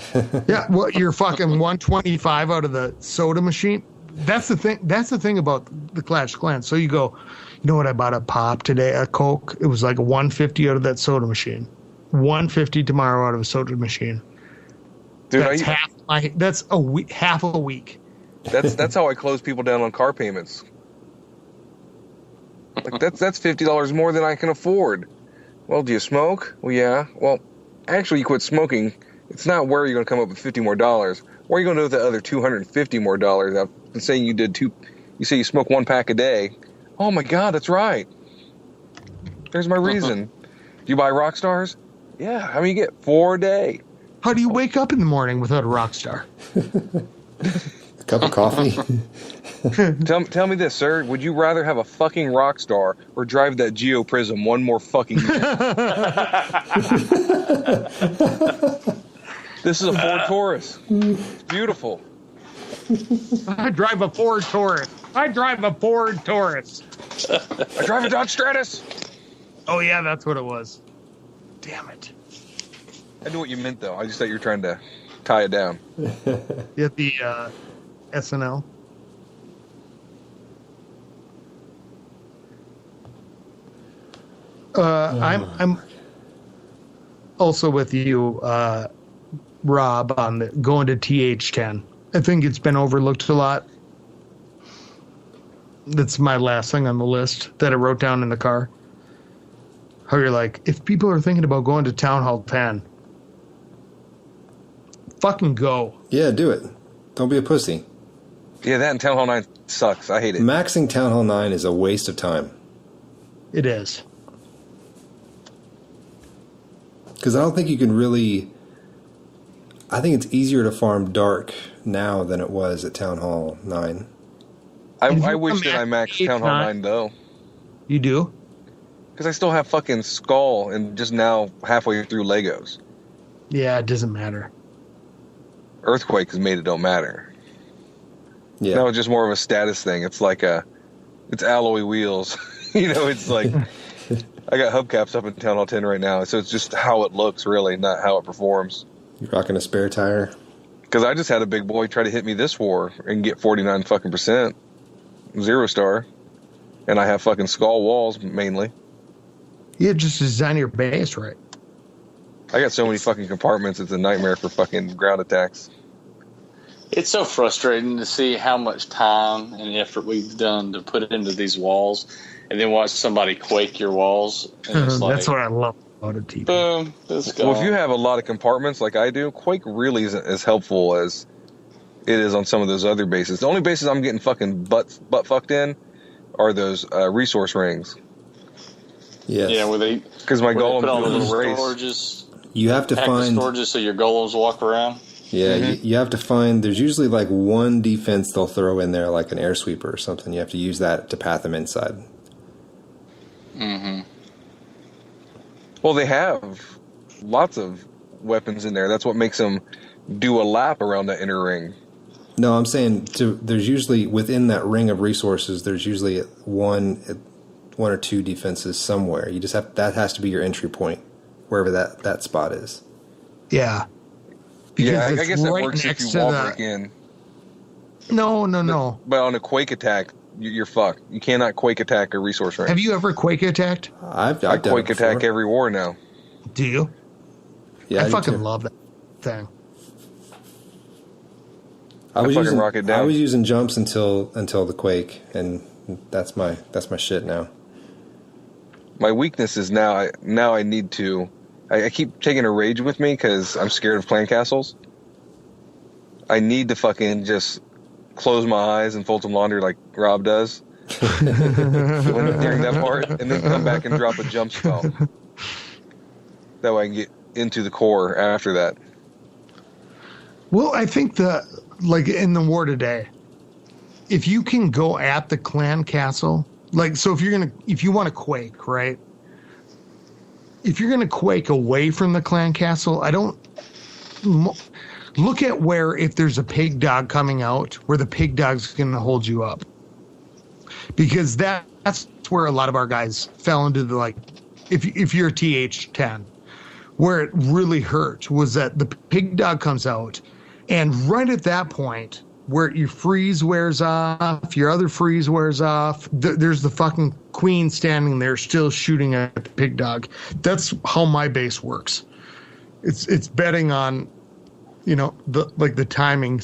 Yeah, well, you're fucking 125 out of the soda machine. That's the thing. That's the thing about the Clash of Clans. So you go, you know what? I bought a pop today, a Coke. It was like 150 out of that soda machine. 150 tomorrow out of a soda machine. Dude, That's a week, half a week. That's how I close people down on car payments. Like that's $50 more than I can afford. Well, do you smoke? Well, yeah. Well, actually, you quit smoking. It's not where you're going to come up with $50 more. Where are you going to do with the other $250 more? I've been saying you say you smoke 1 pack a day. Oh my God, that's right. There's my reason. Do you buy rock stars? Yeah. How many you get? 4 a day. How do you wake up in the morning without a rock star? A cup of coffee. Tell me this, sir. Would you rather have a fucking rock star or drive that Geo Prism one more fucking minute? This is a Ford Taurus. It's beautiful. I drive a Ford Taurus. I drive a Dodge Stratus. Oh, yeah, that's what it was. Damn it. I knew what you meant, though. I just thought you were trying to tie it down. You have the SNL. I'm also with you, Rob, on going to TH10. I think it's been overlooked a lot. That's my last thing on the list that I wrote down in the car. How you're like, if people are thinking about going to Town Hall 10, fucking go. Yeah, do it. Don't be a pussy. Yeah, that and Town Hall 9 sucks. I hate it. Maxing Town Hall 9 is a waste of time. It is. Because I don't think you can really... I think it's easier to farm dark now than it was at Town Hall 9. I wish that I maxed Town Hall 9, though. You do? Because I still have fucking Skull and just now halfway through Legos. Yeah, it doesn't matter. Earthquake has made it don't matter. Yeah. Now it's just more of a status thing. It's like it's alloy wheels. It's like... I got hubcaps up in Town Hall 10 right now, so it's just how it looks, really, not how it performs. You're rocking a spare tire? Because I just had a big boy try to hit me this war and get 49 fucking %. 0 star. And I have fucking Skull walls, mainly. You just design your base right. I got so many fucking compartments, it's a nightmare for fucking ground attacks. It's so frustrating to see how much time and effort we've done to put it into these walls, and then watch somebody quake your walls. And it's That's what I love about a TV. Boom, it's gone. Well, if you have a lot of compartments like I do, Quake really isn't as helpful as it is on some of those other bases. The only bases I'm getting fucking butt fucked in are those resource rings. Yes. Yeah, because my golem put all the doing little race. storages, You have to pack the find... storages so your golems walk around. Yeah, you have to find... There's usually like one defense they'll throw in there, like an air sweeper or something. You have to use that to path them inside. Mm-hmm. Well, they have lots of weapons in there. That's what makes them do a lap around that inner ring. No, I'm saying there's usually within that ring of resources. There's usually one or two defenses somewhere. You just that has to be your entry point, wherever that spot is. Yeah. Yeah, I guess that works if you wall break in. No. But on a quake attack, you're fucked. You cannot quake attack a resource ring. Have you ever quake attacked? I've I done quake it before. attack every war now. Do you? Yeah, I do fucking too. love that thing. I was fucking rock it down. I was using jumps until the quake, and that's my shit now. My weakness is now I need to. I keep taking a rage with me because I'm scared of clan castles. I need to fucking just close my eyes and fold some laundry like Rob does during that part, and then come back and drop a jump spell. That way I can get into the core after that. Well, I think like in the war today, if you can go at the clan castle, like, so if you want to quake, right? If you're going to quake away from the clan castle, look at where, if there's a pig dog coming out, where the pig dog's going to hold you up. Because that's where a lot of our guys fell into the, like, if you're a TH10, where it really hurt was that the pig dog comes out, and right at that point, where your freeze wears off, your other freeze wears off, there's the fucking queen standing there still shooting at the pig dog. That's how my base works. It's betting on, the timing,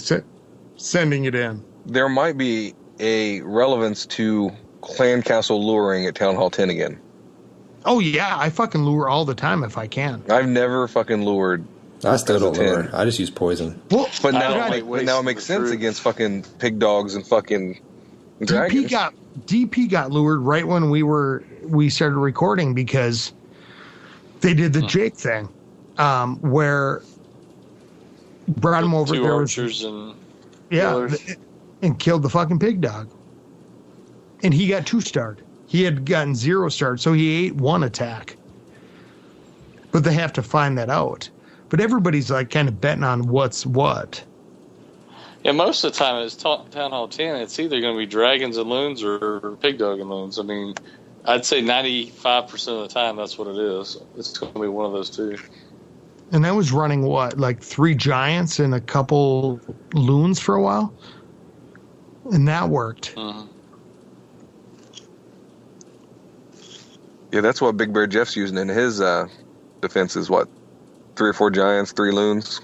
sending it in. There might be a relevance to clan castle luring at Town Hall 10 again. Oh yeah, I fucking lure all the time if I can. I've never fucking lured. I still don't 10. lure. I just use poison. Well, But now, don't now it makes sense against fucking pig dogs and fucking dragons. DP got lured right when we started recording because they did the Jake thing, where brought him over. Two There archers and killers. and killed the fucking pig dog, and he got 2-starred. He had gotten 0-starred, so he ate 1 attack. But they have to find that out. But everybody's like kind of betting on what's what. Yeah, most of the time it's Town Hall 10. It's either going to be dragons and loons or pig dog and loons. I mean, I'd say 95% of the time that's what it is. It's going to be one of those two. And I was running like 3 giants and a couple loons for a while, and that worked. Mm-hmm. Yeah, that's what Big Bear Jeff's using in his defense is what? 3 or 4 giants, 3 loons.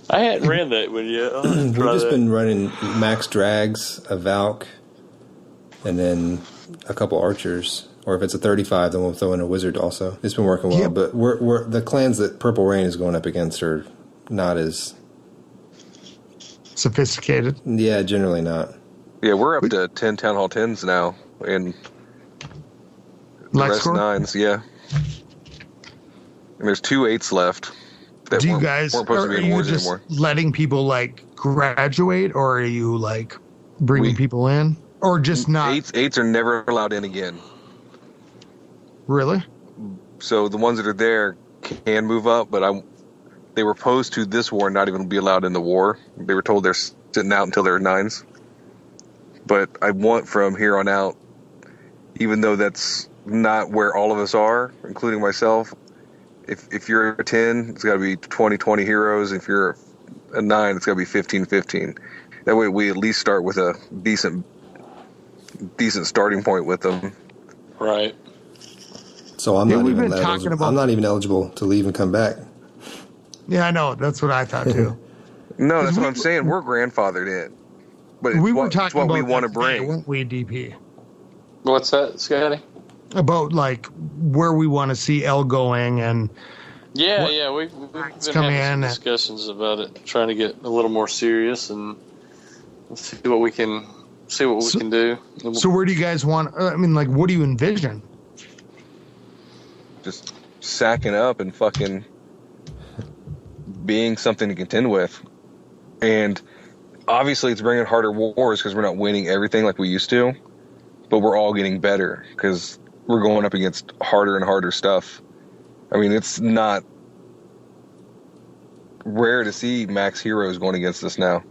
I hadn't ran that one yet. We've just been running max drags, a Valk, and then a couple archers. Or if it's a 35, then we'll throw in a wizard also. It's been working well, Yep. but we're the clans that Purple Rain is going up against are not as Sophisticated. yeah, generally not. Yeah, we're up to 10 Town Hall 10s now, and the Lex rest score? 9s, yeah. And there's 2 8s left. That Do you weren't guys, supposed to are be in you wars just anymore. letting people like graduate, or are you like bringing people in, or just not? 8s are never allowed in again. Really? So the ones that are there can move up, but they were opposed to this war not even be allowed in the war. They were told they're sitting out until they're 9s. But I want from here on out, even though that's not where all of us are, including myself, if you're a 10, it's got to be 20-20 heroes. If you're a 9, it's got to be 15-15. That way we at least start with a decent starting point with them. Right. So I'm Yeah, not we've even been talking about- I'm not even eligible to leave and come back. Yeah, I know. That's what I thought too. No, that's what I'm saying. We're grandfathered in. But it's We were what, talking it's what about we want to that today, bring. weren't we, DP? What's that, Scotty? About like where we want to see L going, and Yeah, we've been come having in some and- discussions about it, trying to get a little more serious and see what we can do. so where do you guys want? I mean, like, what do you envision? Just sacking up and fucking being something to contend with. And obviously it's bringing harder wars because we're not winning everything like we used to, but we're all getting better because we're going up against harder and harder stuff. I mean, it's not rare to see max heroes going against us now.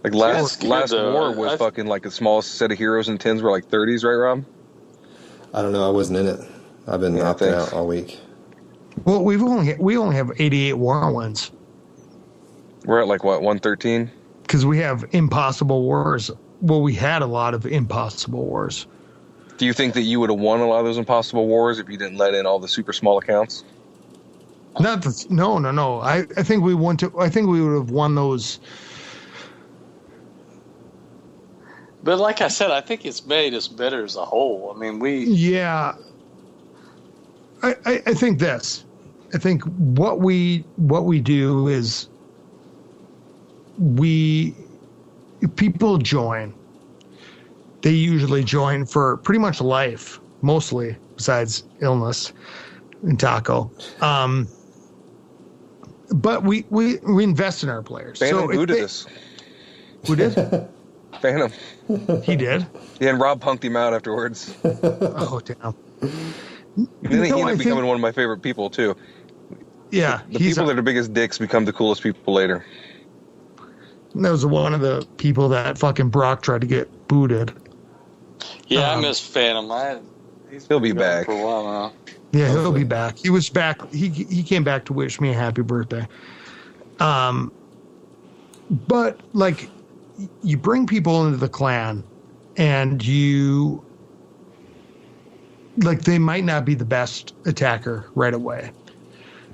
Like last war was fucking like the smallest set of heroes in 10s were like 30s, right, Rob? I don't know. I wasn't in it. I've been opting out all week. Well, we only have 88 war wins. We're at like what, 113? Because we have impossible wars. Well, we had a lot of impossible wars. Do you think that you would have won a lot of those impossible wars if you didn't let in all the super small accounts? No. I think we would have won those. But like I said, I think it's made us better as a whole. I mean, Yeah. I think this. I think what we do is people join. They usually join for pretty much life, mostly, besides illness and taco. But we invest in our players. Phantom booted us. Who did? Phantom. He did? Yeah, and Rob punked him out afterwards. Oh, damn. And then he ended up becoming one of my favorite people, too. Yeah. The people that are biggest dicks become the coolest people later. That was one of the people that fucking Brock tried to get booted. Yeah, I miss Phantom. He'll be back for a while now. Yeah, he'll be back. He was back. He came back to wish me a happy birthday. But like, you bring people into the clan, and you like they might not be the best attacker right away,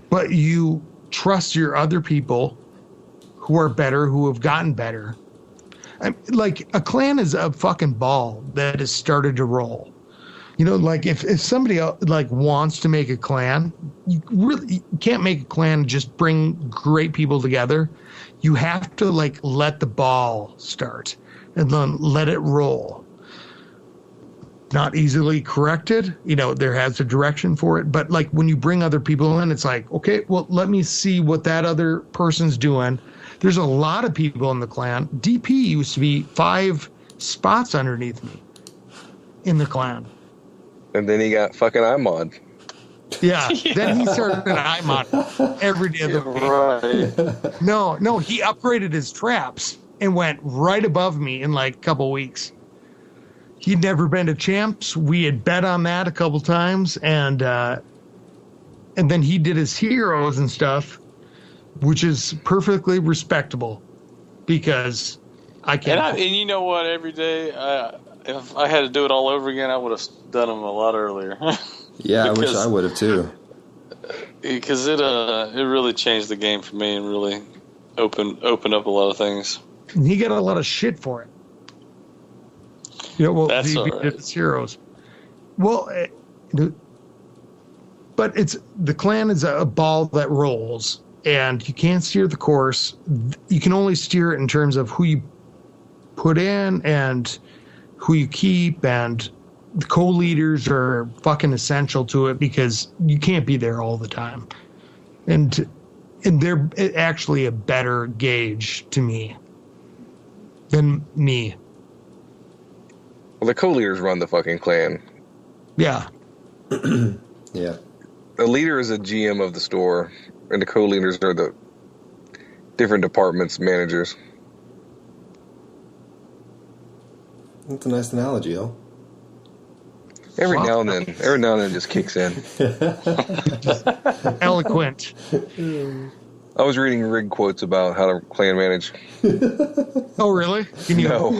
but you trust your other people who are better, who have gotten better. Like a clan is a fucking ball that has started to roll. You know, like if somebody like wants to make a clan, you can't make a clan and just bring great people together. You have to like let the ball start and then let it roll. Not easily corrected. You know, there has a direction for it. But like when you bring other people in, it's like, okay, well, let me see what that other person's doing. There's a lot of people in the clan. DP used to be 5 spots underneath me in the clan. And then he got fucking iMod. Yeah. Then he started an iMod every day of the week. Right. No, he upgraded his traps and went right above me in like a couple weeks. He'd never been to champs. We had bet on that a couple times, and then he did his heroes and stuff, which is perfectly respectable because I can't. And you know what? Every day, if I had to do it all over again, I would have done them a lot earlier. Yeah, I wish I would have too. Because it really changed the game for me and really opened up a lot of things. And he got a lot of shit for it. You know, well, That's he all right. did his heroes. Well, but the clan is a ball that rolls, and you can't steer the course. You can only steer it in terms of who you put in and who you keep, and the co-leaders are fucking essential to it because you can't be there all the time. And they're actually a better gauge to me than me. Well, the co-leaders run the fucking clan. Yeah. Yeah. The leader is a GM of the store, and the co-leaders are the different departments managers. That's a nice analogy, though. Every now and then it just kicks in. Eloquent. I was reading rig quotes about how to clan manage. Oh, really? Can you? No.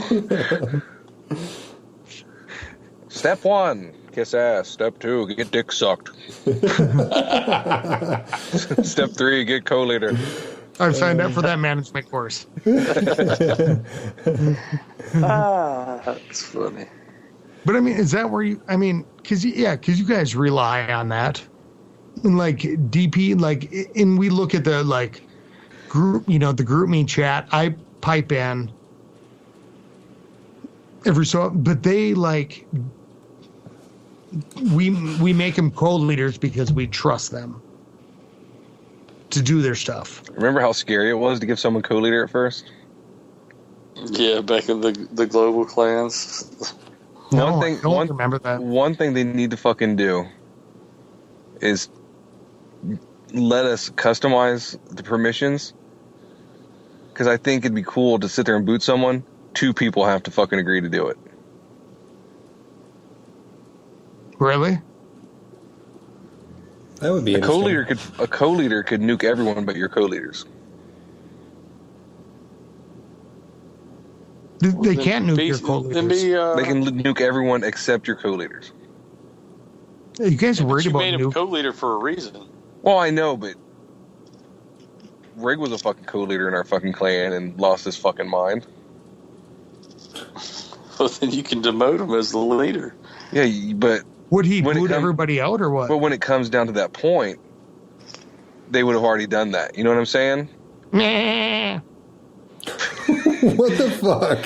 Step 1, kiss ass. Step 2, get dick sucked. Step 3, get co-leader. I've signed up for that management course. That's funny. But I mean, is that where you? I mean, because you guys rely on that, and like DP, like, and we look at the like group, the group me chat. I pipe in every so, but they like we make them co-leaders because we trust them to do their stuff. Remember how scary it was to give someone co-leader at first? Yeah, back in the global clans. I don't remember that. One thing they need to fucking do is let us customize the permissions. Because I think it'd be cool to sit there and boot someone. 2 people have to fucking agree to do it. Really? That would be A interesting. co-leader could nuke everyone but your co-leaders. They can't nuke your Then co-leaders. They can nuke everyone except your co-leaders. You guys but worried you about made him nuke? co-leader for a reason. Well, I know, but Rig was a fucking co-leader in our fucking clan and lost his fucking mind. Well, then you can demote him as the leader. Yeah, but Would he when it boot come- everybody out or what? but when it comes down to that point, they would have already done that. You know what I'm saying? Nah. What the fuck?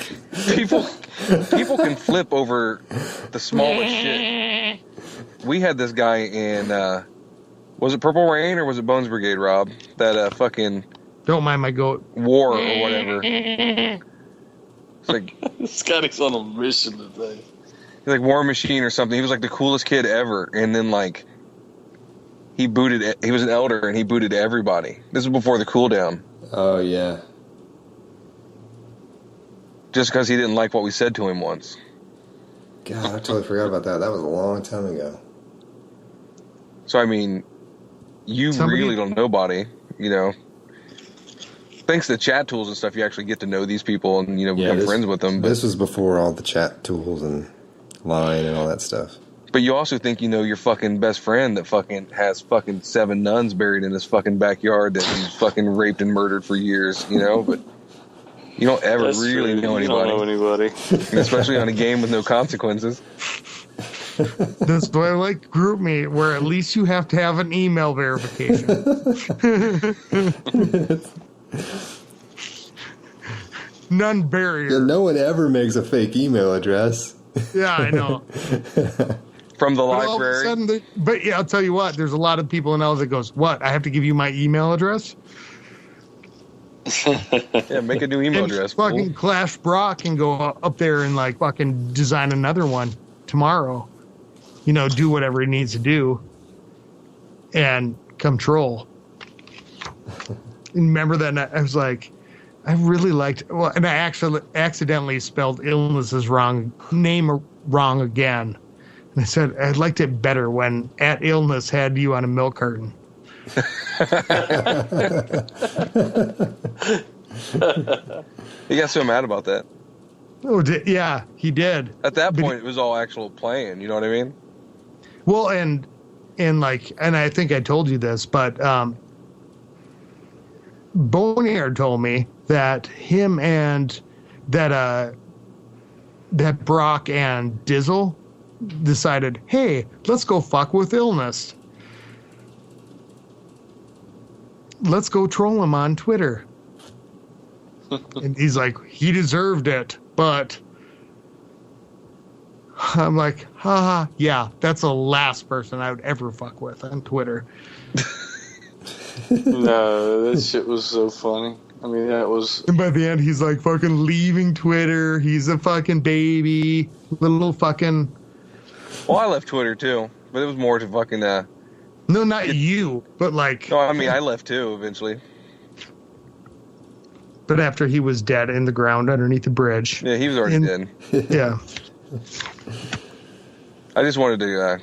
People can flip over the smallest shit. We had this guy in was it Purple Rain or was it Bones Brigade, Rob? That fucking Don't mind my goat. war or whatever. It's like Scotty's on a mission today. he's like War Machine or something. He was like the coolest kid ever, and then like he booted. He was an elder and he booted everybody. This was before the cooldown. Oh yeah. Just because he didn't like what we said to him once. God, I totally forgot about that. That was a long time ago. So I mean, you really don't know nobody, you know. Thanks to chat tools and stuff, you actually get to know these people and become friends with them. But This was before all the chat tools and line and all that stuff. But you also think you know your fucking best friend that fucking has fucking 7 nuns buried in his fucking backyard that he's fucking raped and murdered for years, But you don't ever That's really true. know You anybody. don't know anybody. And especially on a game with no consequences. That's why I like GroupMe, where at least you have to have an email verification. None barrier. Yeah, no one ever makes a fake email address. Yeah, I know. From the But all of a library. sudden, but yeah, I'll tell you what. There's a lot of people now that goes, "What? I have to give you my email address?" Yeah, make a new email And address. fucking fool. Clash Brock can go up there and like fucking design another one tomorrow. Do whatever he needs to do, and come troll. And remember that night, I was like, I really liked. Well, and I actually accidentally spelled illnesses name wrong again. And I said I liked it better when At Illness had you on a milk carton. He got so mad about that. Oh, yeah, he did. At that But point, it was all actual playing. You know what I mean? Well, and I think I told you this, but Boneyard told me that him and that Brock and Dizzle decided, hey, let's go fuck with Illness. Let's go troll him on Twitter. And he's like, he deserved it, but I'm like, haha, yeah, that's the last person I would ever fuck with on Twitter. No, that shit was so funny. I mean, that was. And by the end, he's like fucking leaving Twitter. He's a fucking baby. Little fucking. Well, I left Twitter too, but it was more to fucking. No, not you, but like. No, I mean I left too eventually. But after he was dead in the ground underneath the bridge. Yeah, he was already dead. Yeah. I just wanted to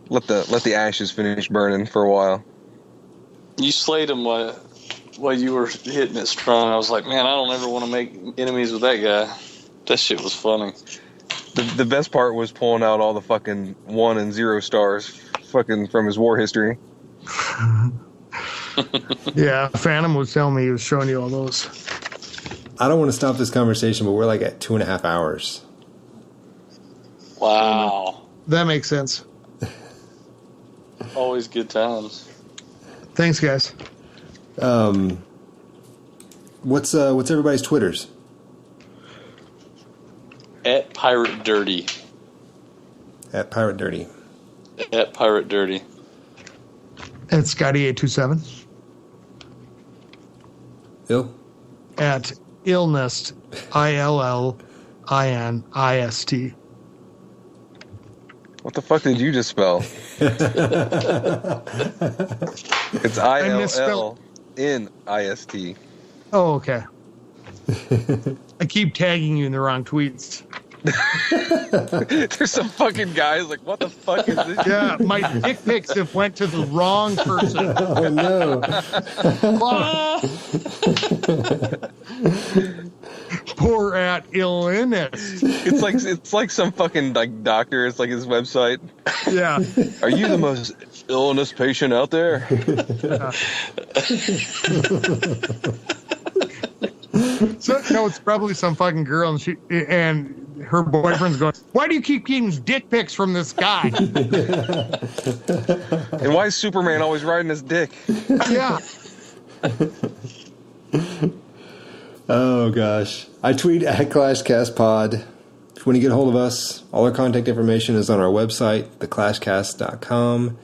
let the ashes finish burning for a while. You slayed him while you were hitting it strong. I was like, man, I don't ever want to make enemies with that guy. That shit was funny. The best part was pulling out all the fucking 1 and 0 stars, fucking from his war history. Yeah, Phantom was telling me he was showing you all those. I don't want to stop this conversation, but we're like at 2.5 hours. Wow. That makes sense. Always good times. Thanks, guys. What's everybody's Twitters? At Pirate Dirty. At Pirate Dirty. At Pirate Dirty. At Scotty827. Ill? At Illnist, ILLINIST. What the fuck did you just spell? It's ILLNIST. Oh, okay. I keep tagging you in the wrong tweets. There's some fucking guys like, what the fuck is this? Yeah, my dick pics have went to the wrong person. Oh no! Poor at illness. It's like some fucking like doctor. It's like his website. Yeah. Are you the most illness patient out there? So no, it's probably some fucking girl, and her boyfriend's going, "Why do you keep getting dick pics from this guy?" And why is Superman always riding his dick? Yeah. Oh gosh, I tweet at ClashCastPod. If you want to get a hold of us, all our contact information is on our website, theclashcast.com,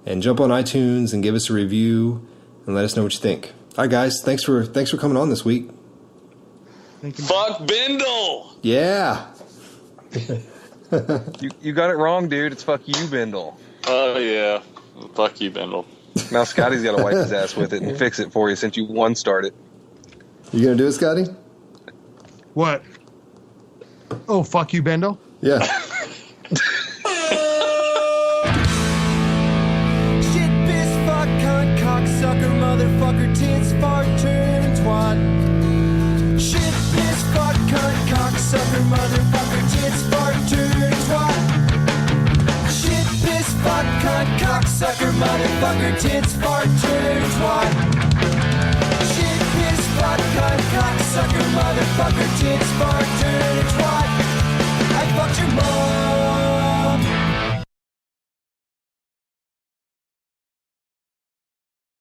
and jump on iTunes and give us a review and let us know what you think. All right, guys, thanks for coming on this week. Fuck Bindle! Yeah. You got it wrong, dude. It's fuck you, Bindle. Oh, yeah. Fuck you, Bindle. Now Scotty's got to wipe his ass with it and fix it for you since you one-starred it. You gonna do it, Scotty? What? Oh, fuck you, Bendel? Yeah. Shit, piss, fuck, cunt, cocksucker, motherfucker, tits, fart, turd, and twat. Shit, piss, fuck, cunt, cocksucker, motherfucker, tits, fart, turd, and twat. Shit, piss, fuck, cunt, cocksucker, motherfucker, tits, fart, turd, and twat. Shit, piss, fuck, cunt, cocksucker, motherfucker, tits, fart, turd,